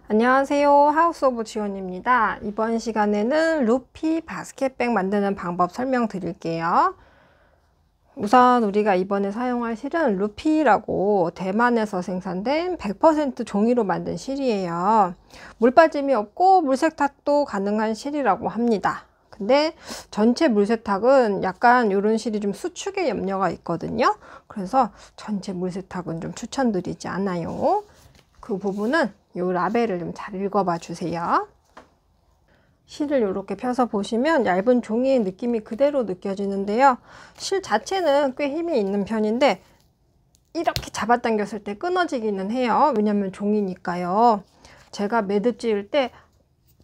안녕하세요. 하우스 오브 지원입니다. 이번 시간에는 루피 바스켓백 만드는 방법 설명드릴게요. 우선 우리가 이번에 사용할 실은 루피라고 대만에서 생산된 100% 종이로 만든 실이에요. 물빠짐이 없고 물세탁도 가능한 실이라고 합니다. 근데 전체 물세탁은 약간 이런 실이 좀 수축의 염려가 있거든요. 그래서 전체 물세탁은 좀 추천드리지 않아요. 그 부분은 이 라벨을 좀 잘 읽어봐 주세요. 실을 이렇게 펴서 보시면 얇은 종이의 느낌이 그대로 느껴지는데요. 실 자체는 꽤 힘이 있는 편인데 이렇게 잡아당겼을 때 끊어지기는 해요. 왜냐면 종이니까요. 제가 매듭 지을 때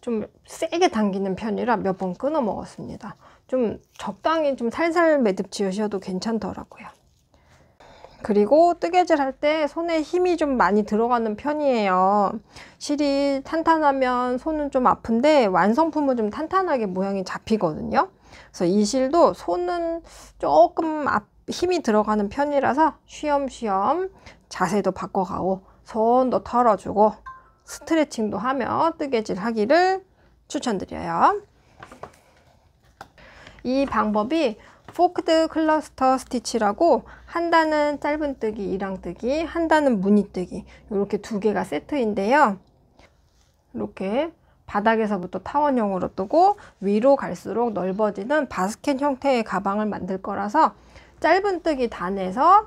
좀 세게 당기는 편이라 몇 번 끊어 먹었습니다. 좀 적당히 좀 살살 매듭 지으셔도 괜찮더라고요. 그리고 뜨개질 할 때 손에 힘이 좀 많이 들어가는 편이에요. 실이 탄탄하면 손은 좀 아픈데 완성품은 좀 탄탄하게 모양이 잡히거든요. 그래서 이 실도 손은 조금 힘이 들어가는 편이라서 쉬엄쉬엄 자세도 바꿔가고 손도 털어주고 스트레칭도 하며 뜨개질 하기를 추천드려요. 이 방법이 포크드 클러스터 스티치라고 한 단은 짧은뜨기, 이랑뜨기, 한 단은 무늬뜨기 이렇게 두 개가 세트인데요. 이렇게 바닥에서부터 타원형으로 뜨고 위로 갈수록 넓어지는 바스켓 형태의 가방을 만들 거라서 짧은뜨기 단에서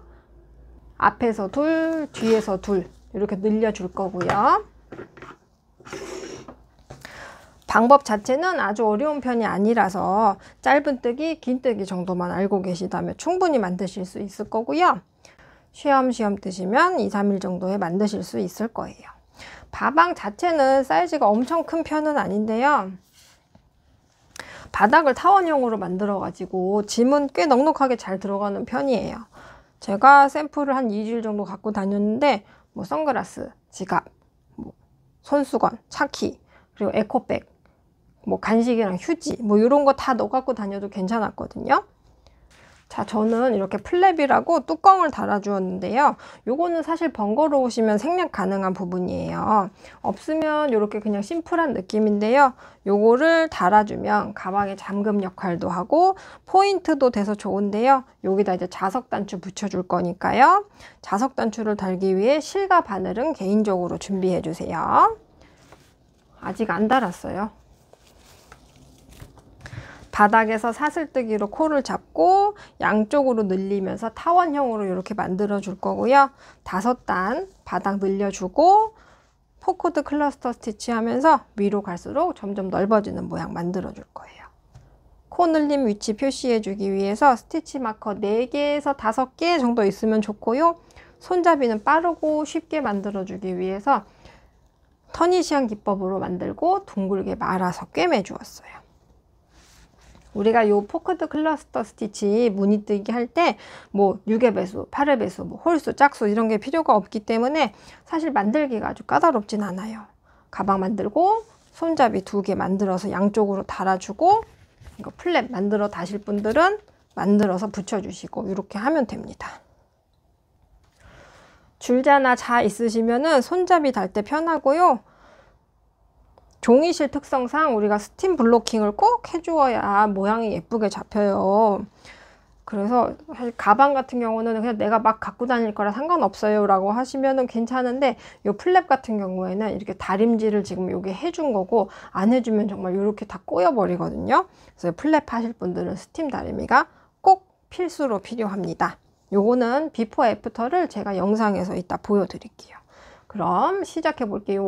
앞에서 둘, 뒤에서 둘 이렇게 늘려줄 거고요. 방법 자체는 아주 어려운 편이 아니라서 짧은뜨기, 긴뜨기 정도만 알고 계시다면 충분히 만드실 수 있을 거고요. 쉬엄쉬엄 뜨시면 2-3일 정도에 만드실 수 있을 거예요. 가방 자체는 사이즈가 엄청 큰 편은 아닌데요. 바닥을 타원형으로 만들어 가지고 짐은 꽤 넉넉하게 잘 들어가는 편이에요. 제가 샘플을 한 2주일 정도 갖고 다녔는데 뭐 선글라스, 지갑, 뭐 손수건, 차키, 그리고 에코백, 뭐 간식이랑 휴지 뭐 이런 거 다 넣어 갖고 다녀도 괜찮았거든요. 자, 저는 이렇게 플랩이라고 뚜껑을 달아 주었는데요. 요거는 사실 번거로우시면 생략 가능한 부분이에요. 없으면 이렇게 그냥 심플한 느낌인데요. 요거를 달아주면 가방에 잠금 역할도 하고 포인트도 돼서 좋은데요. 여기다 이제 자석 단추 붙여줄 거니까요. 자석 단추를 달기 위해 실과 바늘은 개인적으로 준비해 주세요. 아직 안 달았어요. 바닥에서 사슬뜨기로 코를 잡고 양쪽으로 늘리면서 타원형으로 이렇게 만들어 줄 거고요. 5단 바닥 늘려주고 포크드 클러스터 스티치 하면서 위로 갈수록 점점 넓어지는 모양 만들어 줄 거예요. 코 늘림 위치 표시해 주기 위해서 스티치 마커 4개에서 5개 정도 있으면 좋고요. 손잡이는 빠르고 쉽게 만들어 주기 위해서 터니시안 기법으로 만들고 둥글게 말아서 꿰매 주었어요. 우리가 요 포크드 클러스터 스티치 무늬뜨기 할 때 뭐 6의 배수, 8의 배수, 뭐 홀수, 짝수 이런 게 필요가 없기 때문에 사실 만들기가 아주 까다롭진 않아요. 가방 만들고 손잡이 2개 만들어서 양쪽으로 달아주고 이거 플랩 만들어 다실 분들은 만들어서 붙여주시고 이렇게 하면 됩니다. 줄자나 자 있으시면은 손잡이 달 때 편하고요. 종이실 특성상 우리가 스팀 블로킹을 꼭 해주어야 모양이 예쁘게 잡혀요. 그래서 사실 가방 같은 경우는 그냥 내가 막 갖고 다닐 거라 상관없어요 라고 하시면은 괜찮은데 요 플랩 같은 경우에는 이렇게 다림질을 지금 요게 해준 거고 안 해주면 정말 이렇게 다 꼬여 버리거든요. 그래서 플랩 하실 분들은 스팀 다리미가 꼭 필수로 필요합니다. 요거는 비포 애프터를 제가 영상에서 이따 보여드릴게요. 그럼 시작해 볼게요.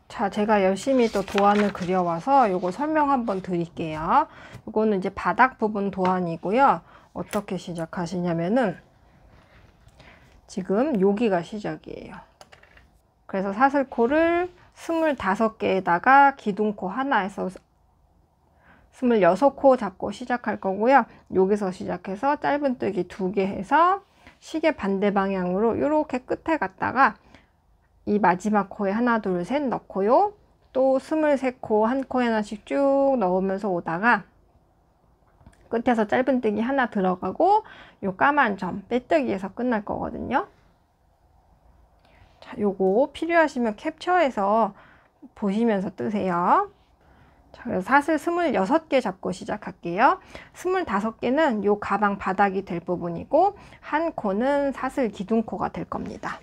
자, 제가 열심히 또 도안을 그려와서 요거 설명 한번 드릴게요. 요거는 이제 바닥 부분 도안이고요. 어떻게 시작하시냐면은 지금 여기가 시작이에요. 그래서 사슬코를 25개에다가 기둥코 하나에서 26코 잡고 시작할 거고요. 여기서 시작해서 짧은뜨기 2개 해서 시계 반대 방향으로 이렇게 끝에 갔다가 이 마지막 코에 하나, 둘, 셋 넣고요. 또 23코 한 코에 하나씩 쭉 넣으면서 오다가 끝에서 짧은뜨기 하나 들어가고 요 까만 점 빼뜨기에서 끝날 거거든요. 자, 요거 필요하시면 캡처해서 보시면서 뜨세요. 자, 그래서 사슬 26개 잡고 시작할게요. 25개는 요 가방 바닥이 될 부분이고 한 코는 사슬 기둥코가 될 겁니다.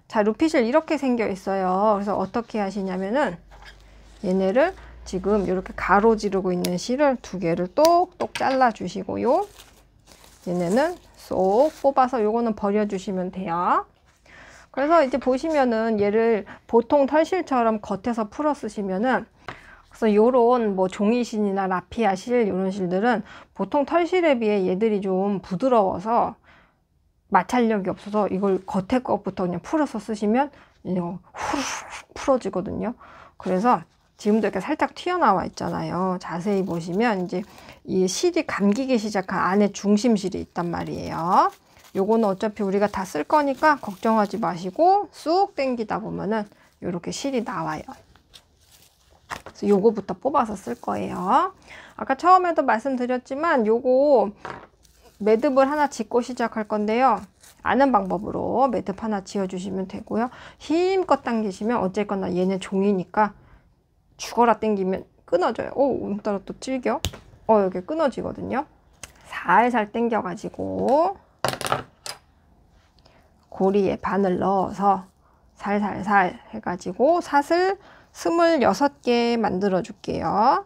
자, 루핏을 이렇게 생겨 있어요. 그래서 어떻게 하시냐면은 얘네를 지금 이렇게 가로지르고 있는 실을 2개를 똑똑 잘라 주시고요. 얘네는 쏙 뽑아서 요거는 버려 주시면 돼요. 그래서 이제 보시면은 얘를 보통 털실처럼 겉에서 풀어 쓰시면은, 그래서 요런 뭐 종이실이나 라피아 실 이런 실들은 보통 털실에 비해 얘들이 좀 부드러워서 마찰력이 없어서 이걸 겉에 것부터 그냥 풀어서 쓰시면 이거 후루룩 풀어지거든요. 그래서 지금도 이렇게 살짝 튀어나와 있잖아요. 자세히 보시면 이제 이 실이 감기기 시작한 안에 중심실이 있단 말이에요. 요거는 어차피 우리가 다 쓸 거니까 걱정하지 마시고 쑥 당기다 보면은 요렇게 실이 나와요. 그래서 요거부터 뽑아서 쓸 거예요. 아까 처음에도 말씀드렸지만 요거 매듭을 하나 짓고 시작할 건데요. 아는 방법으로 매듭 하나 지어 주시면 되고요. 힘껏 당기시면 어쨌거나 얘네 종이니까 죽어라 당기면 끊어져요. 오, 오늘따라 또 질겨. 여기 끊어지거든요. 살살 당겨 가지고 고리에 바늘 넣어서 살살살 해가지고 사슬 26개 만들어 줄게요.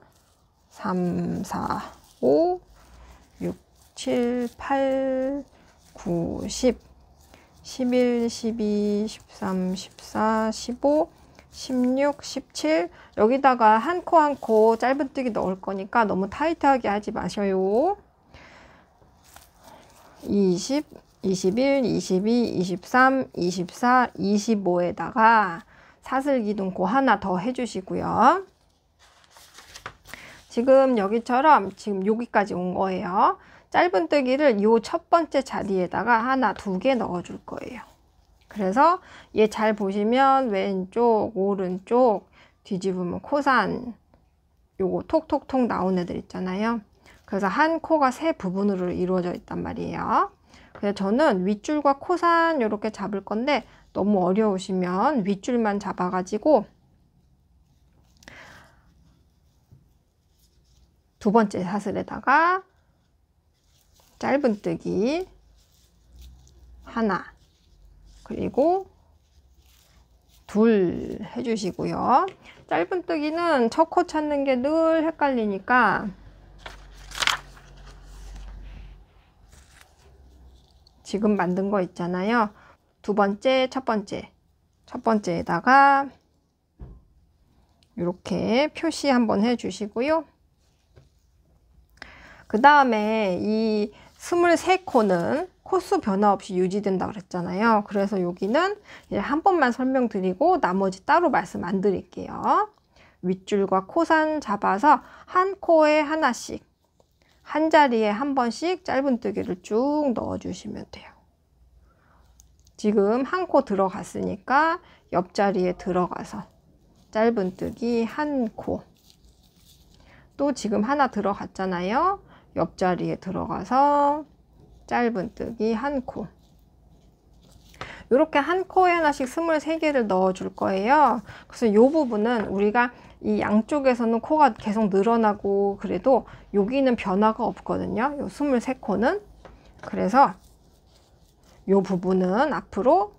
3, 4, 5, 6, 7, 8, 9, 10, 11, 12, 13, 14, 15, 16, 17. 여기다가 한 코 한 코 짧은뜨기 넣을 거니까 너무 타이트하게 하지 마셔요. 20, 21, 22, 23, 24, 25에다가 사슬 기둥코 하나 더 해주시고요. 지금 여기처럼 지금 여기까지 온 거예요. 짧은뜨기를 이 첫 번째 자리에다가 하나 2개 넣어 줄 거예요. 그래서 얘 잘 보시면 왼쪽, 오른쪽 뒤집으면 코산 요거 톡톡톡 나온 애들 있잖아요. 그래서 한 코가 3 부분으로 이루어져 있단 말이에요. 그래서 저는 윗줄과 코산 이렇게 잡을 건데 너무 어려우시면 윗줄만 잡아가지고 두 번째 사슬에다가 짧은뜨기 하나 그리고 둘 해주시고요. 짧은뜨기는 첫 코 찾는 게 늘 헷갈리니까 지금 만든 거 있잖아요. 두 번째, 첫 번째에다가 이렇게 표시 한번 해주시고요. 그 다음에 이 23코는 코수 변화 없이 유지된다고 그랬잖아요. 그래서 여기는 한 번만 설명드리고 나머지 따로 말씀 안 드릴게요. 윗줄과 코산 잡아서 한 코에 하나씩 한 자리에 한 번씩 짧은뜨기를 쭉 넣어주시면 돼요. 지금 한 코 들어갔으니까 옆자리에 들어가서 짧은뜨기 한 코. 또 지금 하나 들어갔잖아요. 옆자리에 들어가서 짧은뜨기 한 코. 이렇게 한 코에 하나씩 23개를 넣어 줄 거예요. 그래서 이 부분은 우리가 이 양쪽에서는 코가 계속 늘어나고 그래도 여기는 변화가 없거든요. 요 23코는. 그래서 이 부분은 앞으로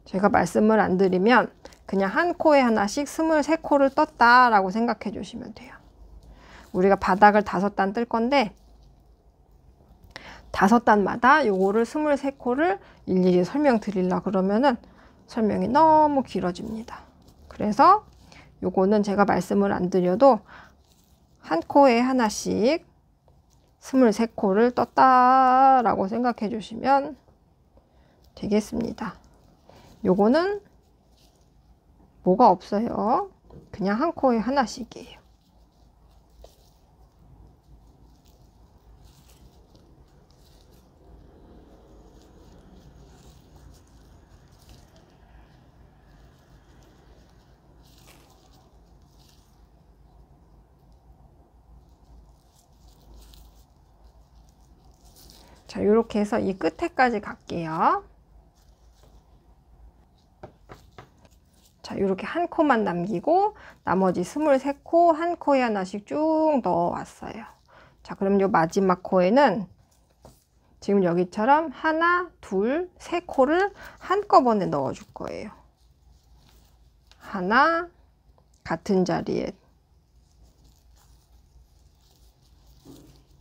제가 말씀을 안 드리면 그냥 한 코에 하나씩 23코를 떴다라고 생각해 주시면 돼요. 우리가 바닥을 5단 뜰 건데 5단마다 요거를 23코를 일일이 설명드리려고 그러면은 설명이 너무 길어집니다. 그래서 요거는 제가 말씀을 안 드려도 한 코에 하나씩 23코를 떴다라고 생각해 주시면 되겠습니다. 요거는 뭐가 없어요. 그냥 한 코에 하나씩이에요. 자, 이렇게 해서 이 끝에까지 갈게요. 자, 이렇게 한 코만 남기고 나머지 23코 한 코에 하나씩 쭉 넣어 왔어요. 자, 그럼 요 마지막 코에는 지금 여기처럼 하나, 둘, 세 코를 한꺼번에 넣어 줄 거예요. 하나, 같은 자리에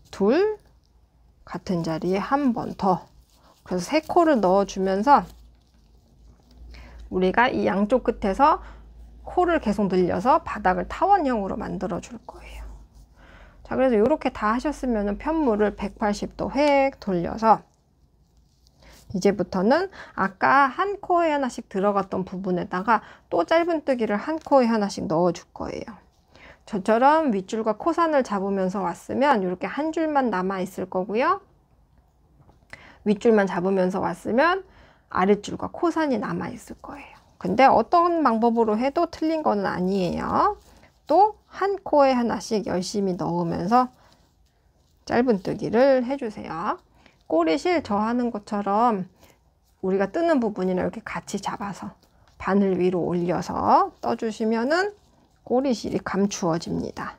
둘, 같은 자리에 한 번 더. 그래서 세 코를 넣어 주면서 우리가 이 양쪽 끝에서 코를 계속 늘려서 바닥을 타원형으로 만들어 줄 거예요. 자, 그래서 이렇게 다 하셨으면 편물을 180도 획 돌려서 이제부터는 아까 한 코에 하나씩 들어갔던 부분에다가 또 짧은뜨기를 한 코에 하나씩 넣어 줄 거예요. 저처럼 윗줄과 코산을 잡으면서 왔으면 이렇게 한 줄만 남아 있을 거고요. 윗줄만 잡으면서 왔으면 아랫줄과 코산이 남아 있을 거예요. 근데 어떤 방법으로 해도 틀린 건 아니에요. 또 한 코에 하나씩 열심히 넣으면서 짧은뜨기를 해주세요. 꼬리실 저 하는 것처럼 우리가 뜨는 부분이랑 이렇게 같이 잡아서 바늘 위로 올려서 떠주시면은 꼬리실이 감추어집니다.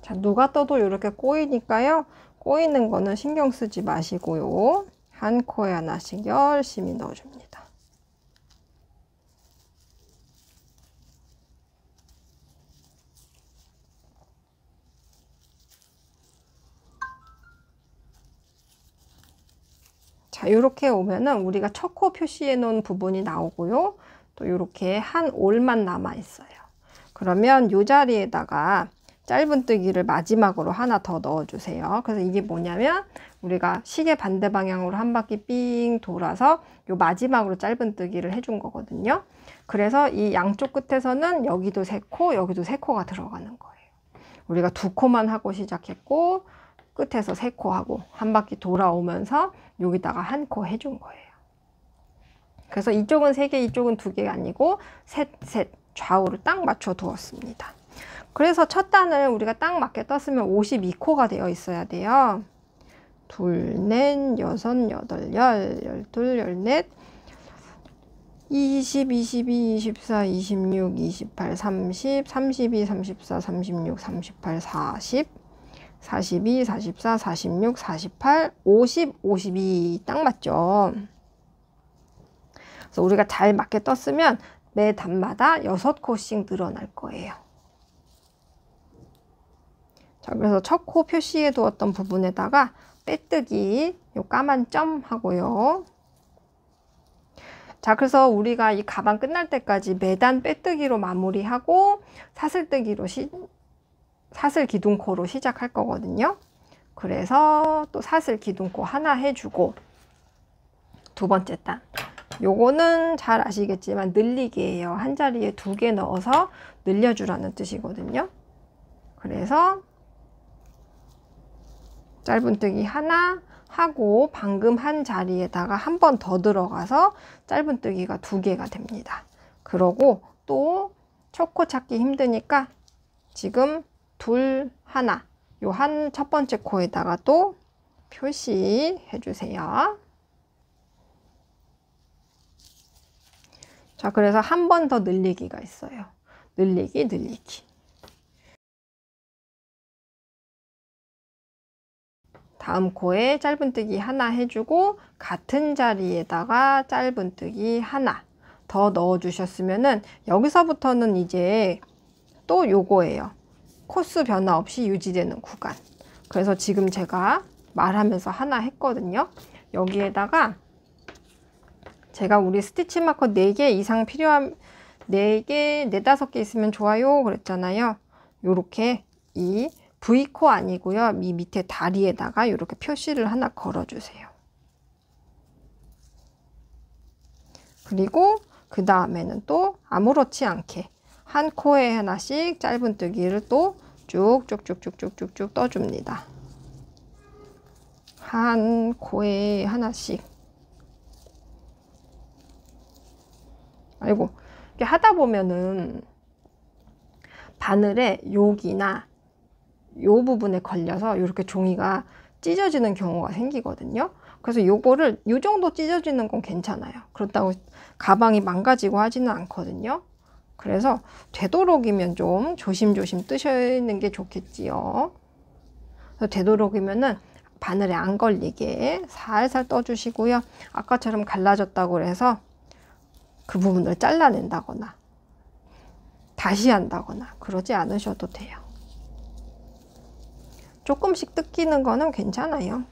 자, 누가 떠도 이렇게 꼬이니까요. 꼬이는 거는 신경 쓰지 마시고요. 한 코에 하나씩 열심히 넣어줍니다. 자, 이렇게 오면은 우리가 첫 코 표시해 놓은 부분이 나오고요. 또 이렇게 한 올만 남아 있어요. 그러면 이 자리에다가 짧은뜨기를 마지막으로 하나 더 넣어주세요. 그래서 이게 뭐냐면 우리가 시계 반대 방향으로 한 바퀴 삥 돌아서 요 마지막으로 짧은뜨기를 해준 거거든요. 그래서 이 양쪽 끝에서는 여기도 3코, 여기도 3코가 들어가는 거예요. 우리가 2코만 하고 시작했고 끝에서 3코 하고 한 바퀴 돌아오면서 여기다가 1코 해준 거예요. 그래서 이쪽은 3개, 이쪽은 2개가 아니고 셋 좌우로 딱 맞춰 두었습니다. 그래서 첫 단을 우리가 딱 맞게 떴으면 52코가 되어 있어야 돼요. 둘, 넷, 여섯, 여덟, 열둘, 열넷, 20, 22, 24, 26, 28, 30, 32, 34, 36, 38, 40, 42, 44, 46, 48, 50, 52 딱 맞죠? 그래서 우리가 잘 맞게 떴으면 매 단마다 6코씩 늘어날 거예요. 자, 그래서 첫 코 표시해 두었던 부분에다가 빼뜨기, 요 까만 점 하고요. 자, 그래서 우리가 이 가방 끝날 때까지 매단 빼뜨기로 마무리하고 사슬 기둥코로 시작할 거거든요. 그래서 또 사슬 기둥코 하나 해주고 두 번째 단. 요거는 잘 아시겠지만 늘리기예요. 한 자리에 2개 넣어서 늘려주라는 뜻이거든요. 그래서 짧은뜨기 하나 하고 방금 한 자리에다가 한 번 더 들어가서 짧은뜨기가 2개가 됩니다. 그러고 또 첫 코 찾기 힘드니까 지금 둘, 하나 요 첫 번째 코에다가 또 표시해 주세요. 자, 그래서 한 번 더 늘리기가 있어요. 늘리기. 다음 코에 짧은뜨기 하나 해주고 같은 자리에다가 짧은뜨기 하나 더 넣어주셨으면은 여기서부터는 이제 또 요거예요. 코스 변화 없이 유지되는 구간. 그래서 지금 제가 말하면서 하나 했거든요. 여기에다가 제가 우리 스티치 마커 4개 이상 필요한 4개, 4, 5개 있으면 좋아요 그랬잖아요. 요렇게 이 V코 아니고요. 이 밑에 다리에다가 이렇게 표시를 하나 걸어주세요. 그리고 그 다음에는 또 아무렇지 않게 한 코에 하나씩 짧은뜨기를 또 쭉쭉쭉쭉쭉쭉 떠줍니다. 한 코에 하나씩. 아이고, 이렇게 하다 보면은 바늘에 여기나 요 부분에 걸려서 이렇게 종이가 찢어지는 경우가 생기거든요. 그래서 요거를 요 정도 찢어지는 건 괜찮아요. 그렇다고 가방이 망가지고 하지는 않거든요. 그래서 되도록이면 좀 조심조심 뜨시는 게 좋겠지요. 그래서 되도록이면은 바늘에 안 걸리게 살살 떠주시고요. 아까처럼 갈라졌다고 해서 그 부분을 잘라낸다거나 다시 한다거나 그러지 않으셔도 돼요. 조금씩 뜯기는 거는 괜찮아요.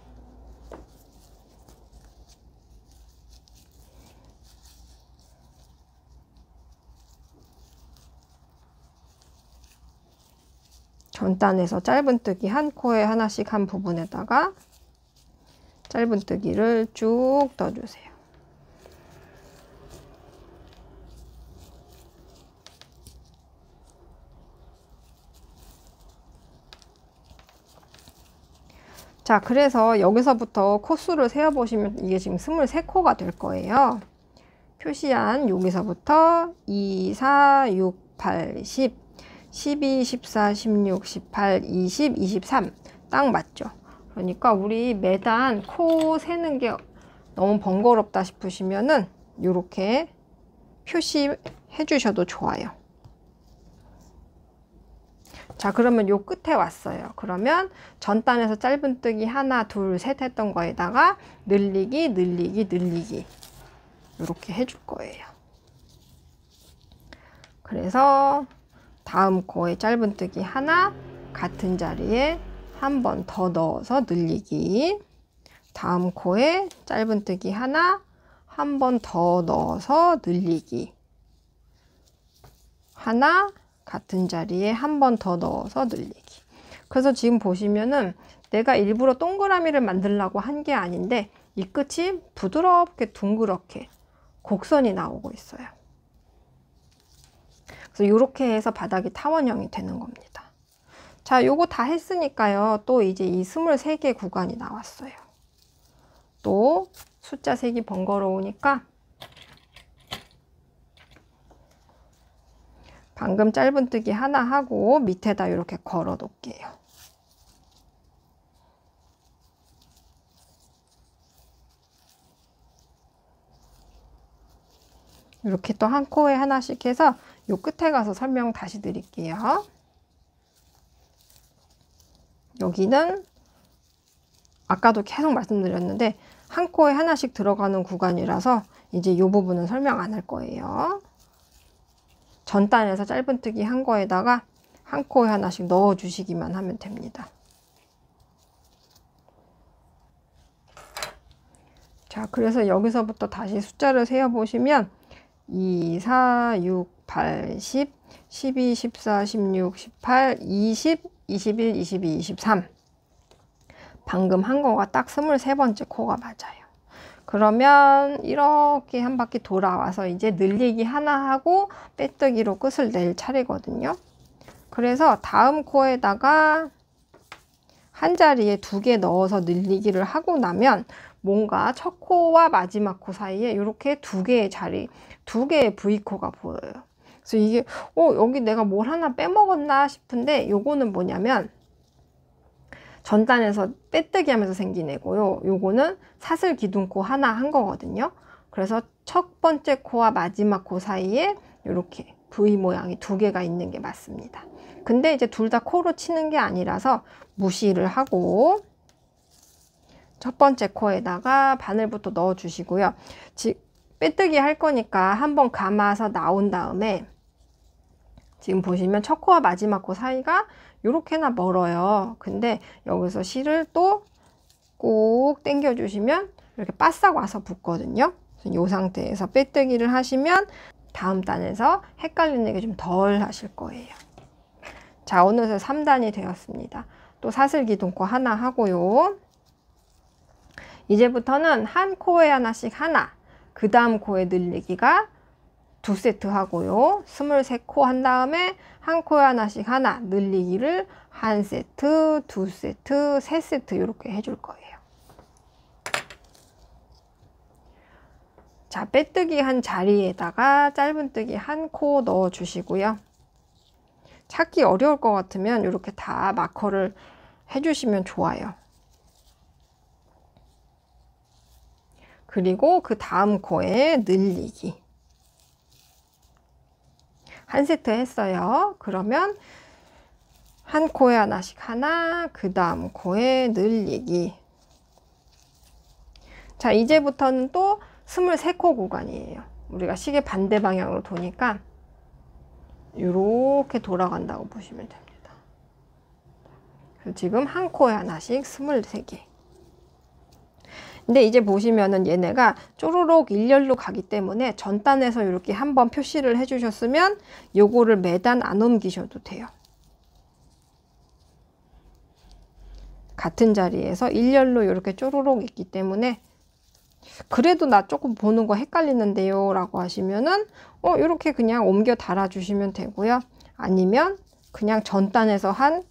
전단에서 짧은뜨기 한 코에 하나씩 한 부분에다가 짧은뜨기를 쭉 떠주세요. 자, 그래서 여기서부터 코수를 세어보시면 이게 지금 23코가 될 거예요. 표시한 여기서부터 2, 4, 6, 8, 10, 12, 14, 16, 18, 20, 23 딱 맞죠? 그러니까 우리 매단 코 세는 게 너무 번거롭다 싶으시면은 이렇게 표시해 주셔도 좋아요. 자, 그러면 요 끝에 왔어요. 그러면 전단에서 짧은뜨기 하나, 둘, 셋 했던 거에다가 늘리기, 늘리기, 늘리기 이렇게 해줄 거예요. 그래서 다음 코에 짧은뜨기 하나, 같은 자리에 한 번 더 넣어서 늘리기, 다음 코에 짧은뜨기 하나, 한 번 더 넣어서 늘리기, 하나, 같은 자리에 한 번 더 넣어서 늘리기. 그래서 지금 보시면은 내가 일부러 동그라미를 만들려고 한 게 아닌데 이 끝이 부드럽게 둥그렇게 곡선이 나오고 있어요. 그래서 이렇게 해서 바닥이 타원형이 되는 겁니다. 자, 요거 다 했으니까요. 또 이제 이 23개 구간이 나왔어요. 또 숫자 세기 번거로우니까 방금 짧은뜨기 하나 하고 밑에다 이렇게 걸어 놓을게요. 이렇게 또 한 코에 하나씩 해서 요 끝에 가서 설명 다시 드릴게요. 여기는 아까도 계속 말씀드렸는데 한 코에 하나씩 들어가는 구간이라서 이제 이 부분은 설명 안 할 거예요. 전단에서 짧은뜨기 한 거에다가 한 코에 하나씩 넣어 주시기만 하면 됩니다. 자, 그래서 여기서부터 다시 숫자를 세어 보시면 2, 4, 6, 8, 10, 12, 14, 16, 18, 20, 21, 22, 23 방금 한 거가 딱 23번째 코가 맞아요. 그러면 이렇게 한 바퀴 돌아와서 이제 늘리기 하나 하고 빼뜨기로 끝을 낼 차례거든요. 그래서 다음 코에다가 한 자리에 2개 넣어서 늘리기를 하고 나면 뭔가 첫 코와 마지막 코 사이에 이렇게 2개의 자리, 2개의 V코가 보여요. 그래서 이게 여기 내가 뭘 하나 빼먹었나 싶은데 요거는 뭐냐면 전단에서 빼뜨기 하면서 생긴 애고요. 요거는 사슬 기둥코 하나 한 거거든요. 그래서 첫 번째 코와 마지막 코 사이에 이렇게 V 모양이 2개가 있는 게 맞습니다. 근데 이제 둘 다 코로 치는 게 아니라서 무시를 하고 첫 번째 코에다가 바늘부터 넣어 주시고요. 빼뜨기 할 거니까 한번 감아서 나온 다음에 지금 보시면 첫 코와 마지막 코 사이가 이렇게나 멀어요. 근데 여기서 실을 또 꾹 당겨 주시면 이렇게 바싹 와서 붙거든요. 이 상태에서 빼뜨기를 하시면 다음 단에서 헷갈리는 게 좀 덜 하실 거예요. 자, 어느새 3단이 되었습니다. 또 사슬기둥코 하나 하고요. 이제부터는 한 코에 하나씩 하나, 그 다음 코에 늘리기가 2세트 하고요. 23코 한 다음에 한 코에 하나씩 하나, 늘리기를 1세트, 2세트, 3세트 이렇게 해줄 거예요. 자, 빼뜨기 한 자리에다가 짧은뜨기 한 코 넣어 주시고요. 찾기 어려울 것 같으면 이렇게 다 마커를 해주시면 좋아요. 그리고 그 다음 코에 늘리기. 한 세트 했어요. 그러면 한 코에 하나씩 하나, 그 다음 코에 늘리기. 자, 이제부터는 또 23코 구간이에요. 우리가 시계 반대 방향으로 도니까 이렇게 돌아간다고 보시면 됩니다. 그래서 지금 한 코에 하나씩 23개. 근데 이제 보시면은 얘네가 쪼르륵 일렬로 가기 때문에 전단에서 이렇게 한번 표시를 해주셨으면 요거를 매단 안 옮기셔도 돼요. 같은 자리에서 일렬로 이렇게 쪼르륵 있기 때문에 그래도 나 조금 보는 거 헷갈리는데요 라고 하시면은 이렇게 그냥 옮겨 달아 주시면 되고요. 아니면 그냥 전단에서 한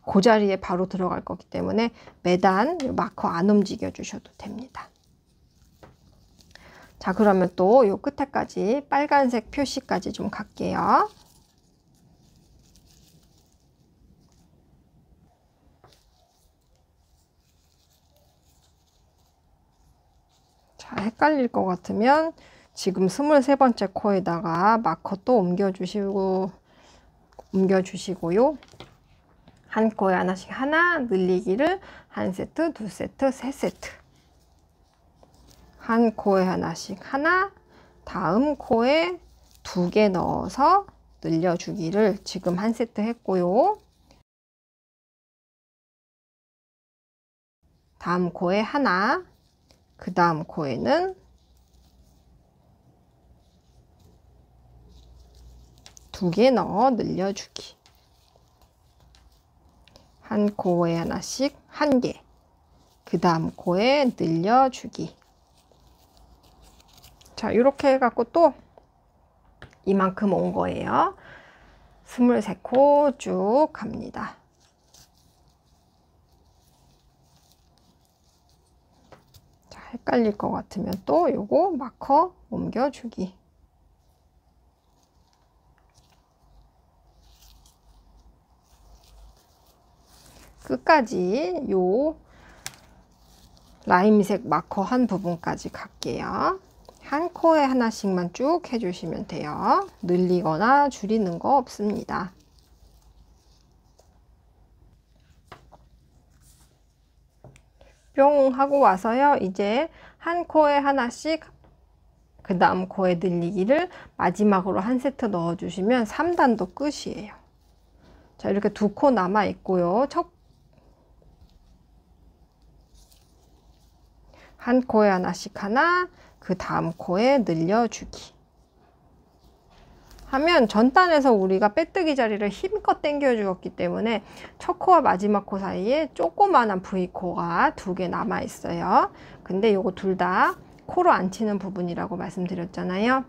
그 자리에 바로 들어갈 거기 때문에 매단 마커 안 움직여 주셔도 됩니다. 자, 그러면 또 요 끝에까지 빨간색 표시까지 좀 갈게요. 자, 헷갈릴 것 같으면 지금 23번째 코에다가 마커 또 옮겨주시고요. 한 코에 하나씩 하나, 늘리기를 1세트, 2세트, 3세트. 한 코에 하나씩 하나, 다음 코에 2개 넣어서 늘려주기를 지금 1세트 했고요. 다음 코에 하나, 그 다음 코에는 2개 넣어 늘려주기. 한 코에 하나씩 1개, 그 다음 코에 늘려주기. 자, 이렇게 해갖고 또 이만큼 온 거예요. 23코 쭉 갑니다. 자, 헷갈릴 것 같으면 또 요거 마커 옮겨주기. 끝까지 요 라임색 마커 한 부분까지 갈게요. 한 코에 하나씩만 쭉 해주시면 돼요. 늘리거나 줄이는 거 없습니다. 뿅 하고 와서요. 이제 한 코에 하나씩 그 다음 코에 늘리기를 마지막으로 한 세트 넣어주시면 3단도 끝이에요. 자, 이렇게 2코 남아 있고요. 한 코에 하나씩 하나, 그 다음 코에 늘려주기 하면 전단에서 우리가 빼뜨기 자리를 힘껏 당겨 주었기 때문에 첫 코와 마지막 코 사이에 조그만한 V코가 2개 남아 있어요. 근데 요거 둘 다 코로 안 치는 부분이라고 말씀드렸잖아요.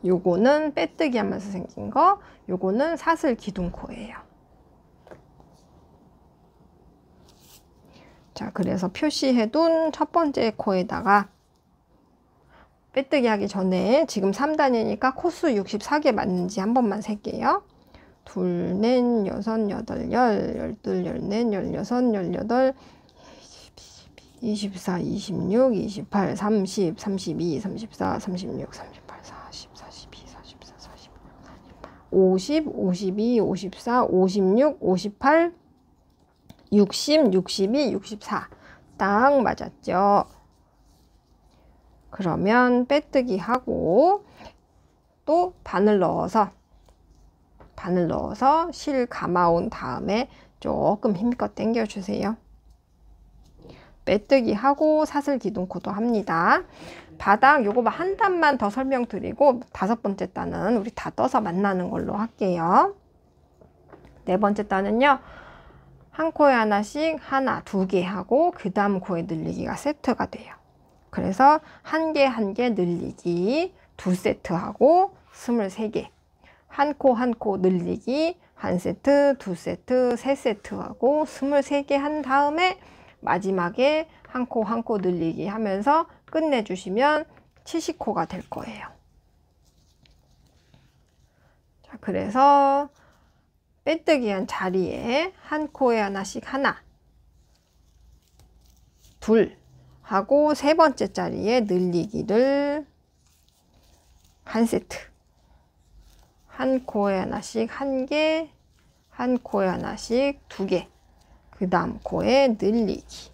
요거는 빼뜨기 하면서 생긴 거, 요거는 사슬 기둥코예요. 자, 그래서 표시해둔 첫 번째 코에다가 빼뜨기 하기 전에 지금 3단이니까 코수 64개 맞는지 한 번만 셀게요. 둘, 넷, 여섯, 여덟, 열, 열둘, 열넷, 열여섯, 열여덟, 24, 26, 28, 30, 32, 34, 36, 38, 40, 42, 44, 45, 50, 52, 54, 56, 58, 60, 62, 64. 딱 맞았죠. 그러면 빼뜨기 하고 또 바늘 넣어서 바늘 넣어서 실 감아온 다음에 조금 힘껏 당겨 주세요. 빼뜨기 하고 사슬 기둥코도 합니다. 바닥 요거 한 단만 더 설명드리고 5번째 단은 우리 다 떠서 만나는 걸로 할게요. 4번째 단은요, 한 코에 하나씩 하나, 2개 하고 그 다음 코에 늘리기가 세트가 돼요. 그래서 한 개 한 개 늘리기 2세트 하고 23개, 한 코 한 코 늘리기 1세트, 2세트, 3세트 하고 23개 한 다음에 마지막에 한 코 한 코 늘리기 하면서 끝내주시면 70코가 될 거예요. 자, 그래서 빼뜨기 한 자리에 한 코에 하나씩 하나, 둘 하고 3번째 자리에 늘리기를 1세트, 한 코에 하나씩 1개, 한 코에 하나씩 2개, 그 다음 코에 늘리기.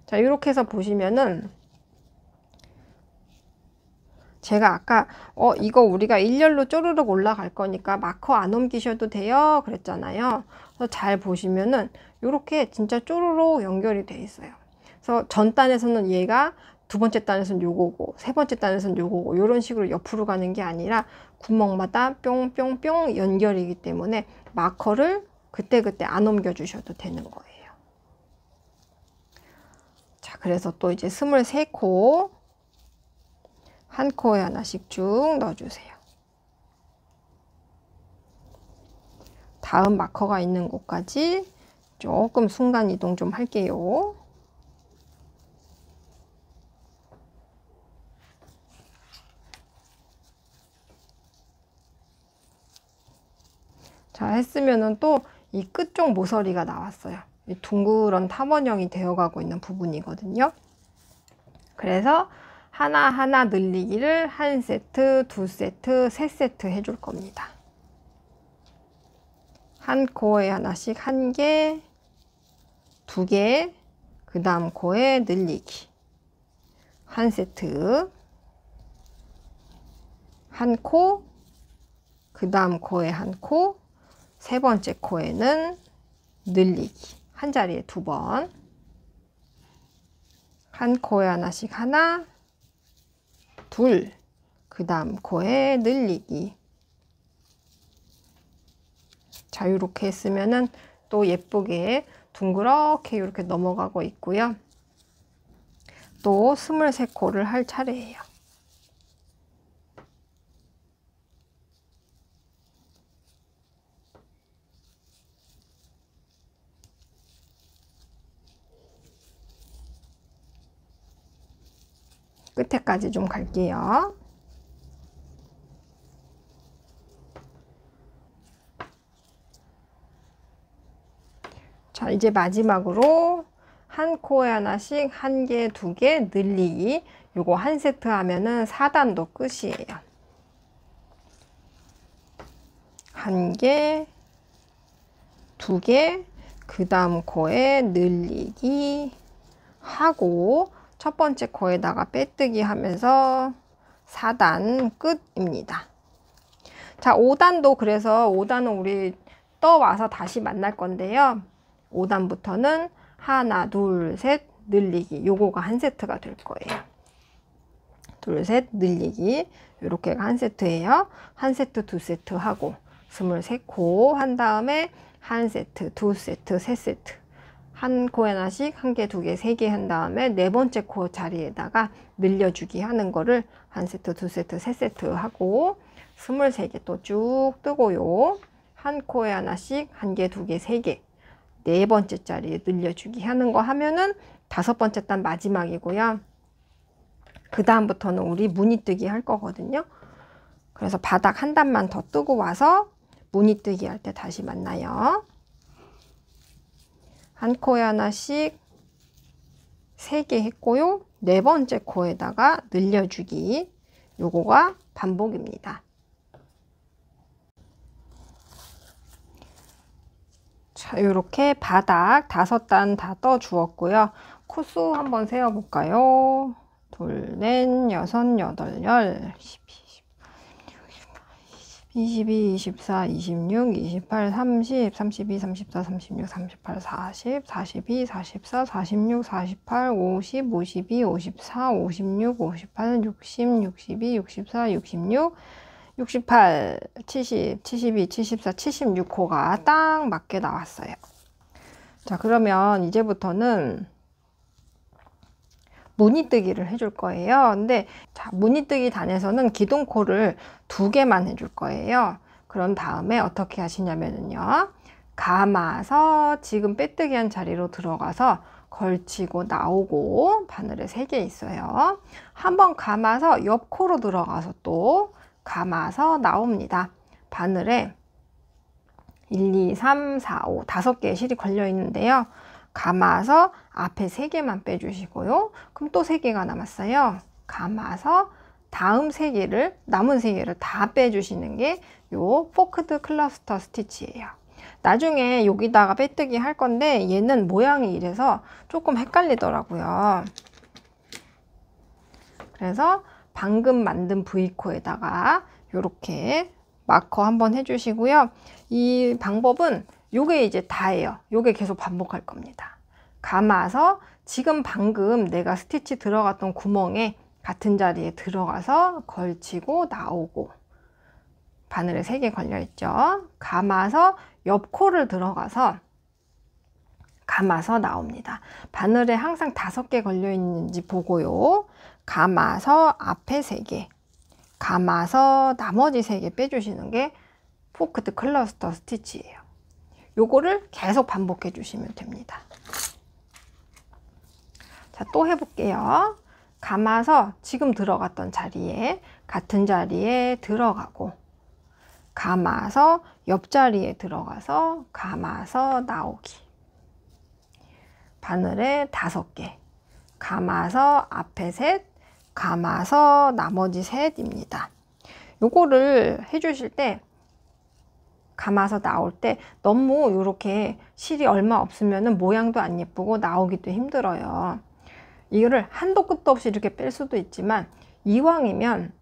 자, 이렇게 해서 보시면은 제가 아까 이거 우리가 일렬로 쪼르륵 올라갈 거니까 마커 안 옮기셔도 돼요 그랬잖아요. 그래서 잘 보시면은 이렇게 진짜 쪼르륵 연결이 돼 있어요. 그래서 전 단에서는 얘가, 2번째 단에서는 요거고 3번째 단에서는 요거고 이런 식으로 옆으로 가는 게 아니라 구멍마다 뿅뿅뿅 연결이기 때문에 마커를 그때그때 안 옮겨 주셔도 되는 거예요. 자, 그래서 또 이제 23코 한 코에 하나씩 쭉 넣어주세요. 다음 마커가 있는 곳까지 조금 순간 이동 좀 할게요. 자, 했으면은 또 이 끝쪽 모서리가 나왔어요. 이 둥그런 탐원형이 되어가고 있는 부분이거든요. 그래서 하나하나 늘리기를 1세트, 2세트, 3세트 해줄 겁니다. 한 코에 하나씩 1개, 2개, 그 다음 코에 늘리기 1세트, 한 코, 그 다음 코에 한 코, 3번째 코에는 늘리기 한 자리에 2번, 한 코에 하나씩 하나, 둘, 그 다음 코에 늘리기. 자, 이렇게 했으면은 또 예쁘게 둥그렇게 이렇게 넘어가고 있고요. 또 23코를 할 차례예요. 끝에까지 좀 갈게요. 자, 이제 마지막으로 한 코에 하나씩 1개, 2개 늘리기. 요거 1세트 하면은 4단도 끝이에요. 1개, 2개, 그 다음 코에 늘리기 하고 첫 번째 코에다가 빼뜨기 하면서 4단 끝입니다. 자, 5단도 그래서 5단은 우리 떠와서 다시 만날 건데요. 5단부터는 하나, 둘, 셋 늘리기. 요거가 1세트가 될 거예요. 둘, 셋 늘리기. 요렇게가 1세트예요. 1세트, 2세트 하고 23코 한 다음에 1세트, 2세트, 3세트. 한 코에 하나씩 1개, 2개, 3개 한 다음에 4번째 코 자리에다가 늘려주기 하는 거를 1세트, 2세트, 3세트 하고 23개 또 쭉 뜨고요. 한 코에 하나씩 1개, 2개, 3개 4번째 자리에 늘려주기 하는 거 하면은 5번째 단 마지막이고요. 그 다음부터는 우리 무늬뜨기 할 거거든요. 그래서 바닥 한 단만 더 뜨고 와서 무늬뜨기 할 때 다시 만나요. 한 코에 하나씩 3개 했고요. 4번째 코에다가 늘려주기. 요거가 반복입니다. 자, 이렇게 바닥 5단 다 떠 주었고요. 코수 한번 세어 볼까요? 둘, 넷, 여섯, 여덟, 열, 12, 13, 14, 15, 22, 24, 26, 28, 30, 32, 34, 36, 38, 40, 42, 44, 46, 48, 50, 52, 54, 56, 58, 60, 62, 64, 66, 68, 70, 72, 74, 76호가 딱 맞게 나왔어요. 자, 그러면 이제부터는 무늬뜨기를 해줄 거예요. 근데 자, 무늬뜨기 단에서는 기둥코를 2개만 해줄 거예요. 그런 다음에 어떻게 하시냐면요. 감아서 지금 빼뜨기 한 자리로 들어가서 걸치고 나오고, 바늘에 3개 있어요. 한번 감아서 옆코로 들어가서 또 감아서 나옵니다. 바늘에 1, 2, 3, 4, 5, 5개의 실이 걸려 있는데요. 감아서 앞에 3개만 빼주시고요. 그럼 또 3개가 남았어요. 감아서 다음 3개를, 남은 3개를 다 빼주시는 게 요 포크드 클러스터 스티치예요. 나중에 여기다가 빼뜨기 할 건데 얘는 모양이 이래서 조금 헷갈리더라고요. 그래서 방금 만든 V코에다가 이렇게 마커 한번 해주시고요. 이 방법은 요게 이제 다예요. 요게 계속 반복할 겁니다. 감아서 지금 방금 내가 스티치 들어갔던 구멍에 같은 자리에 들어가서 걸치고 나오고, 바늘에 3개 걸려 있죠. 감아서 옆코를 들어가서 감아서 나옵니다. 바늘에 항상 5개 걸려 있는지 보고요. 감아서 앞에 3개, 감아서 나머지 3개 빼주시는 게 포크드 클러스터 스티치예요. 요거를 계속 반복해 주시면 됩니다. 자, 또 해볼게요. 감아서 지금 들어갔던 자리에, 같은 자리에 들어가고, 감아서 옆자리에 들어가서 감아서 나오기. 바늘에 5개, 감아서 앞에 3, 감아서 나머지 3입니다. 요거를 해주실 때, 감아서 나올 때 너무 이렇게 실이 얼마 없으면 모양도 안 예쁘고 나오기도 힘들어요. 이거를 한도 끝도 없이 이렇게 뺄 수도 있지만, 이왕이면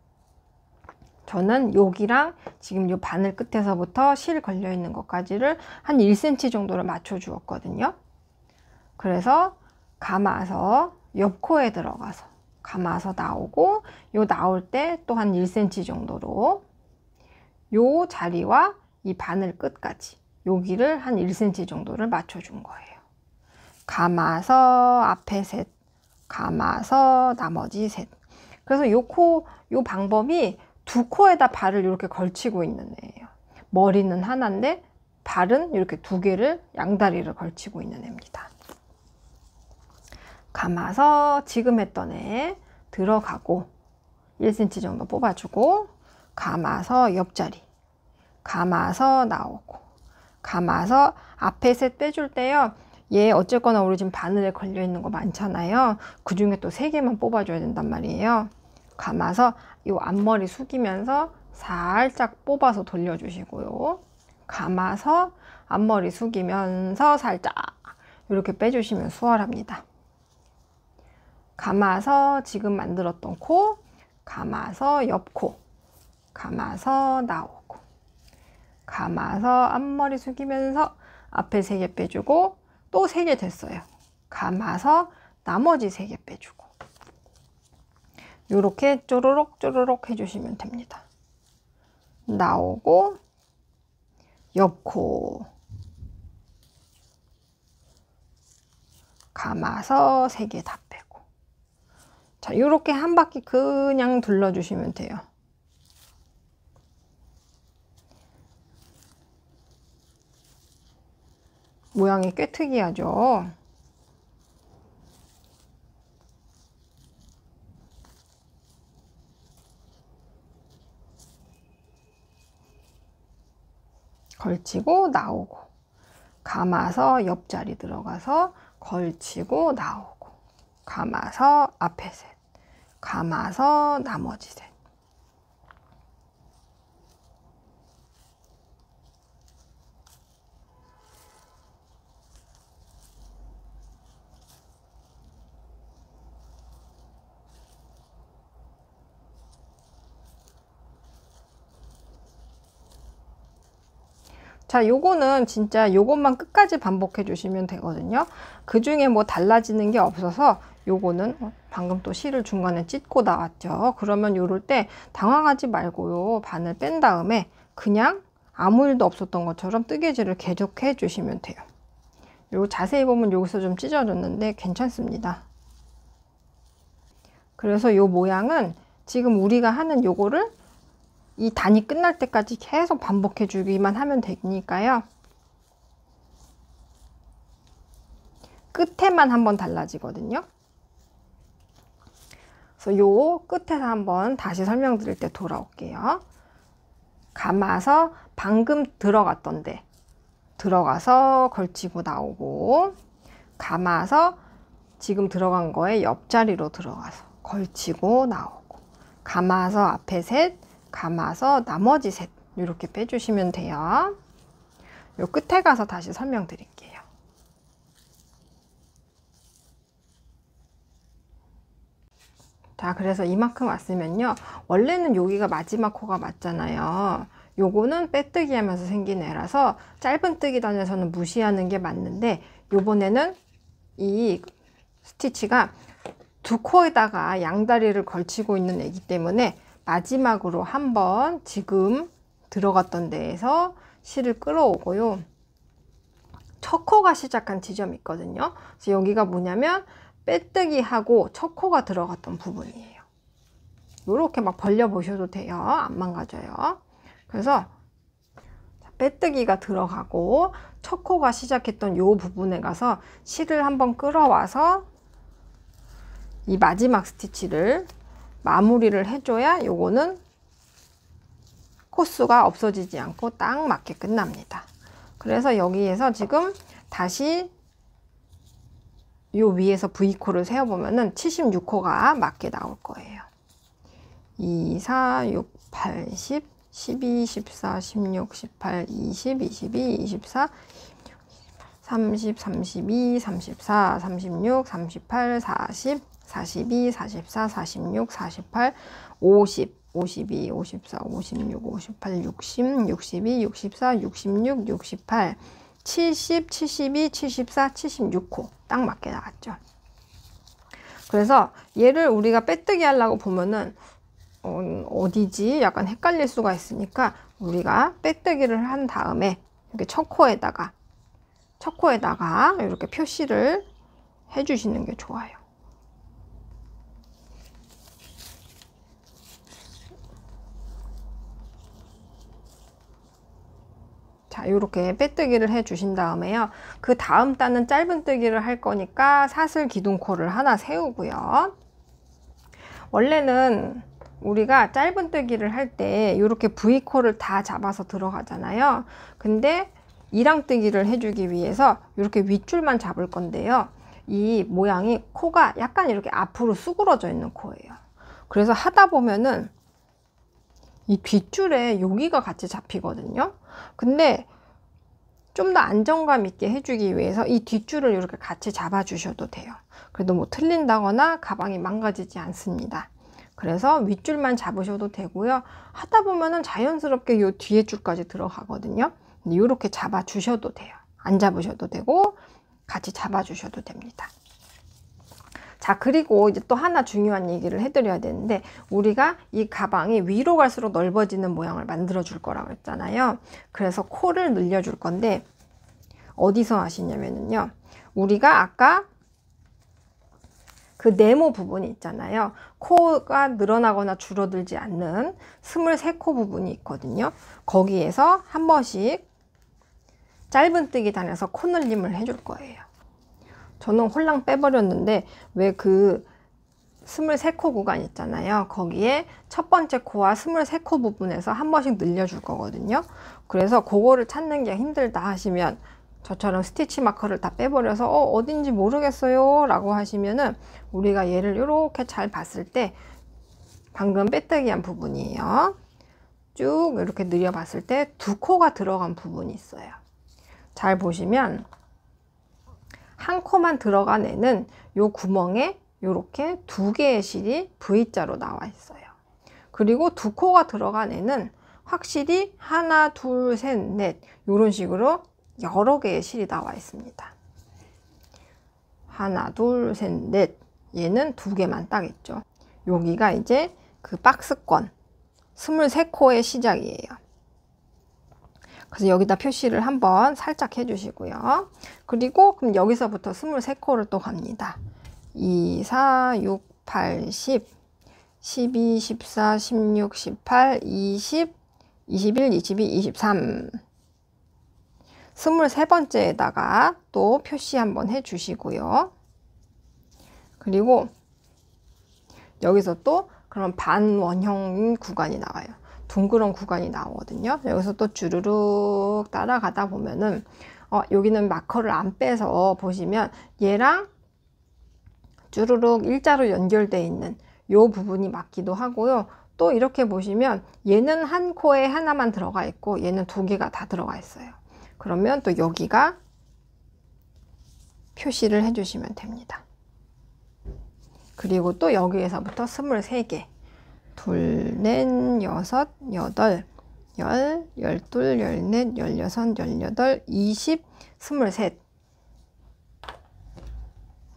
저는 여기랑 지금 이 바늘 끝에서부터 실 걸려 있는 것까지를 한 1cm 정도를 맞춰 주었거든요. 그래서 감아서 옆코에 들어가서 감아서 나오고, 요 나올 때 또 한 1cm 정도로 요 자리와 이 바늘 끝까지 여기를 한 1cm 정도를 맞춰준 거예요. 감아서 앞에 3, 감아서 나머지 3. 그래서 요 방법이 2코에다 발을 이렇게 걸치고 있는 애예요. 머리는 하나인데 발은 이렇게 2개를, 양다리를 걸치고 있는 애입니다. 감아서 지금 했던 애 들어가고 1cm 정도 뽑아주고, 감아서 옆자리, 감아서 나오고, 감아서 앞에 3 빼줄 때요. 얘 어쨌거나 우리 지금 바늘에 걸려 있는 거 많잖아요. 그 중에 또 3개만 뽑아줘야 된단 말이에요. 감아서 이 앞머리 숙이면서 살짝 뽑아서 돌려주시고요. 감아서 앞머리 숙이면서 살짝 이렇게 빼주시면 수월합니다. 감아서 지금 만들었던 코, 감아서 옆코, 감아서 나오고, 감아서 앞머리 숙이면서 앞에 3개 빼주고, 또 3개 됐어요. 감아서 나머지 3개 빼주고, 이렇게 쪼르륵 쪼르륵 해주시면 됩니다. 나오고, 옆코, 감아서 3개 다 빼고. 자, 이렇게 한 바퀴 그냥 둘러주시면 돼요. 모양이 꽤 특이하죠? 걸치고 나오고, 감아서 옆자리 들어가서 걸치고 나오고, 감아서 앞에 3, 감아서 나머지 3. 자, 요거는 진짜 요것만 끝까지 반복해 주시면 되거든요. 그 중에 뭐 달라지는 게 없어서 요거는 방금 또 실을 중간에 찢고 나왔죠. 그러면 요럴 때 당황하지 말고요. 바늘 뺀 다음에 그냥 아무 일도 없었던 것처럼 뜨개질을 계속해 주시면 돼요. 요 자세히 보면 여기서 좀 찢어졌는데 괜찮습니다. 그래서 요 모양은 지금 우리가 하는 요거를 이 단이 끝날 때까지 계속 반복해 주기만 하면 되니까요. 끝에만 한번 달라지거든요. 그래서 요 끝에서 한번 다시 설명드릴 때 돌아올게요. 감아서 방금 들어갔던 데 들어가서 걸치고 나오고, 감아서 지금 들어간 거에 옆자리로 들어가서 걸치고 나오고, 감아서 앞에 셋, 감아서 나머지 셋, 이렇게 빼주시면 돼요. 요 끝에 가서 다시 설명드릴게요. 자, 그래서 이만큼 왔으면요, 원래는 여기가 마지막 코가 맞잖아요. 요거는 빼뜨기 하면서 생긴 애라서 짧은뜨기 단에서는 무시하는 게 맞는데, 요번에는 이 스티치가 두 코에다가 양다리를 걸치고 있는 애기 때문에 마지막으로 한번 지금 들어갔던 데에서 실을 끌어오고요. 첫 코가 시작한 지점이 있거든요. 그래서 여기가 뭐냐면 빼뜨기 하고 첫 코가 들어갔던 부분이에요. 이렇게 막 벌려 보셔도 돼요. 안 망가져요. 그래서 빼뜨기가 들어가고 첫 코가 시작했던 이 부분에 가서 실을 한번 끌어와서 이 마지막 스티치를 마무리를 해줘야 요거는 코수가 없어지지 않고 딱 맞게 끝납니다. 그래서 여기에서 지금 다시 요 위에서 V코를 세어보면은 76코가 맞게 나올 거예요. 2, 4, 6, 8, 10, 12, 14, 16, 18, 20, 22, 24, 30, 32, 34, 36, 38, 40, 42, 44, 46, 48, 50, 52, 54, 56, 58, 60, 62, 64, 66, 68, 70, 72, 74, 76코 딱 맞게 나왔죠. 그래서 얘를 우리가 빼뜨기 하려고 보면은 어디지? 약간 헷갈릴 수가 있으니까 우리가 빼뜨기를 한 다음에 이렇게 첫 코에다가 이렇게 표시를 해주시는 게 좋아요. 자, 이렇게 빼뜨기를 해 주신 다음에요. 그 다음 단은 짧은뜨기를 할 거니까 사슬 기둥코를 하나 세우고요. 원래는 우리가 짧은뜨기를 할 때 이렇게 V코를 다 잡아서 들어가잖아요. 근데 이랑뜨기를 해주기 위해서 이렇게 윗줄만 잡을 건데요. 이 모양이 코가 약간 이렇게 앞으로 수그러져 있는 코예요. 그래서 하다 보면은 이 뒷줄에 여기가 같이 잡히거든요. 근데 좀 더 안정감 있게 해주기 위해서 이 뒷줄을 이렇게 같이 잡아 주셔도 돼요. 그래도 뭐 틀린다거나 가방이 망가지지 않습니다. 그래서 윗줄만 잡으셔도 되고요. 하다 보면은 자연스럽게 요 뒤에 줄까지 들어가거든요. 이렇게 잡아 주셔도 돼요. 안 잡으셔도 되고 같이 잡아 주셔도 됩니다. 자, 그리고 이제 또 하나 중요한 얘기를 해드려야 되는데, 우리가 이 가방이 위로 갈수록 넓어지는 모양을 만들어 줄 거라고 했잖아요. 그래서 코를 늘려 줄 건데 어디서 하시냐면요, 우리가 아까 그 네모 부분이 있잖아요. 코가 늘어나거나 줄어들지 않는 23코 부분이 있거든요. 거기에서 한 번씩 짧은뜨기 단에서 코 늘림을 해줄 거예요. 저는 홀랑 빼버렸는데 왜 그 23코 구간 있잖아요. 거기에 첫 번째 코와 23코 부분에서 한 번씩 늘려줄 거거든요. 그래서 그거를 찾는 게 힘들다 하시면 저처럼 스티치 마커를 다 빼버려서 어딘지 모르겠어요 라고 하시면은 우리가 얘를 이렇게 잘 봤을 때 방금 빼뜨기 한 부분이에요. 쭉 이렇게 늘려 봤을 때 두 코가 들어간 부분이 있어요. 잘 보시면 한 코만 들어간 애는 요 구멍에 이렇게 두 개의 실이 V자로 나와 있어요. 그리고 두 코가 들어간 애는 확실히 하나, 둘, 셋, 넷 이런 식으로 여러 개의 실이 나와 있습니다. 하나, 둘, 셋, 넷. 얘는 두 개만 딱 있죠. 여기가 이제 그 박스권 23코의 시작이에요. 그래서 여기다 표시를 한번 살짝 해주시고요. 그리고 그럼 여기서부터 23코를 또 갑니다. 2, 4, 6, 8, 10, 12, 14, 16, 18, 20, 21, 22, 23 23번째에다가 또 표시 한번 해주시고요. 그리고 여기서 또 그런 반원형 구간이 나와요. 둥그런 구간이 나오거든요. 여기서 또 주르륵 따라가다 보면은 여기는 마커를 안 빼서 보시면 얘랑 주르륵 일자로 연결되어 있는 요 부분이 맞기도 하고요. 또 이렇게 보시면 얘는 한 코에 하나만 들어가 있고 얘는 두 개가 다 들어가 있어요. 그러면 또 여기가 표시를 해주시면 됩니다. 그리고 또 여기에서부터 23개 둘, 넷, 여섯, 여덟, 열, 열둘, 열넷, 열여섯, 열여덟, 20, 23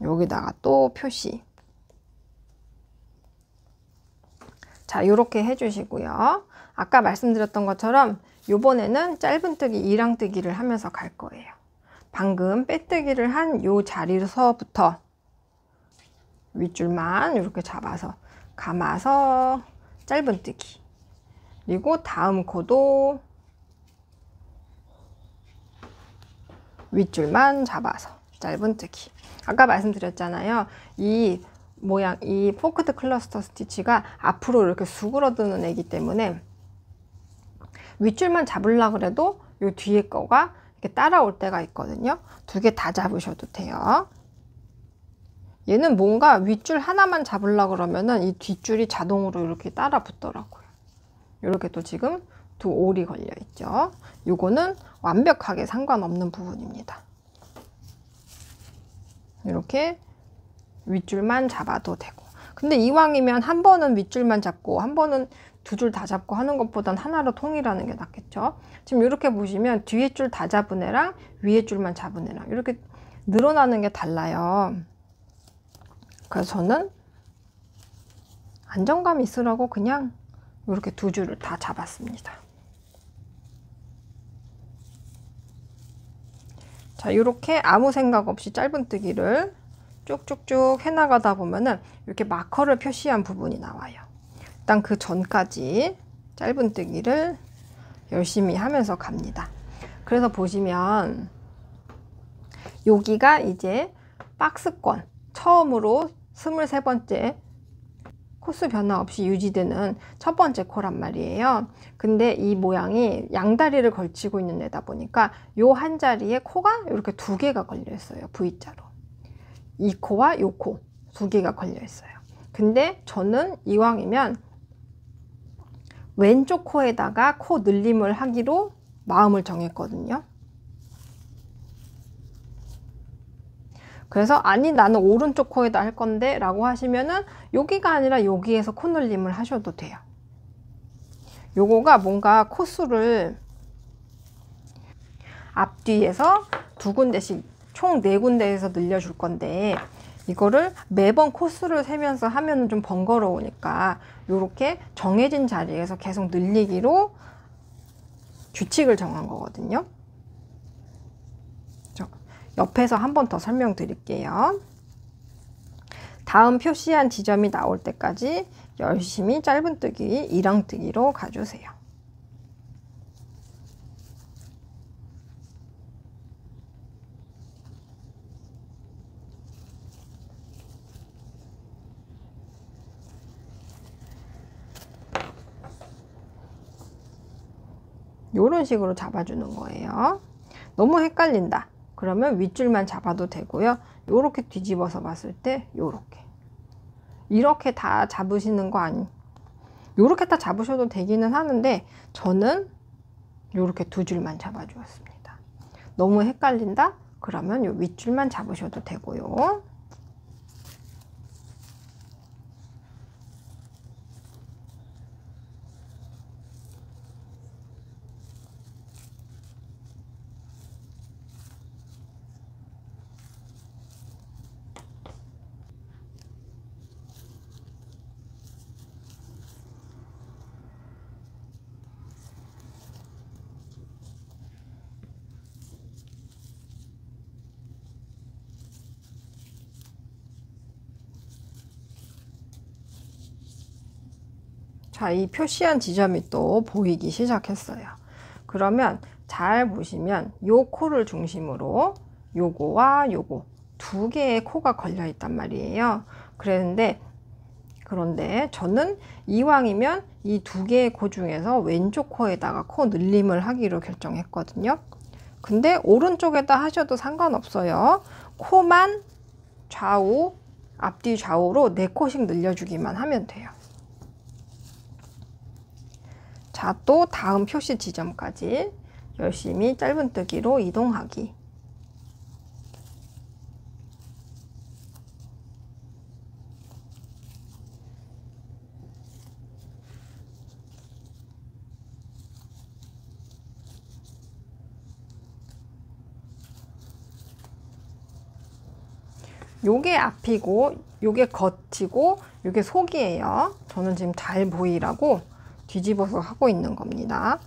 여기다가 또 표시. 자, 요렇게 해주시고요. 아까 말씀드렸던 것처럼 요번에는 짧은뜨기, 이랑뜨기를 하면서 갈 거예요. 방금 빼뜨기를 한 요 자리에서부터 윗줄만 이렇게 잡아서 감아서 짧은뜨기, 그리고 다음 코도 윗줄만 잡아서 짧은뜨기. 아까 말씀드렸잖아요. 이 모양, 이 포크드 클러스터 스티치가 앞으로 이렇게 수그러드는 애기 때문에 윗줄만 잡으려고 그래도 요 뒤에 거가 이렇게 따라올 때가 있거든요. 두 개 다 잡으셔도 돼요. 얘는 뭔가 윗줄 하나만 잡으려고 그러면은 이 뒷줄이 자동으로 이렇게 따라 붙더라고요. 이렇게 또 지금 두 올이 걸려 있죠. 요거는 완벽하게 상관없는 부분입니다. 이렇게 윗줄만 잡아도 되고. 근데 이왕이면 한 번은 윗줄만 잡고 한 번은 두 줄 다 잡고 하는 것보단 하나로 통일하는 게 낫겠죠. 지금 이렇게 보시면 뒤에 줄 다 잡은 애랑 위에 줄만 잡은 애랑 이렇게 늘어나는 게 달라요. 그래서 저는 안정감 있으라고 그냥 이렇게 두 줄을 다 잡았습니다. 자, 이렇게 아무 생각 없이 짧은뜨기를 쭉쭉쭉 해나가다 보면은 이렇게 마커를 표시한 부분이 나와요. 일단 그 전까지 짧은뜨기를 열심히 하면서 갑니다. 그래서 보시면 여기가 이제 박스권 처음으로 23번째 코스 변화 없이 유지되는 첫 번째 코란 말이에요. 근데 이 모양이 양다리를 걸치고 있는 데다 보니까 요 한 자리에 코가 이렇게 두 개가 걸려 있어요. V자로. 이 코와 요 코 두 개가 걸려 있어요. 근데 저는 이왕이면 왼쪽 코에다가 코 늘림을 하기로 마음을 정했거든요. 그래서 아니 나는 오른쪽 코에다 할 건데 라고 하시면은 여기가 아니라 여기에서 코늘림을 하셔도 돼요. 요거가 뭔가 코수를 앞뒤에서 두 군데씩 총 네 군데에서 늘려줄 건데 이거를 매번 코수를 세면서 하면 좀 번거로우니까 요렇게 정해진 자리에서 계속 늘리기로 규칙을 정한 거거든요. 옆에서 한 번 더 설명드릴게요. 다음 표시한 지점이 나올 때까지 열심히 짧은뜨기, 이랑뜨기로 가주세요. 이런 식으로 잡아주는 거예요. 너무 헷갈린다. 그러면 윗줄만 잡아도 되고요. 요렇게 뒤집어서 봤을 때 이렇게 다 잡으시는 거 아니, 요렇게 다 잡으셔도 되기는 하는데 저는 요렇게 두 줄만 잡아 주었습니다. 너무 헷갈린다? 그러면 요 윗줄만 잡으셔도 되고요. 자, 이 표시한 지점이 또 보이기 시작했어요. 그러면 잘 보시면 요 코를 중심으로 요거와 요거 두 개의 코가 걸려 있단 말이에요. 그런데 저는 이왕이면 이 두 개의 코 중에서 왼쪽 코에다가 코 늘림을 하기로 결정했거든요. 근데 오른쪽에다 하셔도 상관없어요. 코만 좌우, 앞뒤 좌우로 4코씩 늘려주기만 하면 돼요. 자, 또 다음 표시 지점까지 열심히 짧은뜨기로 이동하기. 요게 앞이고 요게 겉이고 요게 속이에요. 저는 지금 잘 보이라고 뒤집어서 하고 있는 겁니다.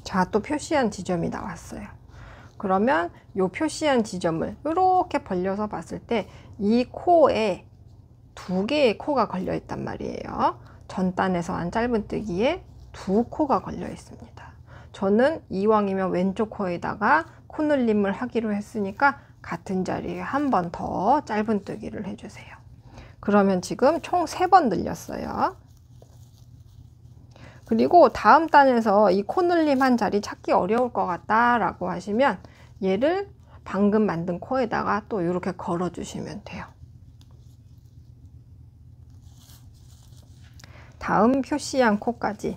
자, 또 표시한 지점이 나왔어요. 그러면 이 표시한 지점을 이렇게 벌려서 봤을 때 이 코에 두 개의 코가 걸려 있단 말이에요. 전단에서 한 짧은뜨기에 두 코가 걸려 있습니다. 저는 이왕이면 왼쪽 코에다가 코늘림을 하기로 했으니까 같은 자리에 한 번 더 짧은뜨기를 해주세요. 그러면 지금 총 3번 늘렸어요. 그리고 다음 단에서 이 코늘림 한 자리 찾기 어려울 것 같다 라고 하시면 얘를 방금 만든 코에다가 또 이렇게 걸어 주시면 돼요. 다음 표시한 코까지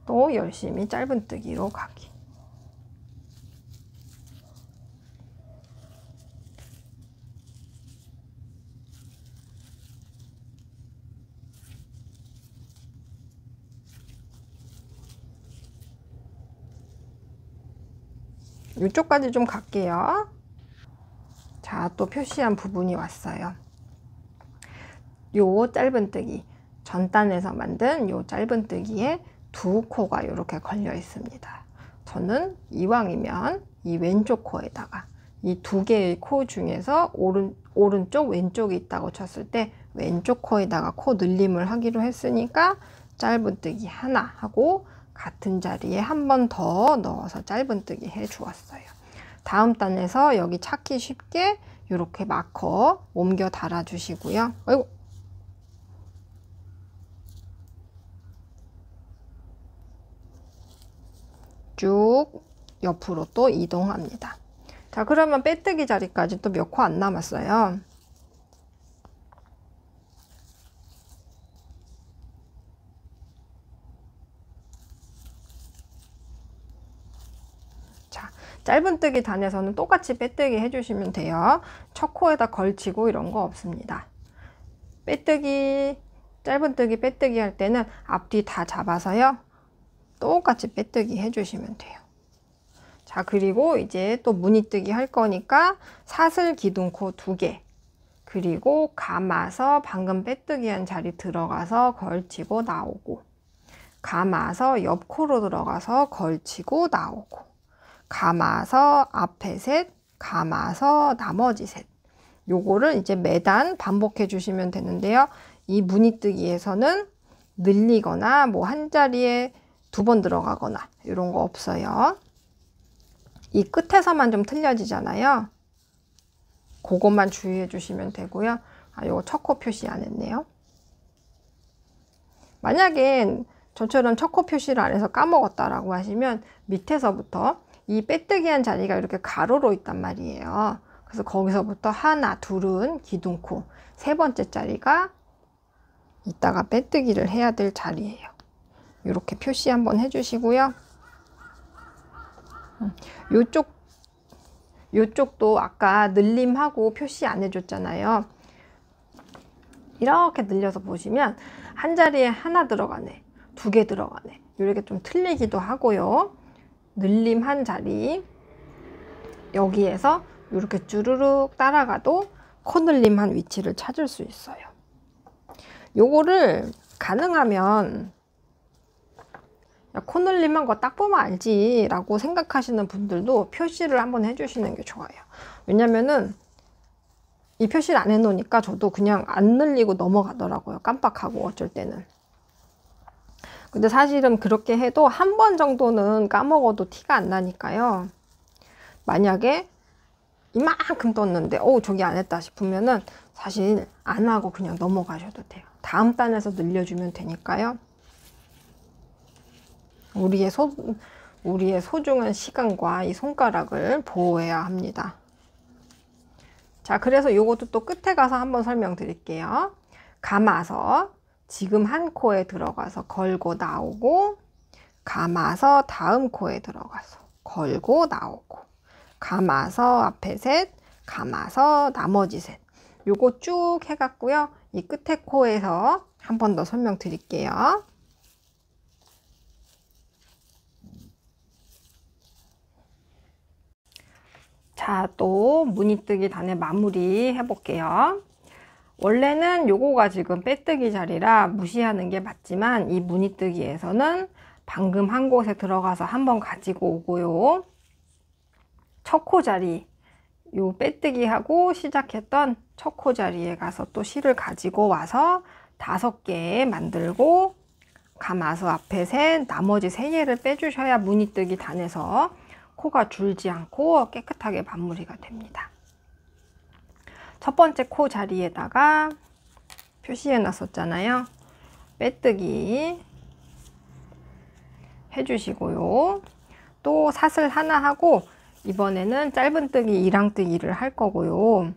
또 열심히 짧은뜨기로 가기. 이쪽까지 좀 갈게요. 자, 또 표시한 부분이 왔어요. 요 짧은뜨기, 전단에서 만든 요 짧은뜨기에 두 코가 이렇게 걸려 있습니다. 저는 이왕이면 이 왼쪽 코에다가 이 두 개의 코 중에서 오른쪽 왼쪽이 있다고 쳤을 때 왼쪽 코에다가 코 늘림을 하기로 했으니까 짧은뜨기 하나 하고 같은 자리에 한 번 더 넣어서 짧은뜨기 해 주었어요. 다음 단에서 여기 찾기 쉽게 이렇게 마커 옮겨 달아 주시고요. 아이고. 쭉 옆으로 또 이동합니다. 자, 그러면 빼뜨기 자리까지 또 몇 코 안 남았어요. 자, 짧은뜨기 단에서는 똑같이 빼뜨기 해주시면 돼요. 첫 코에다 걸치고 이런 거 없습니다. 빼뜨기, 짧은뜨기, 빼뜨기 할 때는 앞뒤 다 잡아서요. 똑같이 빼뜨기 해주시면 돼요. 자, 그리고 이제 또 무늬뜨기 할 거니까 사슬 기둥코 2개, 그리고 감아서 방금 빼뜨기 한 자리 들어가서 걸치고 나오고, 감아서 옆 코로 들어가서 걸치고 나오고, 감아서 앞에 셋, 감아서 나머지 셋. 요거를 이제 매단 반복해 주시면 되는데요. 이 무늬뜨기에서는 늘리거나 뭐 한 자리에 2번 들어가거나 이런 거 없어요. 이 끝에서만 좀 틀려지잖아요. 그것만 주의해 주시면 되고요. 아, 요거 첫 코 표시 안 했네요. 만약에 저처럼 첫 코 표시를 안 해서 까먹었다라고 하시면 밑에서부터 이 빼뜨기 한 자리가 이렇게 가로로 있단 말이에요. 그래서 거기서부터 하나, 둘은 기둥코, 3번째 자리가 이따가 빼뜨기를 해야 될 자리예요. 이렇게 표시 한번 해주시고요. 요쪽도 아까 늘림하고 표시 안 해줬잖아요. 이렇게 늘려서 보시면 한 자리에 하나 들어가네, 2개 들어가네, 이렇게 좀 틀리기도 하고요. 늘림 한 자리, 여기에서 이렇게 주르륵 따라가도 코늘림한 위치를 찾을 수 있어요. 요거를 가능하면 야, 코늘림한 거 딱 보면 알지 라고 생각하시는 분들도 표시를 한번 해주시는 게 좋아요. 왜냐면은 이 표시를 안 해놓으니까 저도 그냥 안 늘리고 넘어가더라고요. 깜빡하고 어쩔 때는. 근데 사실은 그렇게 해도 한 번 정도는 까먹어도 티가 안 나니까요. 만약에 이만큼 떴는데 저기 안 했다 싶으면은 사실 안 하고 그냥 넘어가셔도 돼요. 다음 단에서 늘려주면 되니까요. 우리의 소중한 시간과 이 손가락을 보호해야 합니다. 자, 그래서 요것도 또 끝에 가서 한번 설명드릴게요. 감아서 지금 한 코에 들어가서 걸고 나오고, 감아서 다음 코에 들어가서 걸고 나오고, 감아서 앞에 셋, 감아서 나머지 셋. 요거 쭉 해갖고요. 이 끝에 코에서 한 번 더 설명드릴게요. 자, 또 무늬뜨기 단의 마무리 해볼게요. 원래는 요거가 지금 빼뜨기 자리라 무시하는 게 맞지만 이 무늬뜨기에서는 방금 한 곳에 들어가서 한번 가지고 오고요. 첫 코 자리, 요 빼뜨기 하고 시작했던 첫 코 자리에 가서 또 실을 가지고 와서 5개 만들고, 감아서 앞에 셋, 나머지 3개를 빼주셔야 무늬뜨기 단에서 코가 줄지 않고 깨끗하게 마무리가 됩니다. 첫 번째 코 자리에다가 표시해 놨었잖아요. 빼뜨기 해주시고요. 또 사슬 하나 하고 이번에는 짧은뜨기, 이랑뜨기를 할 거고요.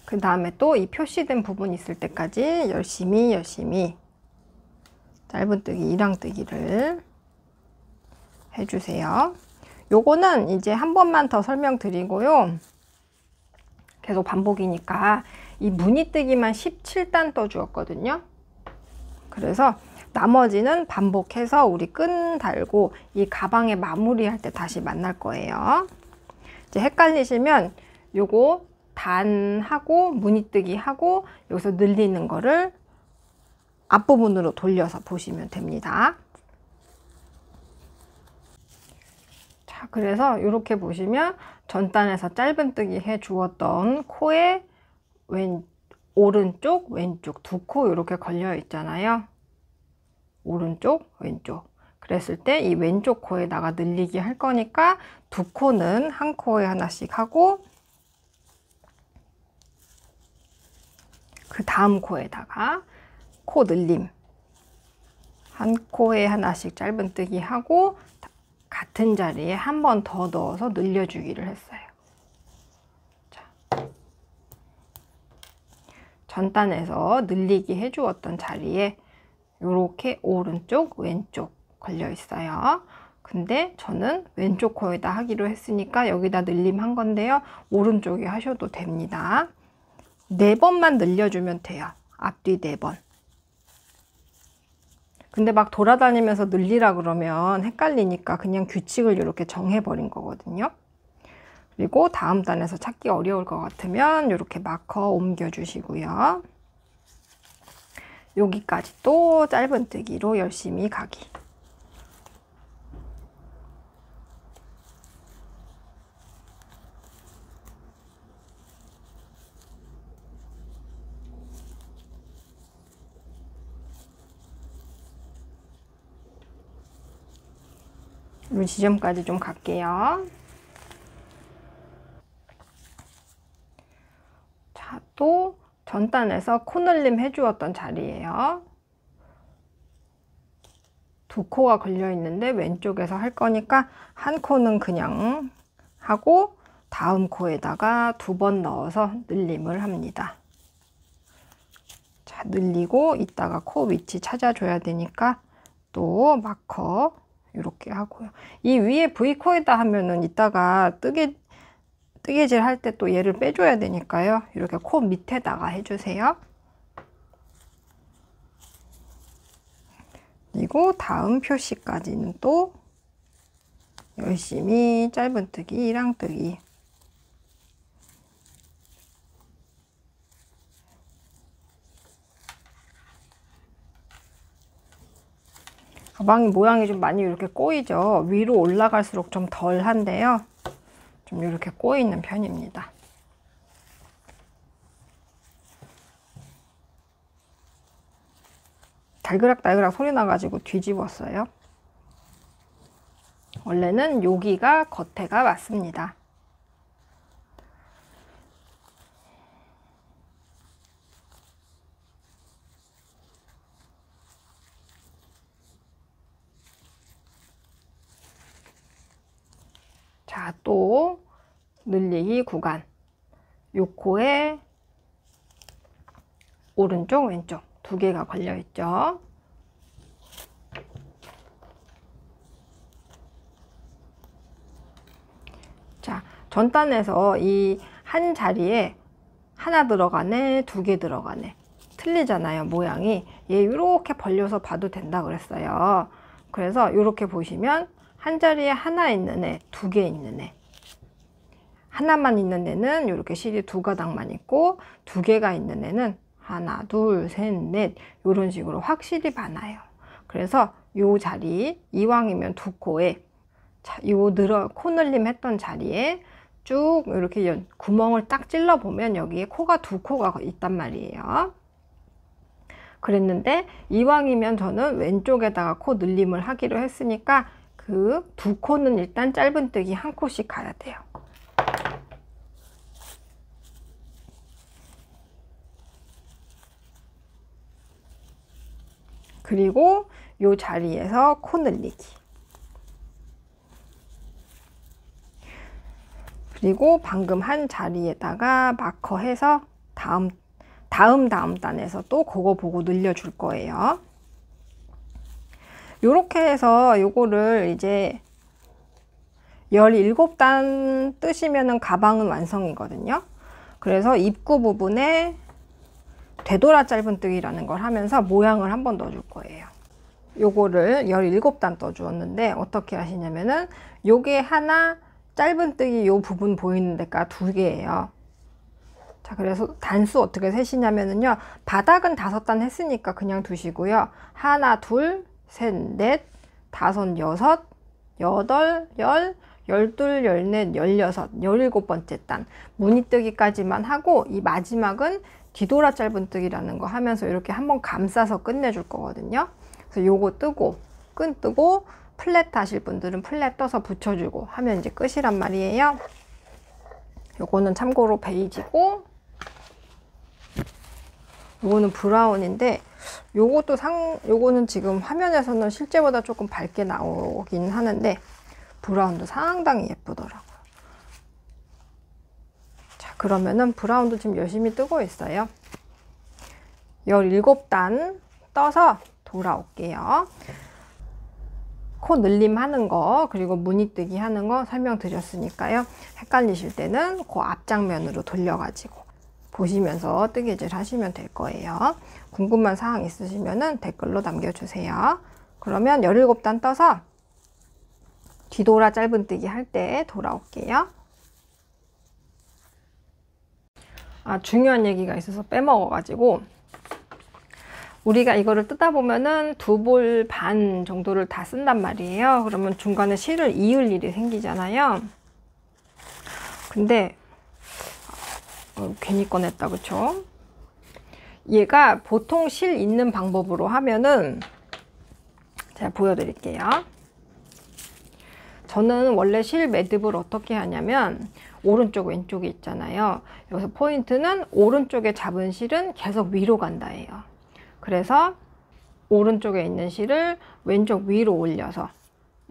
그 다음에 또 이 표시된 부분 있을 때까지 열심히 짧은뜨기, 이랑뜨기를 해주세요. 요거는 이제 한 번만 더 설명드리고요. 계속 반복이니까 이 무늬뜨기만 17단 떠주었거든요. 그래서 나머지는 반복해서 우리 끈 달고 이 가방에 마무리할 때 다시 만날 거예요. 이제 헷갈리시면 요거 단하고 무늬뜨기 하고 여기서 늘리는 거를 앞부분으로 돌려서 보시면 됩니다. 자, 그래서 이렇게 보시면 전단에서 짧은뜨기 해 주었던 코에 오른쪽, 왼쪽 두 코 이렇게 걸려 있잖아요. 오른쪽, 왼쪽. 그랬을 때 이 왼쪽 코에다가 늘리기 할 거니까 두 코는 한 코에 하나씩 하고, 그 다음 코에다가 코 늘림 한 코에 하나씩 짧은뜨기 하고 같은 자리에 한 번 더 넣어서 늘려주기를 했어요. 자, 전단에서 늘리기 해주었던 자리에 이렇게 오른쪽, 왼쪽 걸려 있어요. 근데 저는 왼쪽 코에다 하기로 했으니까 여기다 늘림 한 건데요. 오른쪽에 하셔도 됩니다. 4번만 늘려주면 돼요. 앞뒤 4번. 근데 막 돌아다니면서 늘리라 그러면 헷갈리니까 그냥 규칙을 이렇게 정해버린 거거든요. 그리고 다음 단에서 찾기 어려울 것 같으면 이렇게 마커 옮겨주시고요. 여기까지 또 짧은뜨기로 열심히 가기. 이 지점까지 좀 갈게요. 자, 또 전단에서 코늘림 해주었던 자리예요. 두 코가 걸려 있는데 왼쪽에서 할 거니까 한 코는 그냥 하고 다음 코에다가 2번 넣어서 늘림을 합니다. 자, 늘리고 이따가 코 위치 찾아줘야 되니까 또 마커 이렇게 하고요. 이 위에 V코에다 하면은 이따가 뜨개질 할 때 또 얘를 빼줘야 되니까요. 이렇게 코 밑에다가 해주세요. 그리고 다음 표시까지는 또 열심히 짧은뜨기, 랑뜨기. 가방이 모양이 좀 많이 이렇게 꼬이죠. 위로 올라갈수록 좀 덜한데요. 좀 이렇게 꼬이는 편입니다. 달그락달그락 소리 나가지고 뒤집었어요. 원래는 여기가 겉에가 맞습니다. 자, 또 늘리기 구간. 요 코에 오른쪽, 왼쪽 두 개가 걸려 있죠. 자, 전단에서 이 한 자리에 하나 들어가네, 두 개 들어가네. 틀리잖아요, 모양이. 얘 이렇게 벌려서 봐도 된다 그랬어요. 그래서 이렇게 보시면 한 자리에 하나 있는 애, 두 개 있는 애. 하나만 있는 애는 이렇게 실이 두 가닥만 있고, 두 개가 있는 애는 하나, 둘, 셋, 넷 이런 식으로 확실히 많아요. 그래서 요 자리, 이왕이면 두 코에 요 코 늘림 했던 자리에 쭉 이렇게 구멍을 딱 찔러 보면 여기에 코가 두 코가 있단 말이에요. 그랬는데 이왕이면 저는 왼쪽에다가 코 늘림을 하기로 했으니까 그 두 코는 일단 짧은뜨기 한 코씩 가야 돼요. 그리고 요 자리에서 코 늘리기. 그리고 방금 한 자리에다가 마커해서 다음 단에서 또 그거 보고 늘려줄 거예요. 요렇게 해서 요거를 이제 17단 뜨시면은 가방은 완성이거든요. 그래서 입구 부분에 되돌아 짧은뜨기라는 걸 하면서 모양을 한번 넣어줄 거예요. 요거를 17단 떠주었는데 어떻게 하시냐면은 요게 하나, 짧은뜨기 요 부분 보이는 데가 두 개예요. 자, 그래서 단수 어떻게 세시냐면은요, 바닥은 5단 했으니까 그냥 두시고요. 하나, 둘, 셋, 넷, 다섯, 여섯, 여덟, 열, 열둘, 열넷, 열여섯, 17번째 단 무늬뜨기까지만 하고, 이 마지막은 뒤돌아 짧은뜨기라는 거 하면서 이렇게 한번 감싸서 끝내줄 거거든요. 그래서 요거 뜨고 끈 뜨고 플랫 하실 분들은 플랫 떠서 붙여주고 하면 이제 끝이란 말이에요. 요거는 참고로 베이지고, 요거는 브라운인데, 요거는 지금 화면에서는 실제보다 조금 밝게 나오긴 하는데 브라운도 상당히 예쁘더라고요. 자, 그러면은 브라운도 지금 열심히 뜨고 있어요. 17단 떠서 돌아올게요. 코 늘림 하는 거, 그리고 무늬뜨기 하는 거 설명드렸으니까요. 헷갈리실 때는 그 앞장면으로 돌려가지고 보시면서 뜨개질 하시면 될 거예요. 궁금한 사항 있으시면 댓글로 남겨주세요. 그러면 17단 떠서 뒤돌아 짧은뜨기 할 때 돌아올게요. 중요한 얘기가 있어서 빼먹어가지고, 우리가 이거를 뜯다 보면은 2볼 반 정도를 다 쓴단 말이에요. 그러면 중간에 실을 이을 일이 생기잖아요. 근데 괜히 꺼냈다, 그쵸? 얘가 보통 실 있는 방법으로 하면은, 제가 보여드릴게요. 저는 원래 실 매듭을 어떻게 하냐면 오른쪽 왼쪽이 있잖아요. 여기서 포인트는 오른쪽에 잡은 실은 계속 위로 간다예요. 그래서 오른쪽에 있는 실을 왼쪽 위로 올려서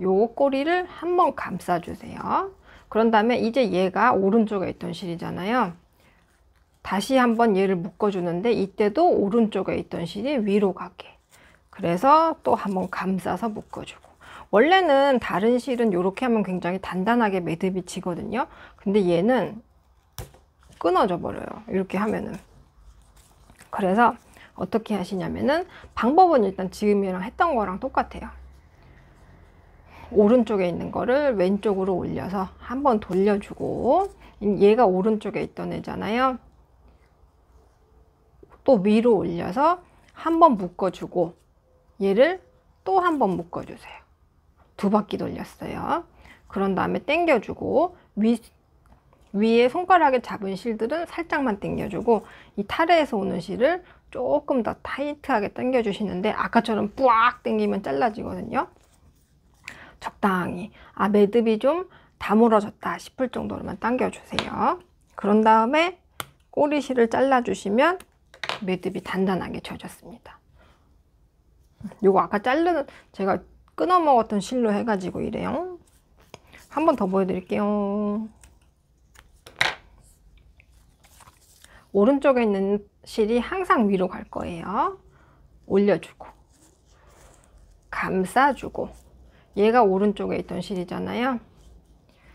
요 꼬리를 한번 감싸주세요. 그런 다음에 이제 얘가 오른쪽에 있던 실이잖아요. 다시 한번 얘를 묶어주는데 이때도 오른쪽에 있던 실이 위로 가게. 그래서 또 한번 감싸서 묶어주고. 원래는 다른 실은 이렇게 하면 굉장히 단단하게 매듭이 지거든요. 근데 얘는 끊어져 버려요. 이렇게 하면은. 그래서 어떻게 하시냐면은, 방법은 일단 지금이랑 했던 거랑 똑같아요. 오른쪽에 있는 거를 왼쪽으로 올려서 한번 돌려주고, 얘가 오른쪽에 있던 애잖아요. 또 위로 올려서 한번 묶어주고, 얘를 또 한번 묶어주세요. 2바퀴 돌렸어요. 그런 다음에 당겨주고, 위에 손가락에 잡은 실들은 살짝만 당겨주고, 이 타래에서 오는 실을 조금 더 타이트하게 당겨주시는데, 아까처럼 뿌악 당기면 잘라지거든요. 적당히, 매듭이 좀 다물어졌다 싶을 정도로만 당겨주세요. 그런 다음에 꼬리실을 잘라주시면 매듭이 단단하게 져졌습니다. 요거 아까 제가 끊어 먹었던 실로 해가지고 이래요. 한 번 더 보여드릴게요. 오른쪽에 있는 실이 항상 위로 갈 거예요. 올려주고, 감싸주고, 얘가 오른쪽에 있던 실이잖아요.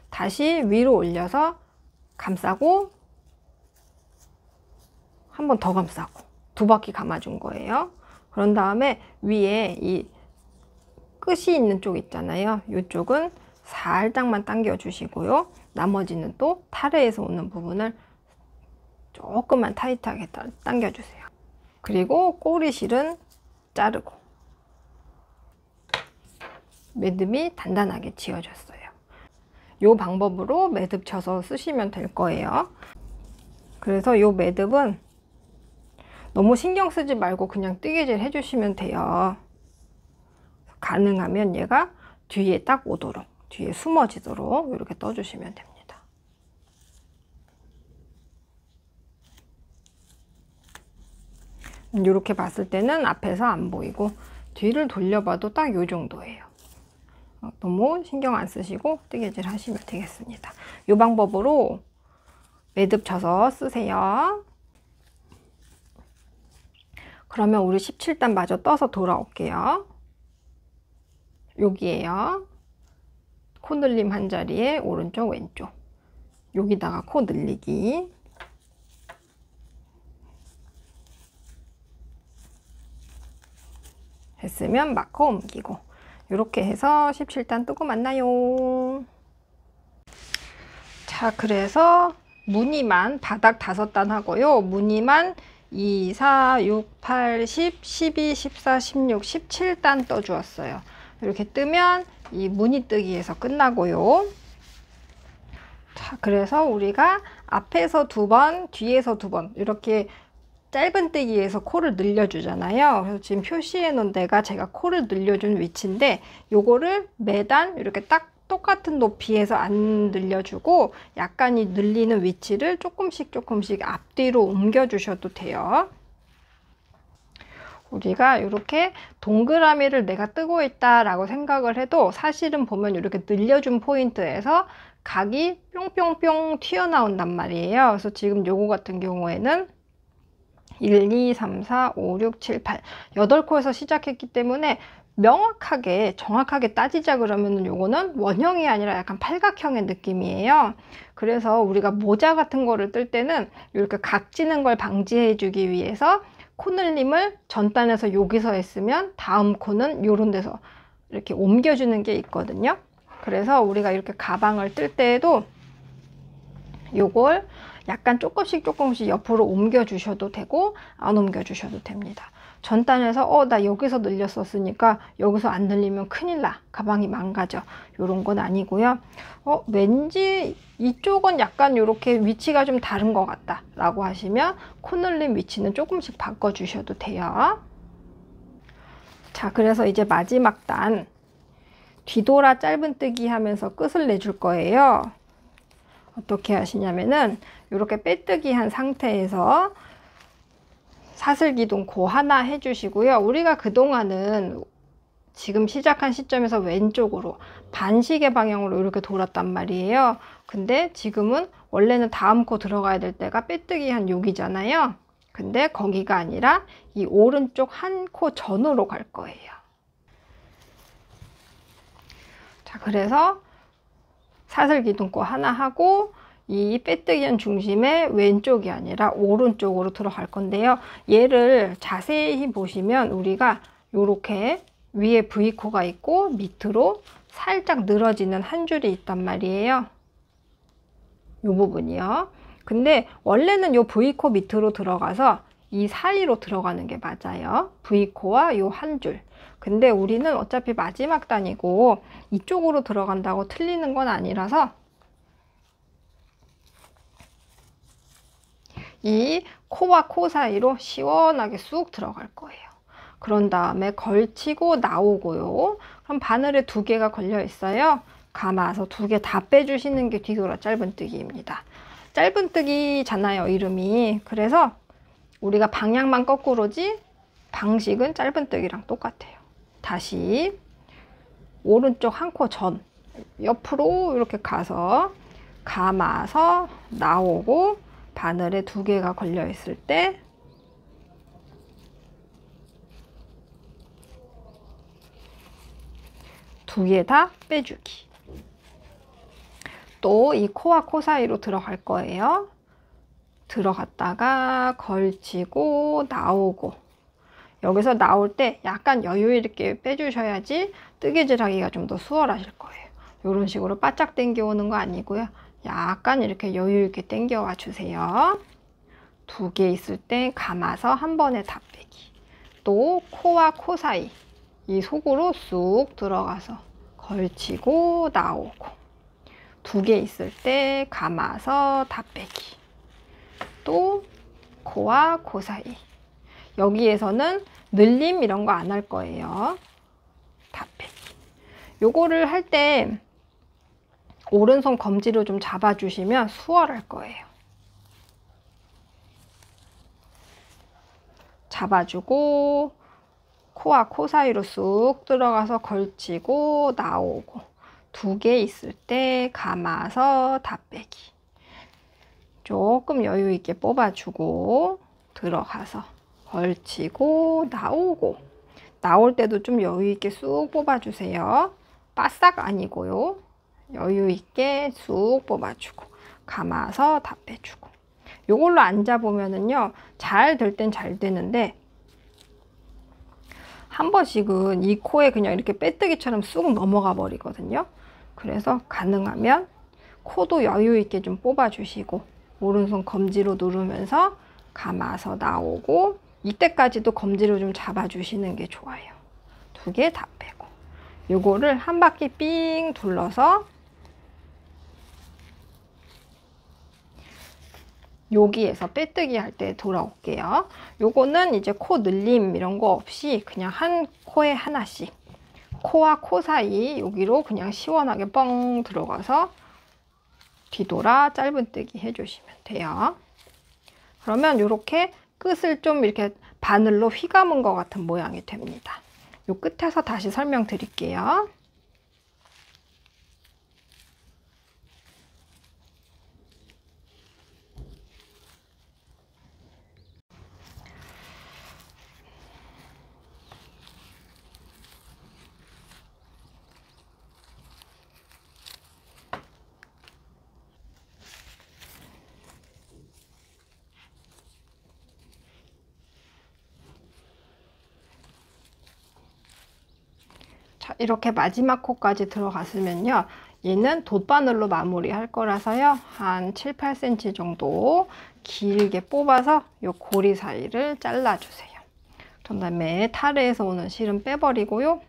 다시 위로 올려서 감싸고, 한 번 더 감싸고, 2바퀴 감아준 거예요. 그런 다음에 위에 이 끝이 있는 쪽 있잖아요. 이쪽은 살짝만 당겨 주시고요. 나머지는 또 타래에서 오는 부분을 조금만 타이트하게 당겨 주세요. 그리고 꼬리실은 자르고, 매듭이 단단하게 지어졌어요. 이 방법으로 매듭 쳐서 쓰시면 될 거예요. 그래서 이 매듭은 너무 신경 쓰지 말고 그냥 뜨개질 해주시면 돼요. 가능하면 얘가 뒤에 딱 오도록, 뒤에 숨어지도록 이렇게 떠주시면 됩니다. 이렇게 봤을 때는 앞에서 안 보이고 뒤를 돌려봐도 딱 요 정도예요. 너무 신경 안 쓰시고 뜨개질 하시면 되겠습니다. 이 방법으로 매듭 쳐서 쓰세요. 그러면 우리 17단 마저 떠서 돌아올게요. 여기에요. 코 늘림 한 자리에 오른쪽 왼쪽, 여기다가 코 늘리기, 했으면 마커 옮기고, 이렇게 해서 17단 뜨고 만나요. 자, 그래서 무늬만 바닥 5단 하고요. 무늬만 2, 4, 6, 8, 10, 12, 14, 16, 17단 떠주었어요. 이렇게 뜨면 이 무늬 뜨기에서 끝나고요. 자, 그래서 우리가 앞에서 2번, 뒤에서 2번 이렇게 짧은 뜨기에서 코를 늘려주잖아요. 그래서 지금 표시해 놓은 데가 제가 코를 늘려준 위치인데, 요거를 매단 이렇게 딱 똑같은 높이에서 안 늘려주고 약간 이 늘리는 위치를 조금씩 앞뒤로 옮겨 주셔도 돼요. 우리가 이렇게 동그라미를 내가 뜨고 있다 라고 생각을 해도 사실은 보면 이렇게 늘려준 포인트에서 각이 뿅뿅뿅 튀어나온단 말이에요. 그래서 지금 요거 같은 경우에는 1, 2, 3, 4, 5, 6, 7, 8 8코에서 시작했기 때문에 명확하게 정확하게 따지자 그러면 요거는 원형이 아니라 약간 팔각형의 느낌이에요. 그래서 우리가 모자 같은 거를 뜰 때는 이렇게 각지는 걸 방지해 주기 위해서 코늘림을 전단에서 여기서 했으면 다음 코는 요런 데서 이렇게 옮겨주는 게 있거든요. 그래서 우리가 이렇게 가방을 뜰 때에도 요걸 약간 조금씩 옆으로 옮겨 주셔도 되고 안 옮겨 주셔도 됩니다. 전단에서 나 여기서 늘렸었으니까 여기서 안 늘리면 큰일 나, 가방이 망가져, 요런 건 아니고요. 왠지 이쪽은 약간 이렇게 위치가 좀 다른 것 같다 라고 하시면 코늘림 위치는 조금씩 바꿔 주셔도 돼요. 자, 그래서 이제 마지막 단 뒤돌아 짧은뜨기 하면서 끝을 내줄 거예요. 어떻게 하시냐면은 이렇게 빼뜨기 한 상태에서 사슬기둥 고 하나 해주시고요. 우리가 그동안은 지금 시작한 시점에서 왼쪽으로 반시계 방향으로 이렇게 돌았단 말이에요. 근데 지금은 원래는 다음 코 들어가야 될 때가 빼뜨기 한 여기잖아요. 근데 거기가 아니라 이 오른쪽 한 코 전으로 갈 거예요. 자, 그래서 사슬기둥고 하나 하고 이 빼뜨기 한 중심에 왼쪽이 아니라 오른쪽으로 들어갈 건데요. 얘를 자세히 보시면 우리가 이렇게 위에 V코가 있고 밑으로 살짝 늘어지는 한 줄이 있단 말이에요. 이 부분이요. 근데 원래는 요 V코 밑으로 들어가서 이 사이로 들어가는 게 맞아요. V코와 요 한 줄. 근데 우리는 어차피 마지막 단이고 이쪽으로 들어간다고 틀리는 건 아니라서 이 코와 코 사이로 시원하게 쑥 들어갈 거예요. 그런 다음에 걸치고 나오고요. 그럼 바늘에 2개가 걸려 있어요. 감아서 2개 다 빼주시는 게 뒤돌아 짧은뜨기입니다. 짧은뜨기잖아요, 이름이. 그래서 우리가 방향만 거꾸로지 방식은 짧은뜨기랑 똑같아요. 다시 오른쪽 한 코 전 옆으로 이렇게 가서 감아서 나오고 바늘에 2개가 걸려 있을 때 두 개 다 빼주기. 또 이 코와 코 사이로 들어갈 거예요. 들어갔다가 걸치고 나오고, 여기서 나올 때 약간 여유 있게 빼주셔야지 뜨개질하기가 좀 더 수월하실 거예요. 이런 식으로 바짝 당겨 오는 거 아니고요. 약간 이렇게 여유 있게 당겨 와 주세요. 2개 있을 때 감아서 한 번에 다 빼기. 또 코와 코 사이 이 속으로 쑥 들어가서 걸치고 나오고, 2개 있을 때 감아서 다 빼기. 또 코와 코 사이, 여기에서는 늘림 이런 거 안 할 거예요. 다 빼기. 요거를 할 때 오른손 검지로 좀 잡아주시면 수월할 거예요. 잡아주고 코와 코 사이로 쑥 들어가서 걸치고 나오고, 2개 있을 때 감아서 다 빼기. 조금 여유 있게 뽑아주고 들어가서 걸치고 나오고, 나올 때도 좀 여유 있게 쑥 뽑아주세요. 바싹 아니고요. 여유 있게 쑥 뽑아주고 감아서 다 빼주고. 요걸로 앉아보면은요, 잘 될 땐 잘 되는데 한 번씩은 이 코에 그냥 이렇게 빼뜨기처럼 쑥 넘어가 버리거든요. 그래서 가능하면 코도 여유 있게 좀 뽑아주시고 오른손 검지로 누르면서 감아서 나오고, 이때까지도 검지로 좀 잡아주시는 게 좋아요. 2개 다 빼고 요거를 한 바퀴 삥 둘러서 여기에서 빼뜨기 할 때 돌아올게요. 요거는 이제 코 늘림 이런 거 없이 그냥 한 코에 하나씩, 코와 코 사이 여기로 그냥 시원하게 뻥 들어가서 뒤돌아 짧은뜨기 해주시면 돼요. 그러면 이렇게 끝을 좀 이렇게 바늘로 휘감은 것 같은 모양이 됩니다. 요 끝에서 다시 설명드릴게요. 자, 이렇게 마지막 코까지 들어갔으면요, 얘는 돗바늘로 마무리할 거라서요, 한 7, 8cm 정도 길게 뽑아서 요 고리 사이를 잘라주세요. 그다음에 타르에서 오는 실은 빼버리고요,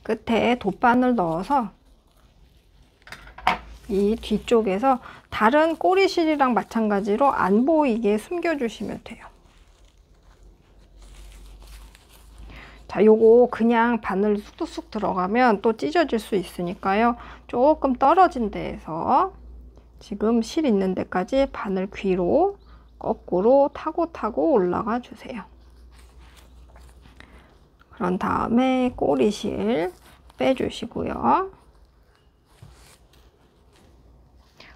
끝에 돗바늘 넣어서 이 뒤쪽에서 다른 꼬리실이랑 마찬가지로 안 보이게 숨겨주시면 돼요. 자, 요거 그냥 바늘 쑥쑥 들어가면 또 찢어질 수 있으니까요, 조금 떨어진 데에서 지금 실 있는 데까지 바늘 귀로 거꾸로 타고 올라가 주세요. 그런 다음에 꼬리실 빼주시고요.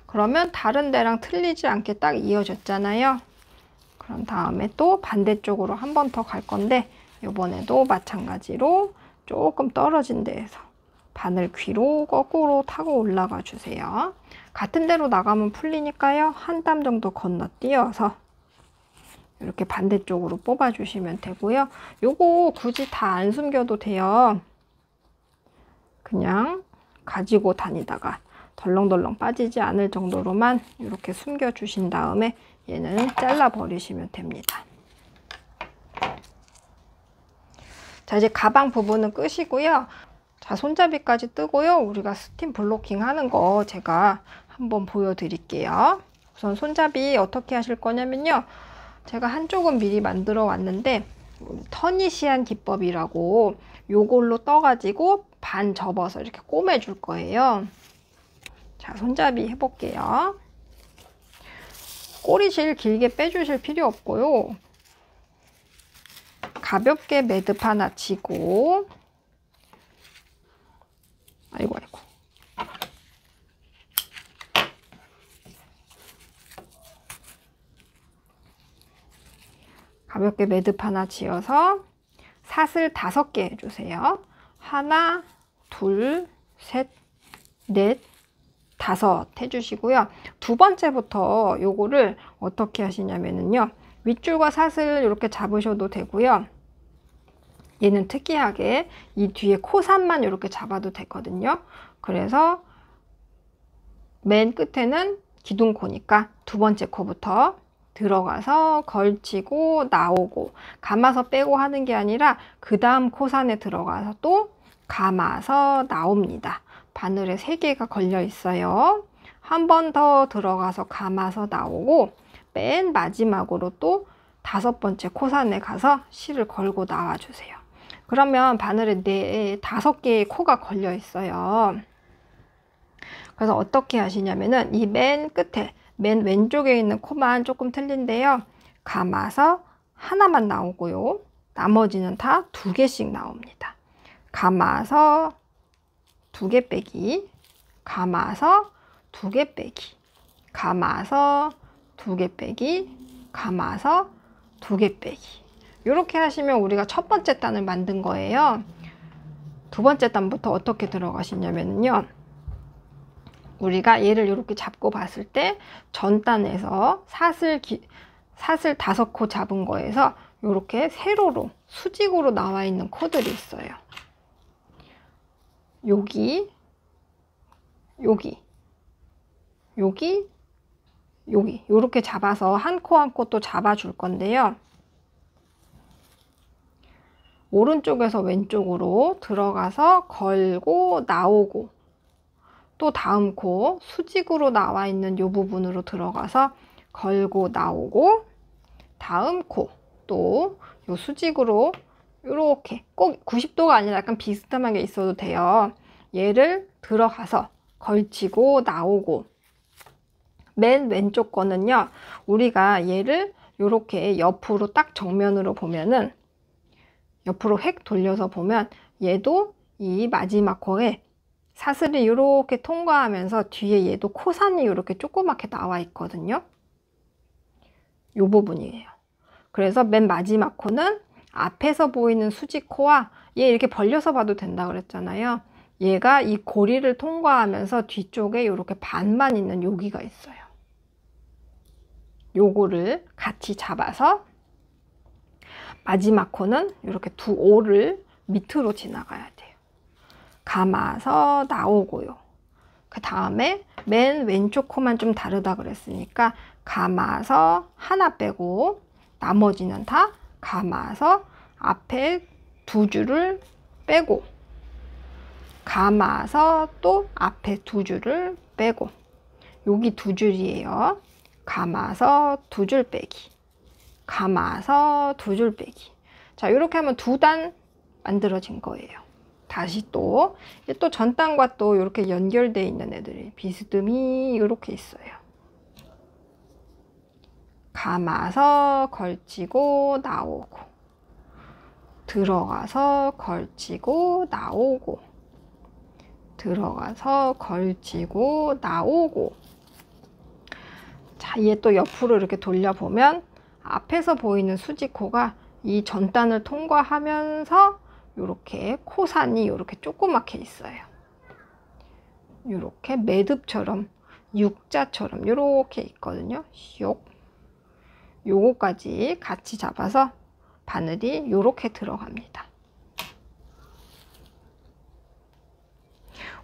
그러면 다른 데랑 틀리지 않게 딱 이어졌잖아요. 그런 다음에 또 반대쪽으로 한 번 더 갈 건데, 이번에도 마찬가지로 조금 떨어진 데에서 바늘 귀로 거꾸로 타고 올라가 주세요. 같은 데로 나가면 풀리니까요, 한 땀 정도 건너뛰어서 이렇게 반대쪽으로 뽑아 주시면 되고요. 요거 굳이 다 안 숨겨도 돼요. 그냥 가지고 다니다가 덜렁덜렁 빠지지 않을 정도로만 이렇게 숨겨 주신 다음에 얘는 잘라 버리시면 됩니다. 자, 이제 가방 부분은 끝이고요. 자, 손잡이까지 뜨고요. 우리가 스팀 블로킹 하는 거 제가 한번 보여드릴게요. 우선 손잡이 어떻게 하실 거냐면요. 제가 한쪽은 미리 만들어 왔는데 터니시안 기법이라고 요걸로 떠가지고 반 접어서 이렇게 꼬매 줄 거예요. 자, 손잡이 해볼게요. 꼬리실 길게 빼주실 필요 없고요. 가볍게 매듭 하나 치고, 아이고 가볍게 매듭 하나 지어서 사슬 5개 해주세요. 하나, 둘, 셋, 넷, 5 해주시고요. 두 번째부터 요거를 어떻게 하시냐면요. 윗줄과 사슬 이렇게 잡으셔도 되고요. 얘는 특이하게 이 뒤에 코산만 이렇게 잡아도 되거든요. 그래서 맨 끝에는 기둥코니까 두 번째 코부터 들어가서 걸치고 나오고, 감아서 빼고 하는 게 아니라 그 다음 코산에 들어가서 또 감아서 나옵니다. 바늘에 3개가 걸려 있어요. 한 번 더 들어가서 감아서 나오고, 맨 마지막으로 또 5번째 코산에 가서 실을 걸고 나와 주세요. 그러면 바늘에 5개의 코가 걸려 있어요. 그래서 어떻게 하시냐면은 이 맨 끝에 맨 왼쪽에 있는 코만 조금 틀린데요. 감아서 하나만 나오고요. 나머지는 다 2개씩 나옵니다. 감아서 2개 빼기, 감아서 2개 빼기, 감아서 2개 빼기, 감아서 2개 빼기. 이렇게 하시면 우리가 첫 번째 단을 만든 거예요. 두 번째 단부터 어떻게 들어가시냐면요. 우리가 얘를 이렇게 잡고 봤을 때 전 단에서 사슬 5코 잡은 거에서 이렇게 세로로 수직으로 나와 있는 코들이 있어요. 여기, 여기, 여기, 여기 이렇게 잡아서 한 코 한 코 또 잡아 줄 건데요. 오른쪽에서 왼쪽으로 들어가서 걸고 나오고, 또 다음 코 수직으로 나와 있는 이 부분으로 들어가서 걸고 나오고, 다음 코 또 이 수직으로 이렇게 꼭 90도가 아니라 약간 비스듬하게 있어도 돼요. 얘를 들어가서 걸치고 나오고, 맨 왼쪽 거는요, 우리가 얘를 이렇게 옆으로 딱 정면으로 보면은, 옆으로 획 돌려서 보면 얘도 이 마지막 코에 사슬이 이렇게 통과하면서 뒤에 얘도 코산이 이렇게 조그맣게 나와 있거든요. 이 부분이에요. 그래서 맨 마지막 코는 앞에서 보이는 수직코와 얘 이렇게 벌려서 봐도 된다 그랬잖아요. 얘가 이 고리를 통과하면서 뒤쪽에 이렇게 반만 있는 여기가 있어요. 요거를 같이 잡아서 마지막 코는 이렇게 2오를 밑으로 지나가야 돼요. 감아서 나오고요. 그 다음에 맨 왼쪽 코만 좀 다르다 그랬으니까 감아서 하나 빼고 나머지는 다 감아서 앞에 2줄을 빼고, 감아서 또 앞에 2줄을 빼고, 여기 2줄이에요. 감아서 2줄 빼기, 감아서 2줄 빼기. 자, 이렇게 하면 2단 만들어진 거예요. 다시 또 전 단과 또 이렇게 연결되어 있는 애들이 비스듬히 이렇게 있어요. 감아서 걸치고 나오고, 들어가서 걸치고 나오고, 들어가서 걸치고 나오고. 자, 얘 또 옆으로 이렇게 돌려보면 앞에서 보이는 수직코가 이 전단을 통과하면서 이렇게 코산이 이렇게 조그맣게 있어요. 이렇게 매듭처럼, 육자처럼 이렇게 있거든요. 요거까지 같이 잡아서 바늘이 이렇게 들어갑니다.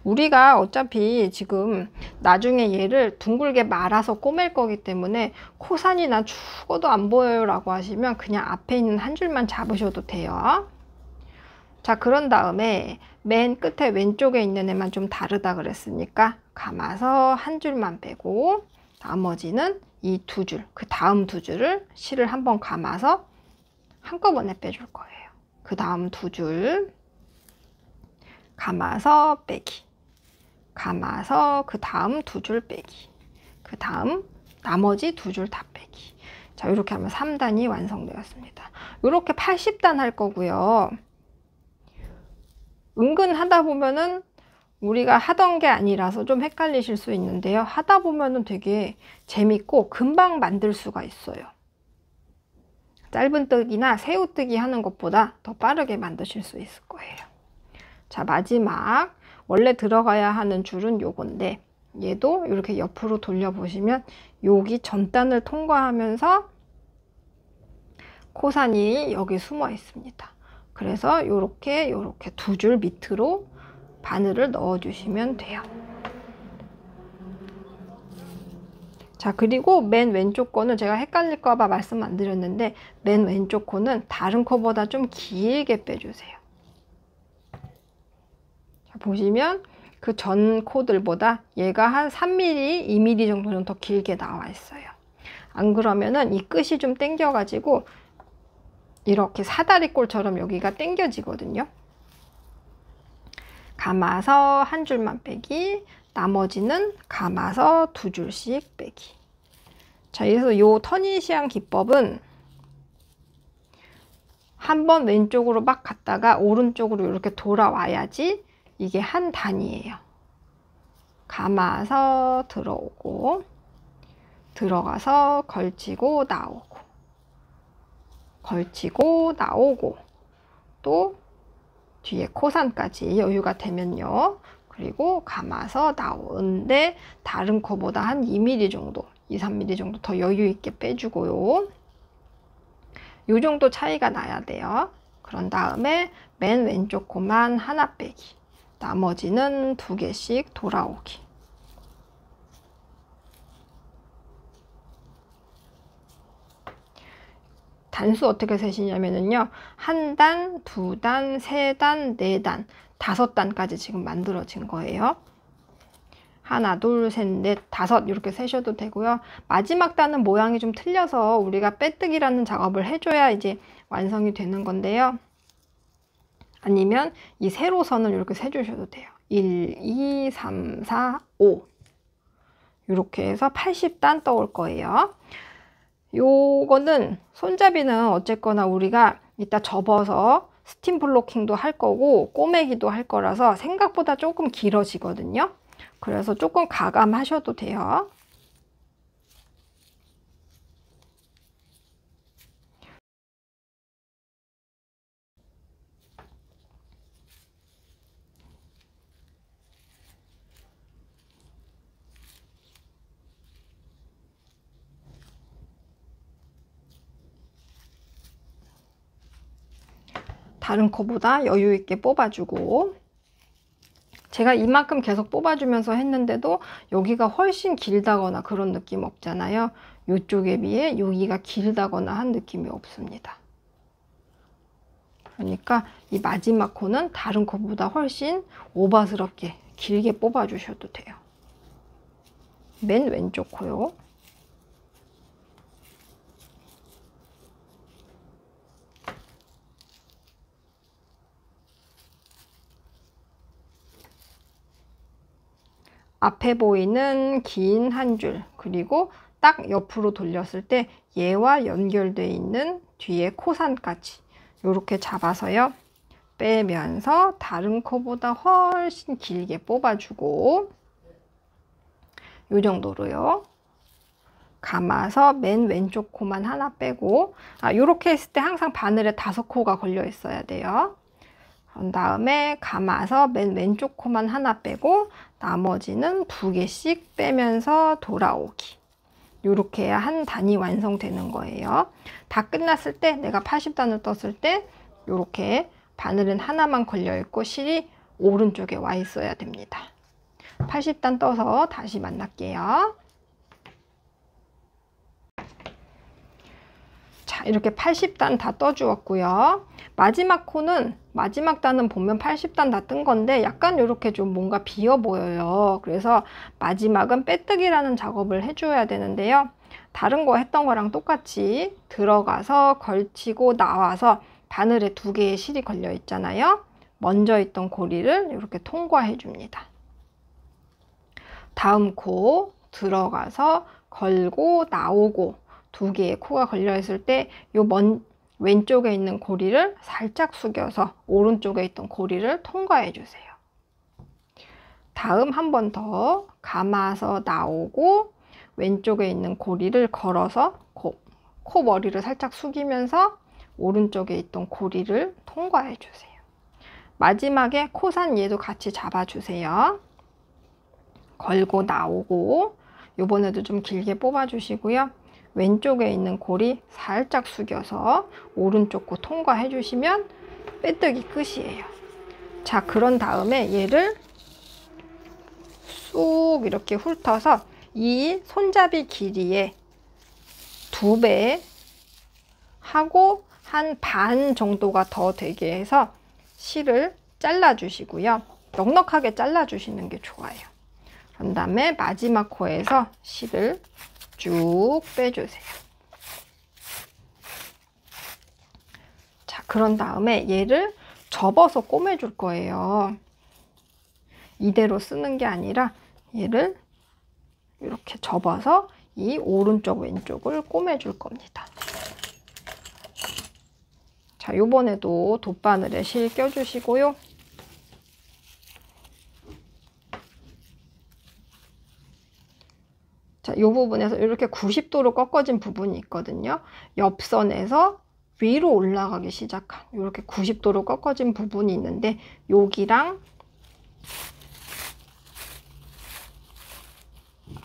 우리가 어차피 지금 나중에 얘를 둥글게 말아서 꼬맬 거기 때문에 코산이 나 죽어도 안 보여요 라고 하시면 그냥 앞에 있는 한 줄만 잡으셔도 돼요. 자, 그런 다음에 맨 끝에 왼쪽에 있는 애만 좀 다르다 그랬으니까 감아서 한 줄만 빼고 나머지는 이 두 줄, 그 다음 두 줄을 실을 한번 감아서 한꺼번에 빼줄 거예요. 그 다음 두 줄 감아서 빼기, 감아서 그 다음 두 줄 빼기, 그 다음 나머지 두 줄 다 빼기. 자, 이렇게 하면 3단이 완성되었습니다. 이렇게 80단 할 거고요. 은근 하다 보면은 우리가 하던 게 아니라서 좀 헷갈리실 수 있는데요. 하다 보면은 되게 재밌고 금방 만들 수가 있어요. 짧은뜨기나 새우뜨기 하는 것보다 더 빠르게 만드실 수 있을 거예요. 자, 마지막 원래 들어가야 하는 줄은 요건데 얘도 이렇게 옆으로 돌려보시면 여기 전단을 통과하면서 코산이 여기 숨어 있습니다. 그래서 이렇게 두 줄 밑으로 바늘을 넣어 주시면 돼요. 자, 그리고 맨 왼쪽 거는 제가 헷갈릴까 봐 말씀 안 드렸는데 맨 왼쪽 코는 다른 코보다 좀 길게 빼주세요. 자, 보시면 그 전 코들보다 얘가 한 3mm, 2mm 정도는 더 길게 나와 있어요. 안 그러면은 이 끝이 좀 당겨 가지고 이렇게 사다리꼴처럼 여기가 당겨지거든요. 감아서 한 줄만 빼기, 나머지는 감아서 두 줄씩 빼기. 자, 그래서 요 터니시안 기법은 한번 왼쪽으로 막 갔다가 오른쪽으로 이렇게 돌아와야지 이게 한 단이에요. 감아서 들어오고, 들어가서 걸치고 나오고, 걸치고 나오고, 또 뒤에 코산까지 여유가 되면요. 그리고 감아서 나오는데 다른 코보다 한 2mm 정도, 2, 3mm 정도 더 여유 있게 빼주고요. 요 정도 차이가 나야 돼요. 그런 다음에 맨 왼쪽 코만 하나 빼기, 나머지는 두 개씩 돌아오기. 단수 어떻게 세시냐면요. 한 단, 두 단, 세 단, 네 단, 5단까지 지금 만들어진 거예요. 하나, 둘, 셋, 넷, 5 이렇게 세셔도 되고요. 마지막 단은 모양이 좀 틀려서 우리가 빼뜨기라는 작업을 해줘야 이제 완성이 되는 건데요. 아니면 이 세로선을 이렇게 세주셔도 돼요. 1, 2, 3, 4, 5 이렇게 해서 80단 떠올 거예요. 요거는 손잡이는 어쨌거나 우리가 이따 접어서 스팀 블로킹도 할 거고 꼬매기도 할 거라서 생각보다 조금 길어지거든요. 그래서 조금 가감하셔도 돼요. 다른 코보다 여유 있게 뽑아주고, 제가 이만큼 계속 뽑아주면서 했는데도 여기가 훨씬 길다거나 그런 느낌 없잖아요. 이쪽에 비해 여기가 길다거나 한 느낌이 없습니다. 그러니까 이 마지막 코는 다른 코보다 훨씬 오바스럽게 길게 뽑아주셔도 돼요. 맨 왼쪽 코요. 앞에 보이는 긴 한 줄, 그리고 딱 옆으로 돌렸을 때 얘와 연결되어 있는 뒤에 코산까지 이렇게 잡아서요. 빼면서 다른 코보다 훨씬 길게 뽑아주고, 이 정도로요. 감아서 맨 왼쪽 코만 하나 빼고, 이렇게 했을 때 항상 바늘에 5코가 걸려 있어야 돼요. 그런 다음에 감아서 맨 왼쪽 코만 하나 빼고 나머지는 2개씩 빼면서 돌아오기. 이렇게 해야 한 단이 완성되는 거예요. 다 끝났을 때, 내가 80단을 떴을 때 이렇게 바늘은 하나만 걸려 있고 실이 오른쪽에 와 있어야 됩니다. 80단 떠서 다시 만날게요. 자, 이렇게 80단 다 떠주었고요. 마지막 코는, 마지막 단은 보면 80단 다 뜬 건데 약간 이렇게 좀 뭔가 비어 보여요. 그래서 마지막은 빼뜨기라는 작업을 해줘야 되는데요. 다른 거 했던 거랑 똑같이 들어가서 걸치고 나와서 바늘에 2개의 실이 걸려 있잖아요. 먼저 있던 고리를 이렇게 통과해 줍니다. 다음 코 들어가서 걸고 나오고 2개의 코가 걸려 있을 때 요 왼쪽에 있는 고리를 살짝 숙여서 오른쪽에 있던 고리를 통과해 주세요. 다음 한 번 더 감아서 나오고 왼쪽에 있는 고리를 걸어서 코 머리를 살짝 숙이면서 오른쪽에 있던 고리를 통과해 주세요. 마지막에 코산 얘도 같이 잡아 주세요. 걸고 나오고, 요번에도 좀 길게 뽑아 주시고요. 왼쪽에 있는 고리 살짝 숙여서 오른쪽 코 통과해 주시면 빼뜨기 끝이에요. 자, 그런 다음에 얘를 쑥 이렇게 훑어서 이 손잡이 길이의 2배 하고 한 반 정도가 더 되게 해서 실을 잘라 주시고요. 넉넉하게 잘라 주시는 게 좋아요. 그런 다음에 마지막 코에서 실을 쭉 빼주세요. 자, 그런 다음에 얘를 접어서 꼬매줄 거예요. 이대로 쓰는 게 아니라 얘를 이렇게 접어서 이 오른쪽 왼쪽을 꼬매줄 겁니다. 자, 요번에도 돗바늘에 실 껴주시고요. 자, 이 부분에서 이렇게 90도로 꺾어진 부분이 있거든요. 옆선에서 위로 올라가기 시작한 이렇게 90도로 꺾어진 부분이 있는데 여기랑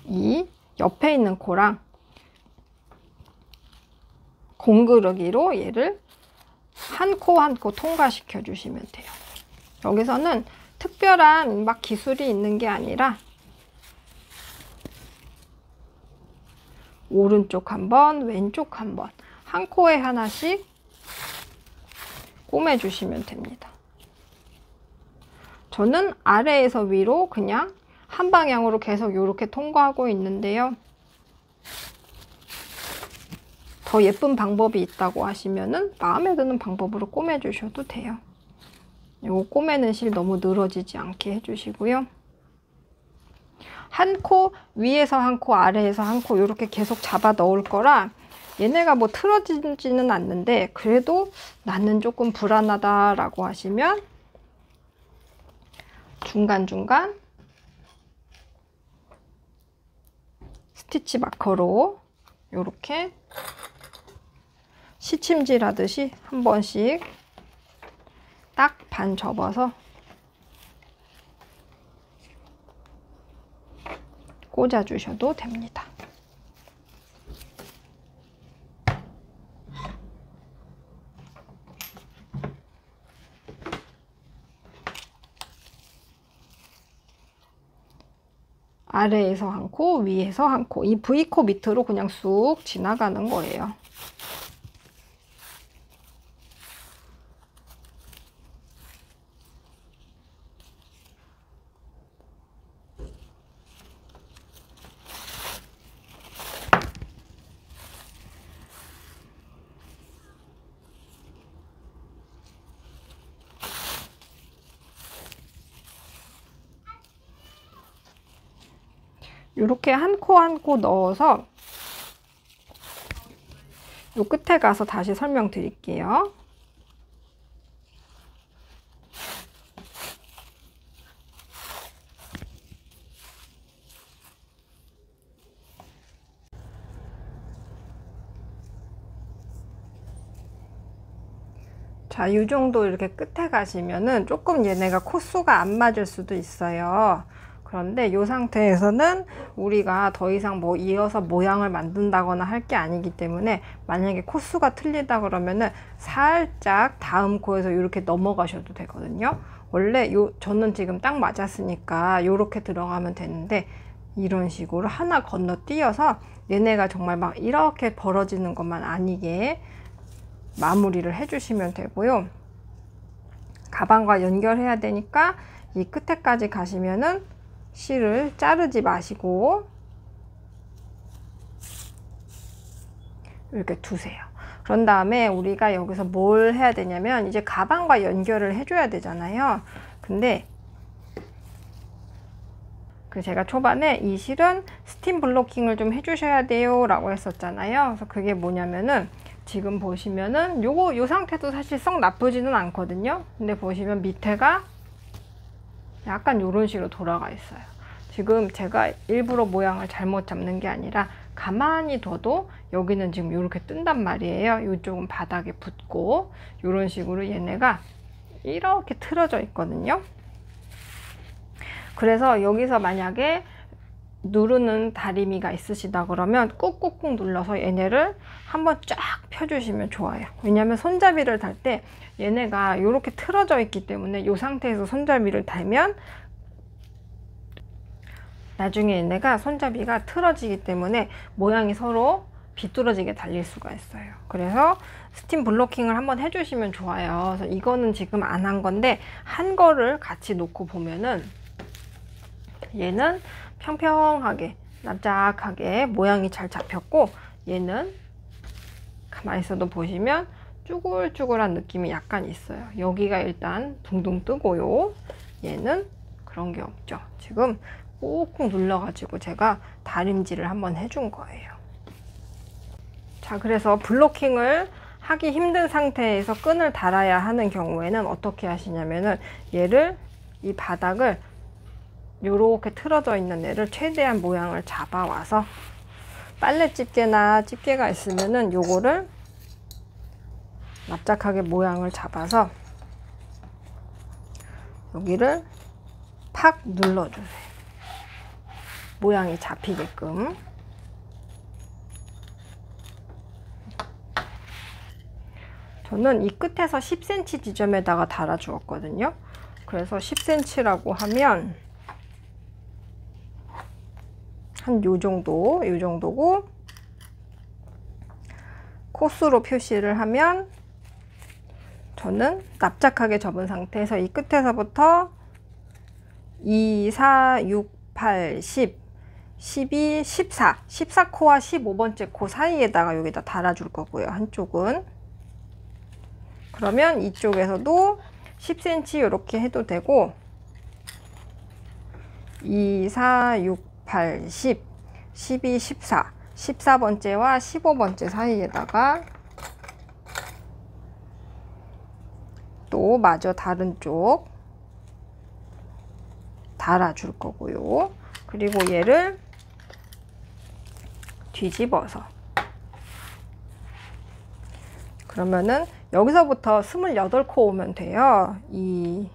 이 옆에 있는 코랑 공그르기로 얘를 한 코 한 코 통과시켜 주시면 돼요. 여기서는 특별한 막 기술이 있는 게 아니라 오른쪽 한 번, 왼쪽 한 번, 한 코에 하나씩 꼬매 주시면 됩니다. 저는 아래에서 위로 그냥 한 방향으로 계속 이렇게 통과하고 있는데요. 더 예쁜 방법이 있다고 하시면은 마음에 드는 방법으로 꼬매 주셔도 돼요. 요 꼬매는 실 너무 늘어지지 않게 해주시고요. 한 코 위에서 한 코 아래에서 한 코 이렇게 계속 잡아 넣을 거라 얘네가 뭐 틀어지지는 않는데 그래도 나는 조금 불안하다 라고 하시면 중간중간 스티치 마커로 이렇게 시침질 하듯이 한 번씩 딱 반 접어서 꽂아 주셔도 됩니다. 아래에서 한 코, 위에서 한 코, 이 V코 밑으로 그냥 쑥 지나가는 거예요. 이렇게 한 코 한 코 넣어서 요 끝에 가서 다시 설명드릴게요. 자, 이 정도 이렇게 끝에 가시면은 조금 얘네가 코수가 안 맞을 수도 있어요. 그런데 이 상태에서는 우리가 더 이상 뭐 이어서 모양을 만든다거나 할 게 아니기 때문에 만약에 코수가 틀리다 그러면은 살짝 다음 코에서 이렇게 넘어가셔도 되거든요. 원래 저는 지금 딱 맞았으니까 요렇게 들어가면 되는데, 이런 식으로 하나 건너뛰어서 얘네가 정말 막 이렇게 벌어지는 것만 아니게 마무리를 해주시면 되고요. 가방과 연결해야 되니까 이 끝에까지 가시면은 실을 자르지 마시고 이렇게 두세요. 그런 다음에 우리가 여기서 뭘 해야 되냐면 이제 가방과 연결을 해줘야 되잖아요. 근데 제가 초반에 이 실은 스팀 블로킹을 좀 해주셔야 돼요 라고 했었잖아요. 그래서 그게 뭐냐면은 지금 보시면은 요 상태도 사실 썩 나쁘지는 않거든요. 근데 보시면 밑에가 약간 요런 식으로 돌아가 있어요. 지금 제가 일부러 모양을 잘못 잡는 게 아니라 가만히 둬도 여기는 지금 이렇게 뜬단 말이에요. 이쪽은 바닥에 붙고 이런 식으로 얘네가 이렇게 틀어져 있거든요. 그래서 여기서 만약에 누르는 다리미가 있으시다 그러면 꾹꾹꾹 눌러서 얘네를 한번 쫙 펴주시면 좋아요. 왜냐면 손잡이를 달 때 얘네가 이렇게 틀어져 있기 때문에 이 상태에서 손잡이를 달면 나중에 얘네가 손잡이가 틀어지기 때문에 모양이 서로 비뚤어지게 달릴 수가 있어요. 그래서 스팀 블로킹을 한번 해주시면 좋아요. 그래서 이거는 지금 안 한 건데 한 거를 같이 놓고 보면은 얘는 평평하게 납작하게 모양이 잘 잡혔고, 얘는 가만히 있어도 보시면 쭈글쭈글한 느낌이 약간 있어요. 여기가 일단 둥둥 뜨고요. 얘는 그런 게 없죠. 지금 꾹꾹 눌러가지고 제가 다림질을 한번 해준 거예요. 자, 그래서 블로킹을 하기 힘든 상태에서 끈을 달아야 하는 경우에는 어떻게 하시냐면은 얘를, 이 바닥을 요렇게 틀어져 있는 애를 최대한 모양을 잡아와서 빨래 집게나 집게가 있으면은 요거를 납작하게 모양을 잡아서 여기를 팍 눌러주세요. 모양이 잡히게끔. 저는 이 끝에서 10cm 지점에다가 달아 주었거든요. 그래서 10cm라고 하면 한 요 정도고, 코스로 표시를 하면 저는 납작하게 접은 상태에서 이 끝에서부터 2, 4, 6, 8, 10, 12, 14, 14코와 15번째 코 사이에다가 여기다 달아줄 거고요. 한쪽은. 그러면 이쪽에서도 10cm 이렇게 해도 되고, 2, 4, 6, 8, 10, 12, 14, 14번째와 15번째 사이에다가 또 마저 다른 쪽 달아줄 거고요. 그리고 얘를 뒤집어서, 그러면은 여기서부터 28코 오면 돼요. 2,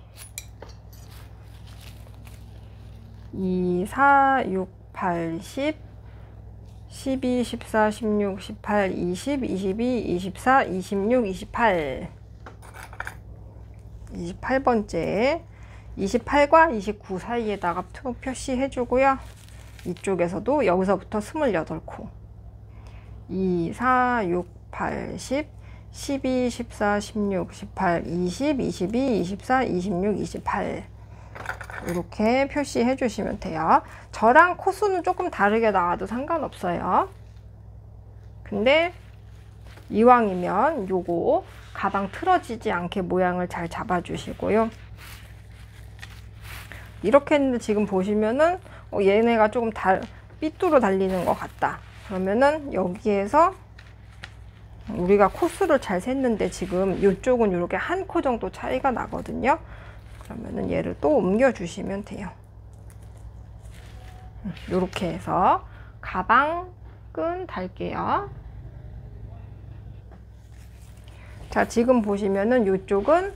4, 6, 8, 10, 12, 14, 16, 18, 20, 22, 24, 26, 28. 28번째 28과 29 사이에다가 표시해 주고요. 이쪽에서도 여기서부터 28코 2, 4, 6, 8, 10, 12, 14, 16, 18, 20, 22, 24, 26, 28 이렇게 표시해 주시면 돼요. 저랑 코수는 조금 다르게 나와도 상관없어요. 근데 이왕이면 요거 가방 틀어지지 않게 모양을 잘 잡아 주시고요. 이렇게 했는데 지금 보시면은 얘네가 조금 삐뚤어 달리는 것 같다. 그러면은 여기에서 우리가 코수를 잘 셌는데 지금 이쪽은 이렇게 한 코 정도 차이가 나거든요. 그러면은 얘를 또 옮겨 주시면 돼요. 이렇게 해서 가방 끈 달게요. 자, 지금 보시면은 이쪽은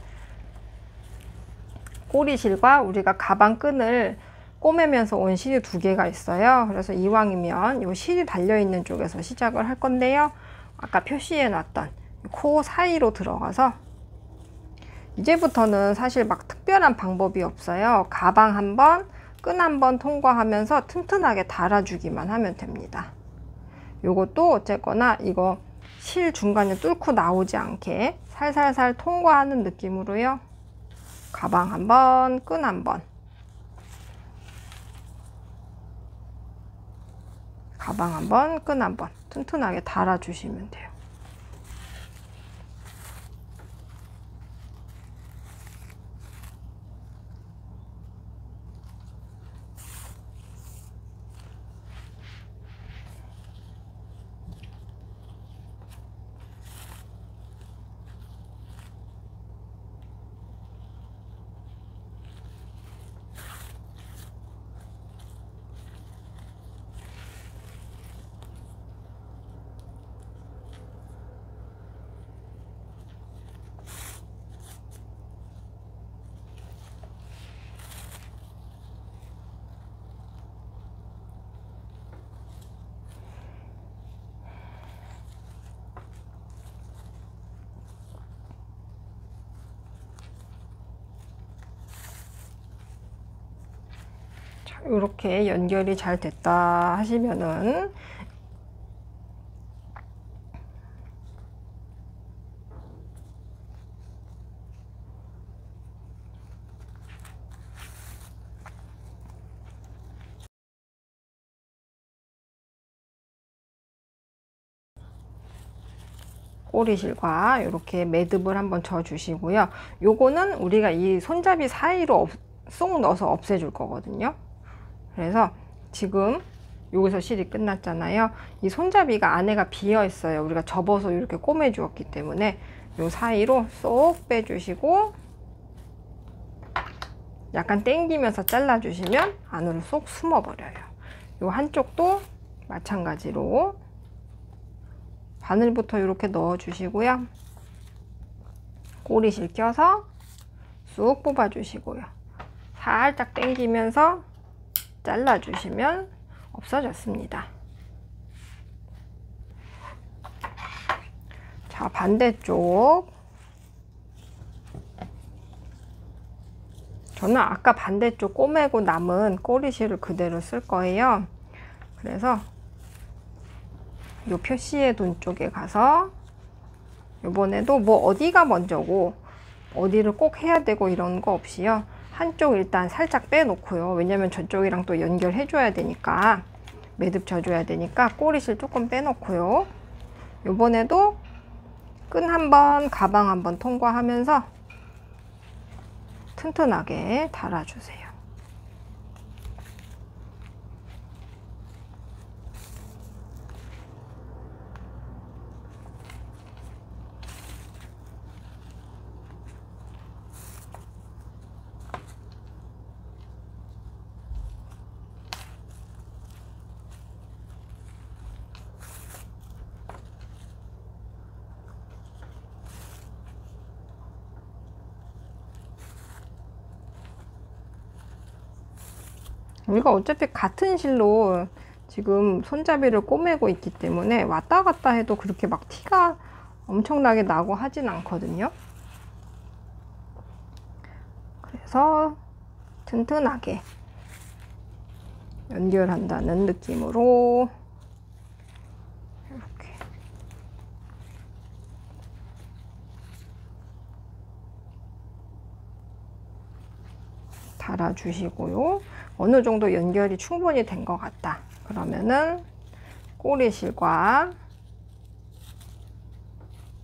꼬리실과 우리가 가방 끈을 꼬매면서 온 실이 두 개가 있어요. 그래서 이왕이면 이 실이 달려있는 쪽에서 시작을 할 건데요. 아까 표시해 놨던 코 사이로 들어가서 이제부터는 사실 막 특별한 방법이 없어요. 가방 한번, 끈 한번 통과하면서 튼튼하게 달아주기만 하면 됩니다. 요것도 어쨌거나 이거 실 중간에 뚫고 나오지 않게 살살살 통과하는 느낌으로요. 가방 한번, 끈 한번, 가방 한번, 끈 한번 튼튼하게 달아주시면 돼요. 이렇게 연결이 잘 됐다 하시면은 꼬리실과 이렇게 매듭을 한번 줘 주시고요. 요거는 우리가 이 손잡이 사이로 쏙 넣어서 없애줄 거거든요. 그래서 지금 여기서 실이 끝났잖아요. 이 손잡이가 안에가 비어 있어요. 우리가 접어서 이렇게 꼬매 주었기 때문에 요 사이로 쏙 빼주시고 약간 당기면서 잘라 주시면 안으로 쏙 숨어 버려요. 요 한쪽도 마찬가지로 바늘부터 이렇게 넣어 주시고요. 꼬리실 껴서 쑥 뽑아 주시고요. 살짝 당기면서 잘라 주시면 없어졌습니다. 자, 반대쪽. 저는 아까 반대쪽 꼬매고 남은 꼬리실을 그대로 쓸 거예요. 그래서 요 표시의 돈 쪽에 가서 이번에도 뭐 어디가 먼저고 어디를 꼭 해야 되고 이런 거 없이요. 한쪽 일단 살짝 빼놓고요. 왜냐면 저쪽이랑 또 연결해 줘야 되니까, 매듭 져줘야 되니까 꼬리실 조금 빼놓고요. 이번에도 끈 한번, 가방 한번 통과하면서 튼튼하게 달아주세요. 우리가 어차피 같은 실로 지금 손잡이를 꼬매고 있기 때문에 왔다 갔다 해도 그렇게 막 티가 엄청나게 나고 하진 않거든요. 그래서 튼튼하게 연결한다는 느낌으로 이렇게 달아주시고요. 어느 정도 연결이 충분히 된 것 같다. 그러면은 꼬리실과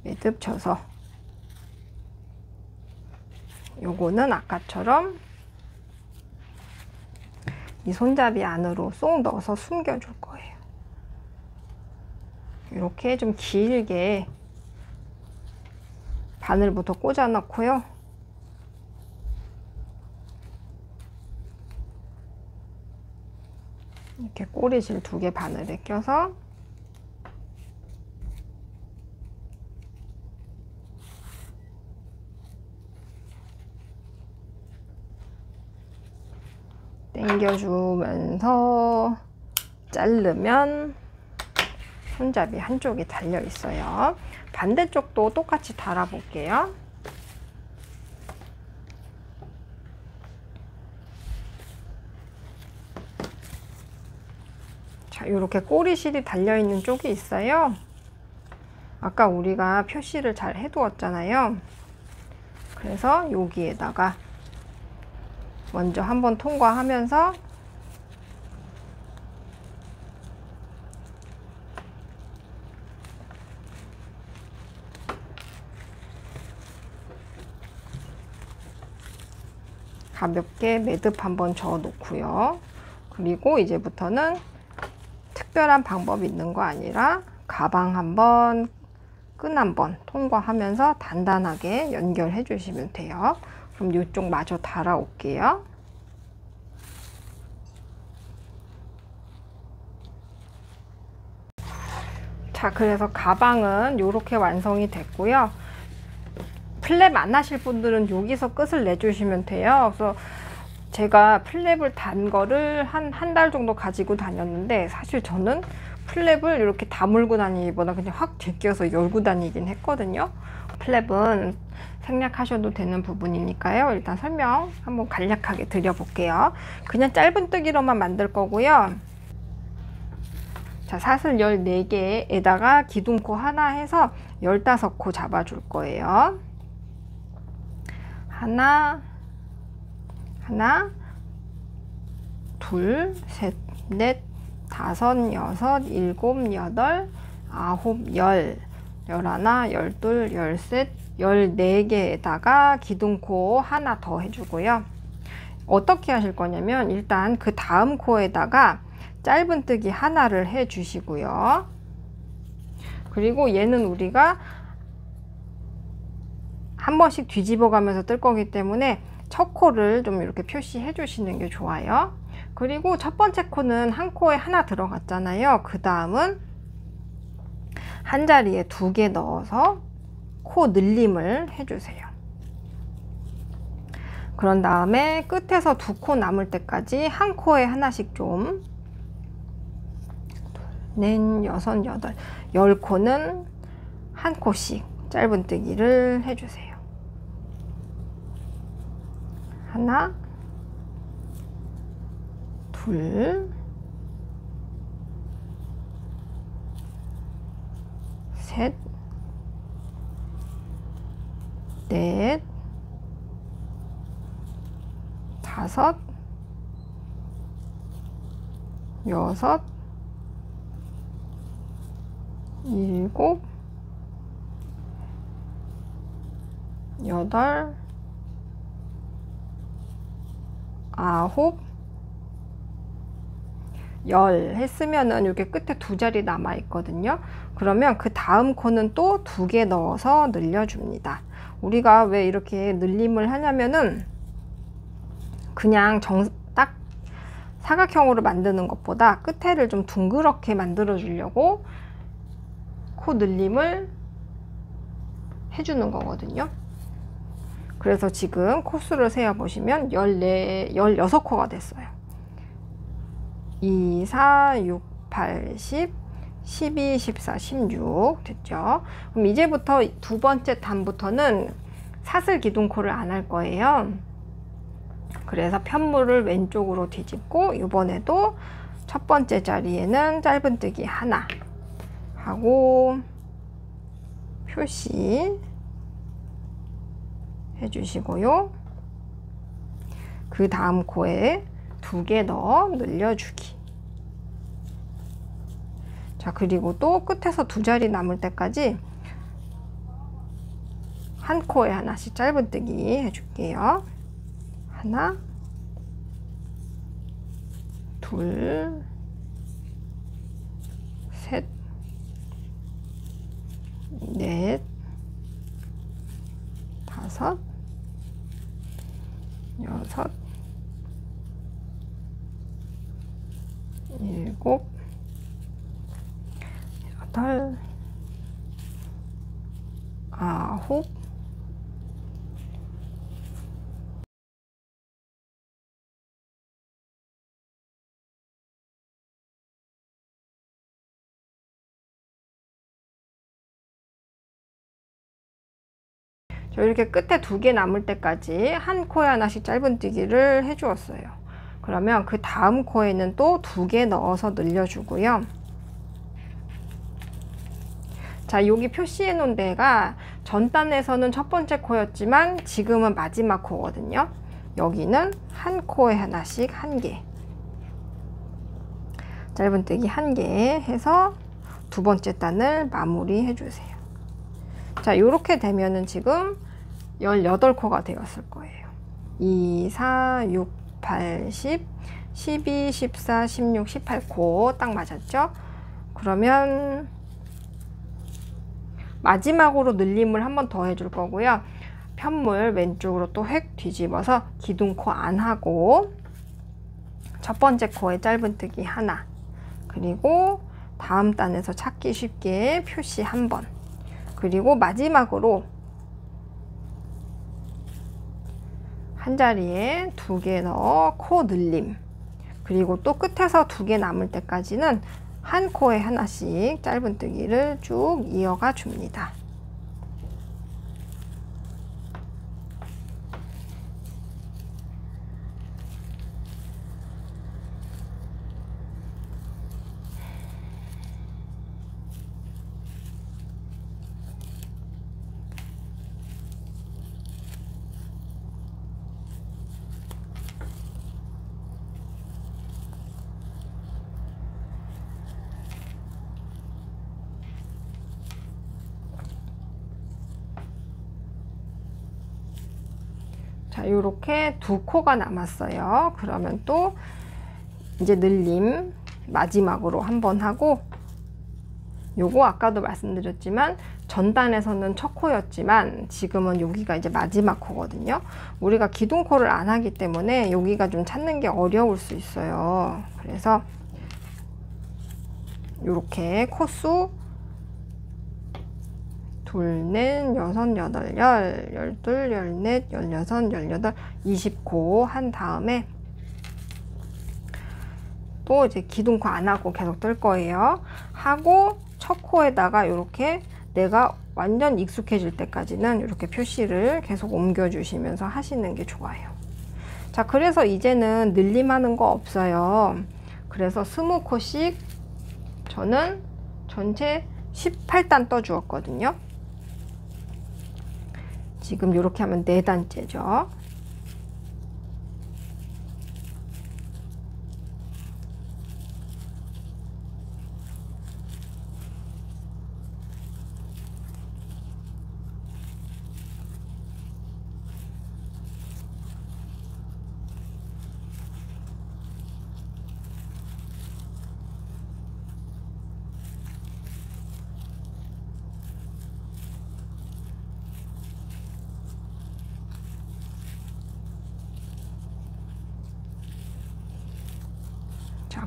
매듭 쳐서 요거는 아까처럼 이 손잡이 안으로 쏙 넣어서 숨겨줄 거예요. 이렇게 좀 길게 바늘부터 꽂아 넣고요. 이렇게 꼬리실 2개 바늘에 껴서 당겨주면서 자르면 손잡이 한쪽이 달려 있어요. 반대쪽도 똑같이 달아 볼게요. 자, 이렇게 꼬리실이 달려있는 쪽이 있어요. 아까 우리가 표시를 잘 해두었잖아요. 그래서 여기에다가 먼저 한번 통과하면서 가볍게 매듭 한번 저어 놓고요. 그리고 이제부터는 특별한 방법이 있는 거 아니라 가방 한번, 끈 한번 통과하면서 단단하게 연결해 주시면 돼요. 그럼 이쪽 마저 달아 올게요. 자, 그래서 가방은 이렇게 완성이 됐고요. 플랩 안 하실 분들은 여기서 끝을 내주시면 돼요. 그래서 제가 플랩을 단 거를 한 달 정도 가지고 다녔는데, 사실 저는 플랩을 이렇게 다물고 다니기보다 그냥 확 제껴서 열고 다니긴 했거든요. 플랩은 생략하셔도 되는 부분이니까요. 일단 설명 한번 간략하게 드려볼게요. 그냥 짧은뜨기로만 만들 거고요. 자, 사슬 14개에다가 기둥코 하나 해서 15코 잡아줄 거예요. 하나, 둘, 셋, 넷, 다섯, 여섯, 일곱, 여덟, 아홉, 열, 열하나, 열둘, 열셋, 14개에다가 기둥코 하나 더 해주고요. 어떻게 하실 거냐면 일단 그 다음 코에다가 짧은뜨기 하나를 해 주시고요. 그리고 얘는 우리가 한 번씩 뒤집어 가면서 뜰 거기 때문에 첫 코를 좀 이렇게 표시해 주시는 게 좋아요. 그리고 첫 번째 코는 한 코에 하나 들어갔잖아요. 그 다음은 한 자리에 2개 넣어서 코 늘림을 해주세요. 그런 다음에 끝에서 2코 남을 때까지 한 코에 하나씩 좀, 넷, 여섯, 여덟, 10코는 한 코씩 짧은뜨기를 해주세요. 하나, 둘, 셋, 넷, 다섯, 여섯, 일곱, 여덟, 아홉, 열 했으면은 이렇게 끝에 2자리 남아 있거든요. 그러면 그 다음 코는 또 2개 넣어서 늘려줍니다. 우리가 왜 이렇게 늘림을 하냐면은 그냥 딱 사각형으로 만드는 것보다 끝에를 좀 둥그렇게 만들어 주려고 코 늘림을 해주는 거거든요. 그래서 지금 코수를 세어 보시면 16코가 됐어요. 2, 4, 6, 8, 10, 12, 14, 16 됐죠. 그럼 이제부터 두 번째 단부터는 사슬 기둥코를 안 할 거예요. 그래서 편물을 왼쪽으로 뒤집고 이번에도 첫 번째 자리에는 짧은뜨기 하나 하고 표시 해주시고요. 그 다음 코에 2개 넣어 늘려주기. 자, 그리고 또 끝에서 2자리 남을 때까지 한 코에 하나씩 짧은뜨기 해줄게요. 하나, 둘, 셋, 넷, 다섯, 여섯, 일곱, 여덟, 아홉, 이렇게 끝에 2개 남을 때까지 한 코에 하나씩 짧은뜨기를 해주었어요. 그러면 그 다음 코에는 또 2개 넣어서 늘려주고요. 자, 여기 표시해 놓은 데가 전 단에서는 첫 번째 코였지만 지금은 마지막 코거든요. 여기는 한 코에 하나씩 1개, 짧은뜨기 1개 해서 두 번째 단을 마무리 해주세요. 자, 이렇게 되면은 지금 18코가 되었을 거예요. 2, 4, 6, 8, 10, 12, 14, 16, 18코 딱 맞았죠? 그러면 마지막으로 늘림을 한 번 더 해줄 거고요. 편물 왼쪽으로 또 획 뒤집어서 기둥코 안 하고 첫 번째 코에 짧은뜨기 하나, 그리고 다음 단에서 찾기 쉽게 표시 한 번, 그리고 마지막으로 한 자리에 2개 넣어 코 늘림, 그리고 또 끝에서 2개 남을 때까지는 한 코에 하나씩 짧은뜨기를 쭉 이어가 줍니다. 자, 요렇게 2코가 남았어요. 그러면 또 이제 늘림 마지막으로 한번 하고, 요거 아까도 말씀드렸지만 전단에서는 첫 코였지만 지금은 여기가 이제 마지막 코거든요. 우리가 기둥코를 안 하기 때문에 여기가 좀 찾는 게 어려울 수 있어요. 그래서 요렇게 코수 둘, 넷, 여섯, 여덟, 열둘, 열넷, 열여섯, 열여덟, 20코 한 다음에 또 이제 기둥코 안 하고 계속 뜰 거예요. 하고 첫 코에다가 이렇게 내가 완전 익숙해질 때까지는 이렇게 표시를 계속 옮겨 주시면서 하시는 게 좋아요. 자, 그래서 이제는 늘림하는 거 없어요. 그래서 20코씩 저는 전체 18단 떠 주었거든요. 지금 이렇게 하면 4단째죠.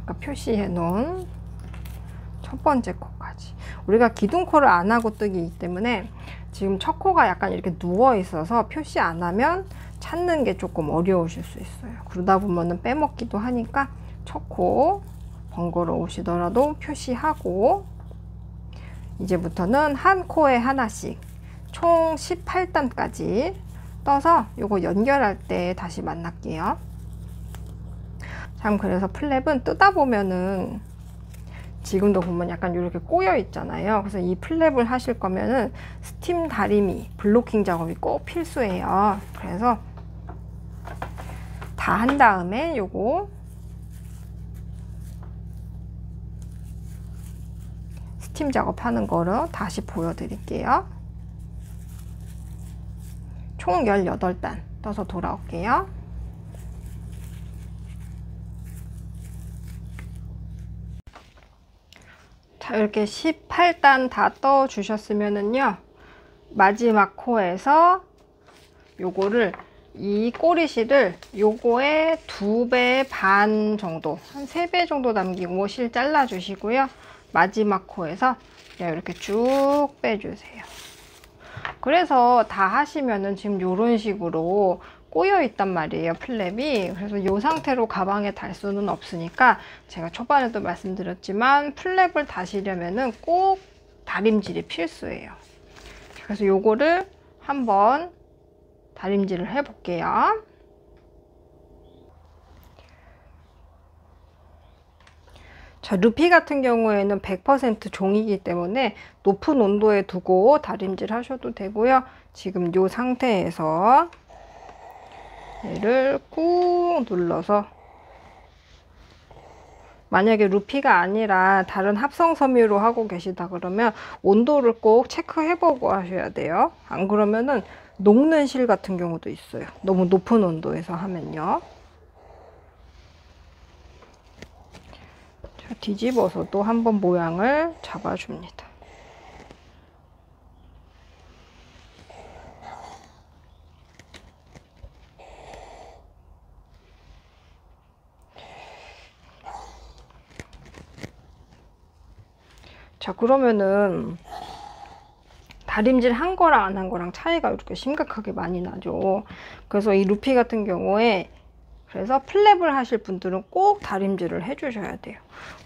아까 표시해 놓은 첫 번째 코까지. 우리가 기둥코를 안 하고 뜨기 때문에 지금 첫 코가 약간 이렇게 누워 있어서 표시 안 하면 찾는 게 조금 어려우실 수 있어요. 그러다 보면은 빼먹기도 하니까 첫 코 번거로우시더라도 표시하고, 이제부터는 한 코에 하나씩 총 18단까지 떠서 요거 연결할 때 다시 만날게요. 참, 그래서 플랩은 뜨다 보면은 지금도 보면 약간 이렇게 꼬여 있잖아요. 그래서 이 플랩을 하실 거면은 스팀 다리미 블로킹 작업이 꼭 필수예요. 그래서 다 한 다음에 요거 스팀 작업하는 거를 다시 보여드릴게요. 총 18단 떠서 돌아올게요. 자, 이렇게 18단 다 떠 주셨으면은요, 마지막 코에서 요거를, 이 꼬리실을 요거의 2배 반 정도, 한 3배 정도 남기고 실 잘라 주시고요. 마지막 코에서 그냥 이렇게 쭉 빼주세요. 그래서 다 하시면은 지금 요런 식으로 꼬여 있단 말이에요, 플랩이. 그래서 이 상태로 가방에 달 수는 없으니까 제가 초반에도 말씀드렸지만 플랩을 다시려면은 꼭 다림질이 필수예요. 그래서 요거를 한번 다림질을 해 볼게요. 자, 루피 같은 경우에는 100% 종이기 때문에 높은 온도에 두고 다림질 하셔도 되고요. 지금 이 상태에서 얘를 꾹 눌러서, 만약에 루피가 아니라 다른 합성 섬유로 하고 계시다 그러면 온도를 꼭 체크해보고 하셔야 돼요. 안 그러면은 녹는 실 같은 경우도 있어요. 너무 높은 온도에서 하면요. 자, 뒤집어서 또 한번 모양을 잡아줍니다. 자, 그러면은 다림질 한 거랑 안 한 거랑 차이가 이렇게 심각하게 많이 나죠. 그래서 이 루피 같은 경우에, 그래서 플랩을 하실 분들은 꼭 다림질을 해주셔야 돼요.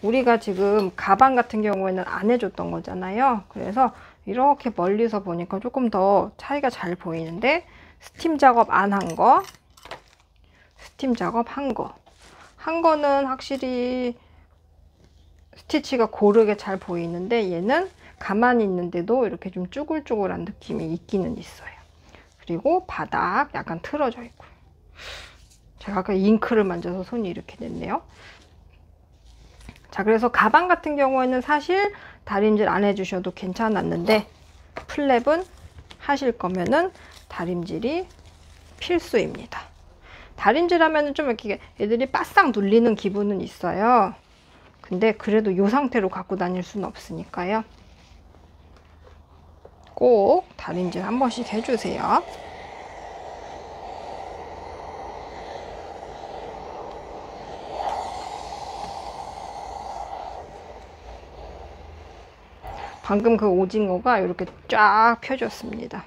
우리가 지금 가방 같은 경우에는 안 해줬던 거잖아요. 그래서 이렇게 멀리서 보니까 조금 더 차이가 잘 보이는데, 스팀 작업 안 한 거, 스팀 작업 한 거. 한 거는 확실히 스티치가 고르게 잘 보이는데, 얘는 가만히 있는데도 이렇게 좀 쭈글쭈글한 느낌이 있기는 있어요. 그리고 바닥 약간 틀어져 있고. 제가 아까 잉크를 만져서 손이 이렇게 됐네요. 자, 그래서 가방 같은 경우에는 사실 다림질 안 해주셔도 괜찮았는데, 플랩은 하실 거면은 다림질이 필수입니다. 다림질 하면은 좀 이렇게 애들이 바싹 눌리는 기분은 있어요. 근데 그래도 이 상태로 갖고 다닐 수는 없으니까요. 꼭 다림질 한 번씩 해주세요. 방금 그 오징어가 이렇게 쫙 펴졌습니다.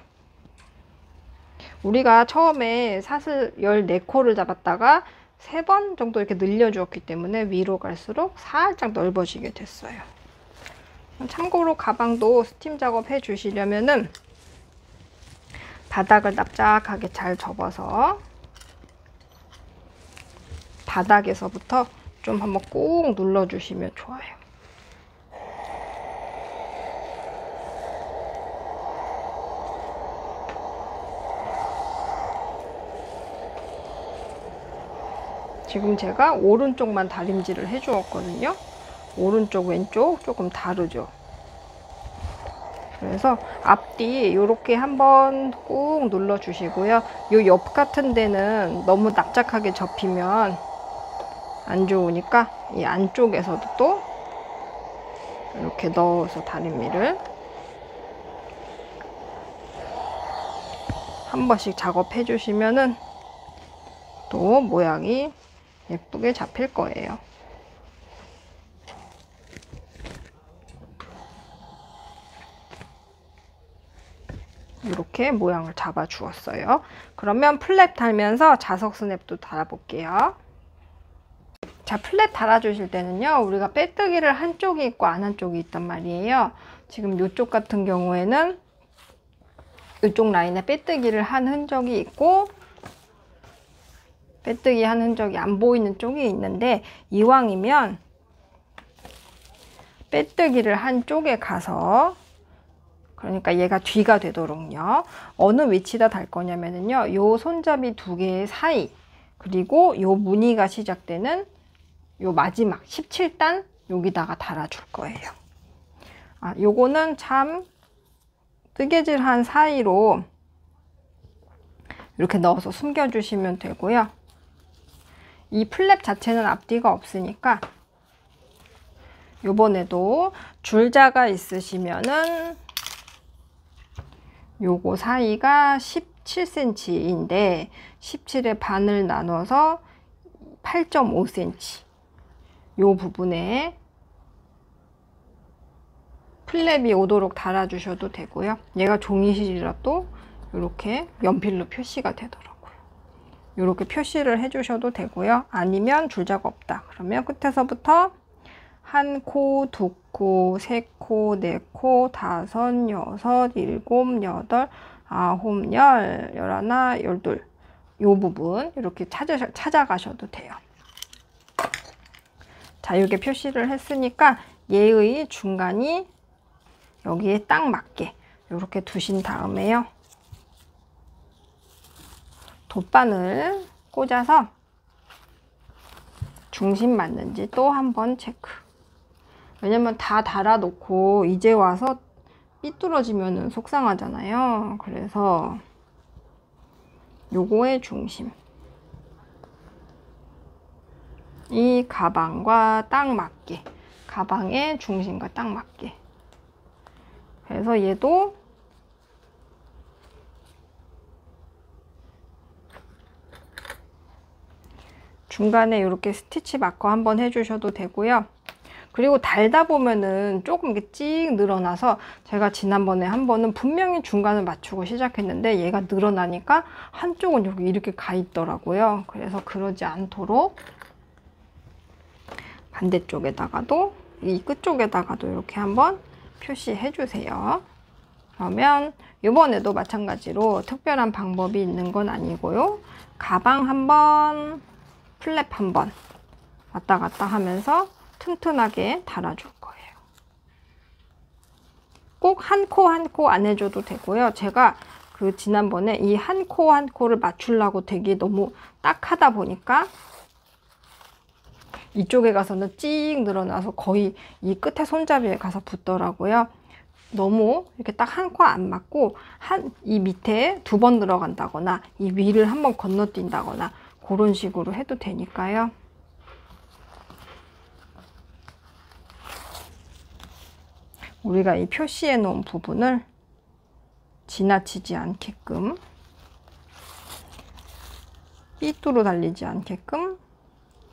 우리가 처음에 사슬 14코를 잡았다가 3번 정도 이렇게 늘려주었기 때문에 위로 갈수록 살짝 넓어지게 됐어요. 참고로 가방도 스팀 작업 해 주시려면은 바닥을 납작하게 잘 접어서 바닥에서부터 좀 한번 꾹 눌러 주시면 좋아요. 지금 제가 오른쪽만 다림질을 해 주었거든요. 오른쪽 왼쪽 조금 다르죠. 그래서 앞뒤 이렇게 한번 꾹 눌러 주시고요. 요 옆 같은 데는 너무 납작하게 접히면 안 좋으니까 이 안쪽에서도 또 이렇게 넣어서 다리미를 한 번씩 작업해 주시면은 또 모양이 예쁘게 잡힐 거예요. 이렇게 모양을 잡아 주었어요. 그러면 플랩 달면서 자석 스냅도 달아볼게요. 자, 플랩 달아주실 때는요, 우리가 빼뜨기를 한쪽이 있고 안 한쪽이 있단 말이에요. 지금 이쪽 같은 경우에는 이쪽 라인에 빼뜨기를 한 흔적이 있고 빼뜨기 한 흔적이 안 보이는 쪽이 있는데, 이왕이면 빼뜨기를 한 쪽에 가서, 그러니까 얘가 뒤가 되도록요, 어느 위치다 달 거냐면요, 요 손잡이 두 개의 사이, 그리고 요 무늬가 시작되는 요 마지막 17단 여기다가 달아줄 거예요. 요거는 참 뜨개질한 사이로 이렇게 넣어서 숨겨주시면 되고요. 이 플랩 자체는 앞뒤가 없으니까 요번에도 줄자가 있으시면은 요거 사이가 17cm인데 17의 반을 나눠서 8.5cm 요 부분에 플랩이 오도록 달아주셔도 되고요. 얘가 종이실이라도 이렇게 연필로 표시가 되더라고요. 이렇게 표시를 해주셔도 되고요. 아니면 줄자가 없다 그러면 끝에서부터 1코, 2코, 3코, 4코, 5, 6, 7, 8, 9, 10, 11, 12 요 부분 이렇게 찾아가셔도 돼요. 자, 이렇게 표시를 했으니까 얘의 중간이 여기에 딱 맞게 이렇게 두신 다음에요. 돗바늘 꽂아서 중심 맞는지 또 한번 체크. 왜냐면 다 달아놓고 이제 와서 삐뚤어지면 속상하잖아요. 그래서 요거의 중심, 이 가방과 딱 맞게, 가방의 중심과 딱 맞게. 그래서 얘도 중간에 이렇게 스티치 마커 한번 해주셔도 되고요. 그리고 달다 보면은 조금 이렇게 찍 늘어나서, 제가 지난번에 한 번은 분명히 중간을 맞추고 시작했는데 얘가 늘어나니까 한쪽은 여기 이렇게 가 있더라고요. 그래서 그러지 않도록 반대쪽에다가도, 이 끝쪽에다가도 이렇게 한번 표시해 주세요. 그러면 이번에도 마찬가지로 특별한 방법이 있는 건 아니고요. 가방 한번, 플랩 한번 왔다 갔다 하면서 튼튼하게 달아줄 거예요. 꼭 한 코 한 코 안 해줘도 되고요. 제가 그 지난번에 이 한 코 한 코를 맞추려고 되게 너무 딱 하다 보니까 이쪽에 가서는 찍 늘어나서 거의 이 끝에 손잡이에 가서 붙더라고요. 너무 이렇게 딱 한 코 안 맞고 이 밑에 2번 들어간다거나 이 위를 한번 건너뛴다거나 그런 식으로 해도 되니까요. 우리가 이 표시해 놓은 부분을 지나치지 않게끔, 삐뚤어 달리지 않게끔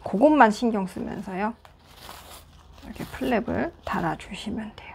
그것만 신경 쓰면서요. 이렇게 플랩을 달아주시면 돼요.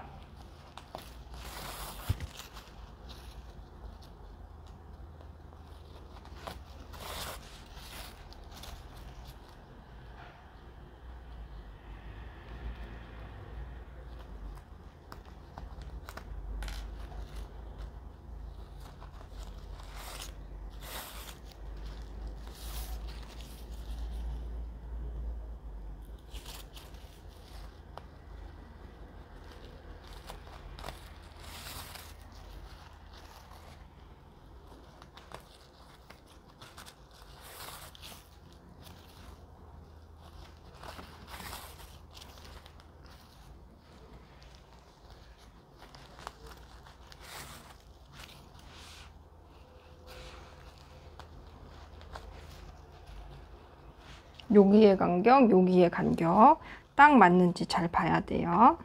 여기의 간격, 여기의 간격 딱 맞는지 잘 봐야 돼요.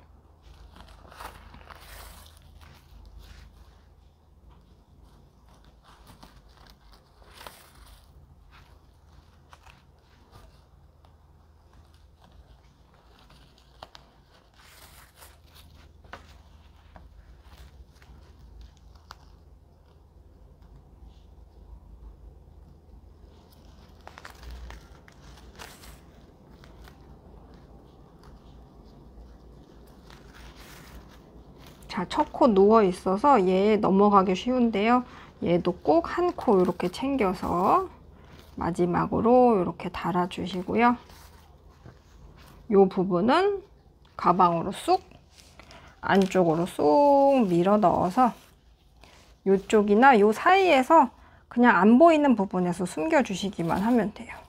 자, 첫 코 누워 있어서 얘 넘어가기 쉬운데요. 얘도 꼭 한 코 이렇게 챙겨서 마지막으로 이렇게 달아 주시고요. 이 부분은 가방으로 쑥 안쪽으로 쑥 밀어 넣어서 이쪽이나 이 사이에서 그냥 안 보이는 부분에서 숨겨 주시기만 하면 돼요.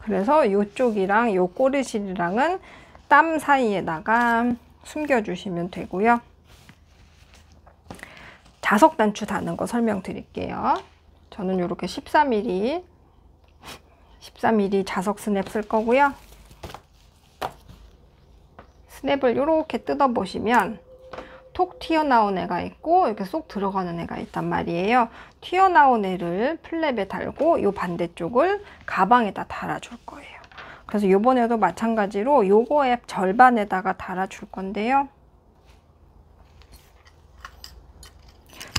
그래서 이쪽이랑 요 꼬리실이랑은 땀 사이에다가 숨겨주시면 되고요. 자석 단추 다는 거 설명드릴게요. 저는 이렇게 14mm 자석 스냅 쓸 거고요. 스냅을 이렇게 뜯어 보시면 톡 튀어나온 애가 있고 이렇게 쏙 들어가는 애가 있단 말이에요. 튀어나온 애를 플랩에 달고 이 반대쪽을 가방에다 달아줄 거예요. 그래서 이번에도 마찬가지로 요거의 절반에다가 달아줄 건데요.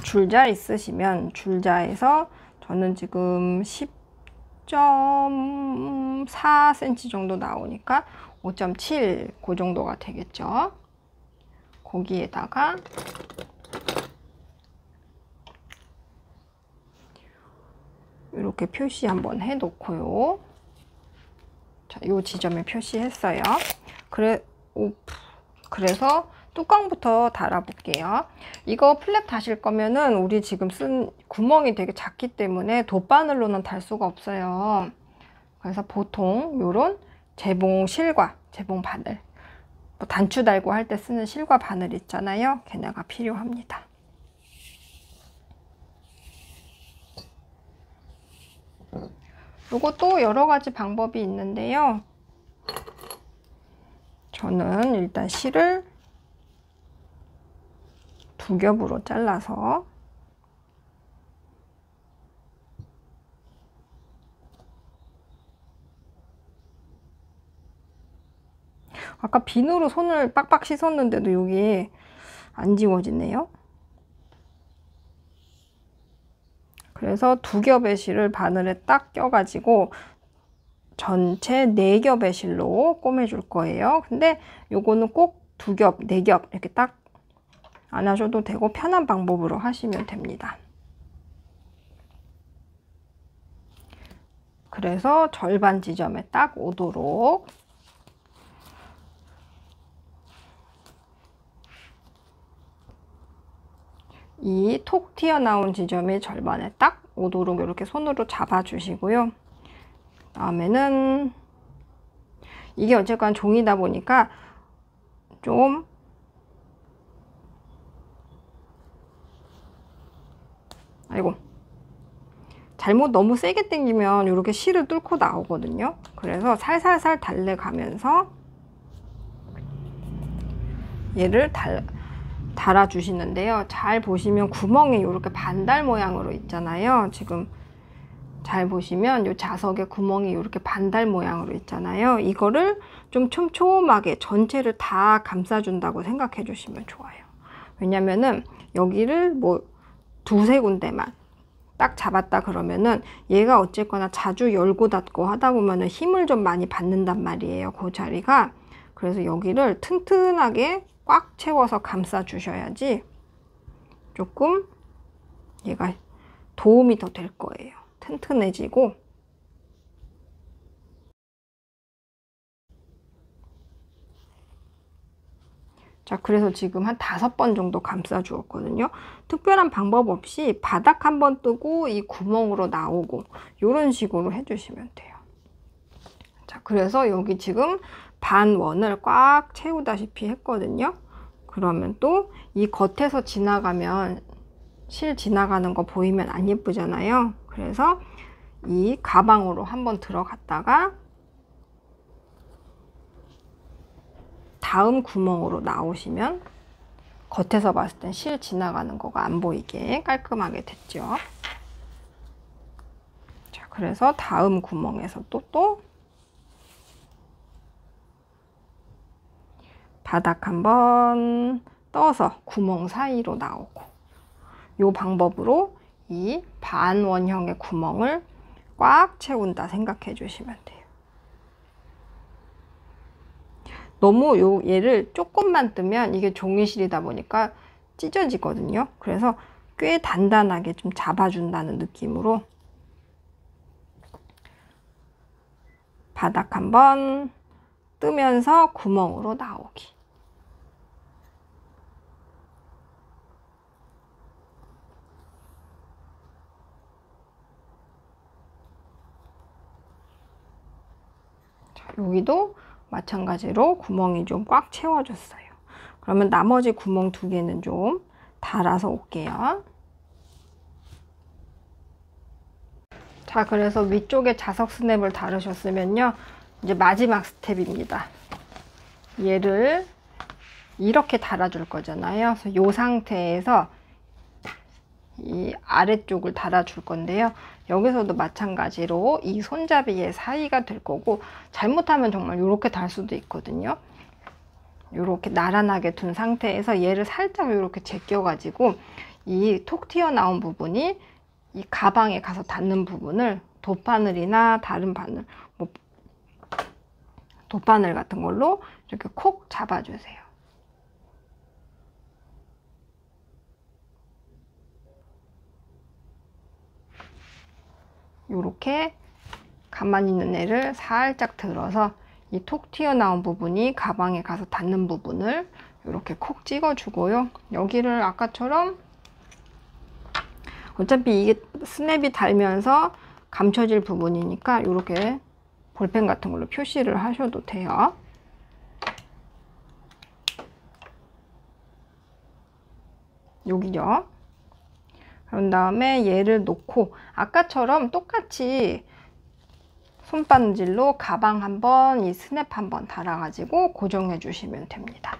줄자 있으시면 줄자에서 저는 지금 10점 5.4cm 정도 나오니까 5.7 그 정도가 되겠죠. 거기에다가 이렇게 표시 한번 해 놓고요. 자, 요 지점에 표시했어요. 그래서 뚜껑부터 달아 볼게요. 이거 플랩 다실 거면은 우리 지금 쓴 구멍이 되게 작기 때문에 돗바늘로는 달 수가 없어요. 그래서 보통 요런 재봉 실과 재봉 바늘, 뭐 단추 달고 할 때 쓰는 실과 바늘 있잖아요. 걔네가 필요합니다. 요것도 여러 가지 방법이 있는데요. 저는 일단 실을 두 겹으로 잘라서 아까 비누로 손을 빡빡 씻었는데도 여기 안 지워지네요. 그래서 두 겹의 실을 바늘에 딱 껴가지고 전체 4겹의 실로 꼬매줄 거예요. 근데 요거는 꼭 2겹, 4겹 이렇게 딱 안 하셔도 되고 편한 방법으로 하시면 됩니다. 그래서 절반 지점에 딱 오도록 이 톡 튀어나온 지점이 절반에 딱 오도록 이렇게 손으로 잡아 주시고요. 다음에는 이게 어쨌건 종이다 보니까 좀 잘못 너무 세게 당기면 이렇게 실을 뚫고 나오거든요. 그래서 살살살 달래가면서 얘를 달아 주시는데요. 잘 보시면 구멍이 이렇게 반달 모양으로 있잖아요. 지금 잘 보시면 이 자석에 구멍이 이렇게 반달 모양으로 있잖아요. 이거를 좀 촘촘하게 전체를 다 감싸준다고 생각해 주시면 좋아요. 왜냐면은 여기를 뭐 두세 군데만 딱 잡았다 그러면은 얘가 어쨌거나 자주 열고 닫고 하다 보면은 힘을 좀 많이 받는단 말이에요. 그 자리가. 그래서 여기를 튼튼하게 꽉 채워서 감싸 주셔야지 조금 얘가 도움이 더 될 거예요. 튼튼해지고. 자, 그래서 지금 한 5번 정도 감싸 주었거든요. 특별한 방법 없이 바닥 한번 뜨고 이 구멍으로 나오고 이런 식으로 해주시면 돼요. 자, 그래서 여기 지금 반원을 꽉 채우다시피 했거든요. 그러면 또 이 겉에서 지나가면 실 지나가는 거 보이면 안 예쁘잖아요. 그래서 이 가방으로 한번 들어갔다가 다음 구멍으로 나오시면 겉에서 봤을 땐 실 지나가는 거가 안 보이게 깔끔하게 됐죠. 자, 그래서 다음 구멍에서 또 바닥 한번 떠서 구멍 사이로 나오고, 이 방법으로 이 반원형의 구멍을 꽉 채운다 생각해 주시면 돼요. 너무 얘를 조금만 뜨면 이게 종이실이다 보니까 찢어지거든요. 그래서 꽤 단단하게 좀 잡아준다는 느낌으로 바닥 한번 뜨면서 구멍으로 나오기. 자, 여기도 마찬가지로 구멍이 좀 꽉 채워졌어요. 그러면 나머지 구멍 2개는 좀 달아서 올게요. 자, 그래서 위쪽에 자석 스냅을 달으셨으면요, 이제 마지막 스텝입니다. 얘를 이렇게 달아줄 거잖아요. 그래서 이 상태에서 이 아래쪽을 달아줄 건데요. 여기서도 마찬가지로 이 손잡이의 사이가 될 거고, 잘못하면 정말 이렇게 달 수도 있거든요. 이렇게 나란하게 둔 상태에서 얘를 살짝 이렇게 제껴가지고 이 톡 튀어나온 부분이 이 가방에 가서 닿는 부분을 돗바늘이나 다른 바늘, 뭐 돗바늘 같은 걸로 이렇게 콕 잡아주세요. 요렇게 가만히 있는 애를 살짝 들어서 이 톡 튀어나온 부분이 가방에 가서 닿는 부분을 이렇게 콕 찍어주고요. 여기를 아까처럼 어차피 이게 스냅이 달면서 감춰질 부분이니까 이렇게 볼펜 같은 걸로 표시를 하셔도 돼요. 여기죠. 그런 다음에 얘를 놓고 아까처럼 똑같이 손반질로 가방 한번, 이 스냅 한번 달아가지고 고정해 주시면 됩니다.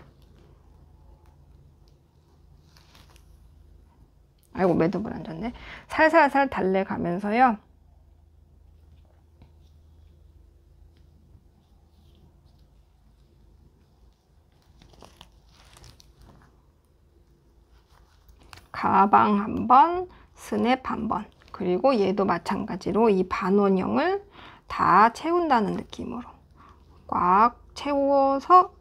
아이고, 매듭을 안 졌네. 살살살 달래가면서요. 가방 한번, 스냅 한번, 그리고 얘도 마찬가지로 이 반원형을 다 채운다는 느낌으로 꽉 채워서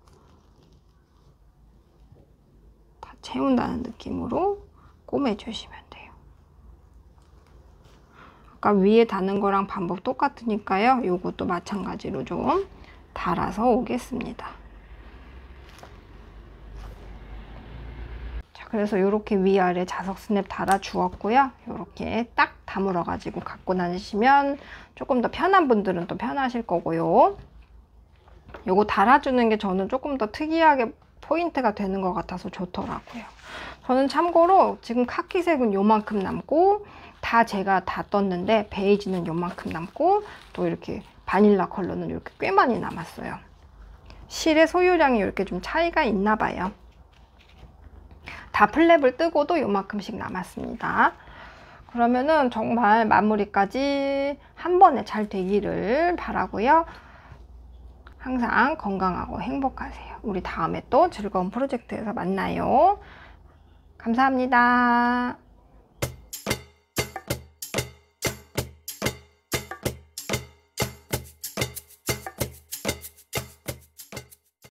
다 채운다는 느낌으로 꼬매주시면 돼요. 아까 위에 다는 거랑 방법 똑같으니까요. 요것도 마찬가지로 좀 달아서 오겠습니다. 자, 그래서 이렇게 위아래 자석 스냅 달아 주었고요. 이렇게 딱 다물어 가지고 갖고 다니시면 조금 더 편한 분들은 또 편하실 거고요. 요거 달아주는 게 저는 조금 더 특이하게 포인트가 되는 것 같아서 좋더라고요. 저는 참고로 지금 카키색은 요만큼 남고, 다 제가 다 떴는데 베이지는 요만큼 남고, 또 이렇게 바닐라 컬러는 이렇게 꽤 많이 남았어요. 실의 소유량이 이렇게 좀 차이가 있나 봐요. 다 플랩을 뜨고도 요만큼씩 남았습니다. 그러면은 정말 마무리까지 한 번에 잘 되기를 바라고요. 항상 건강하고 행복하세요. 우리 다음에 또 즐거운 프로젝트에서 만나요. 감사합니다.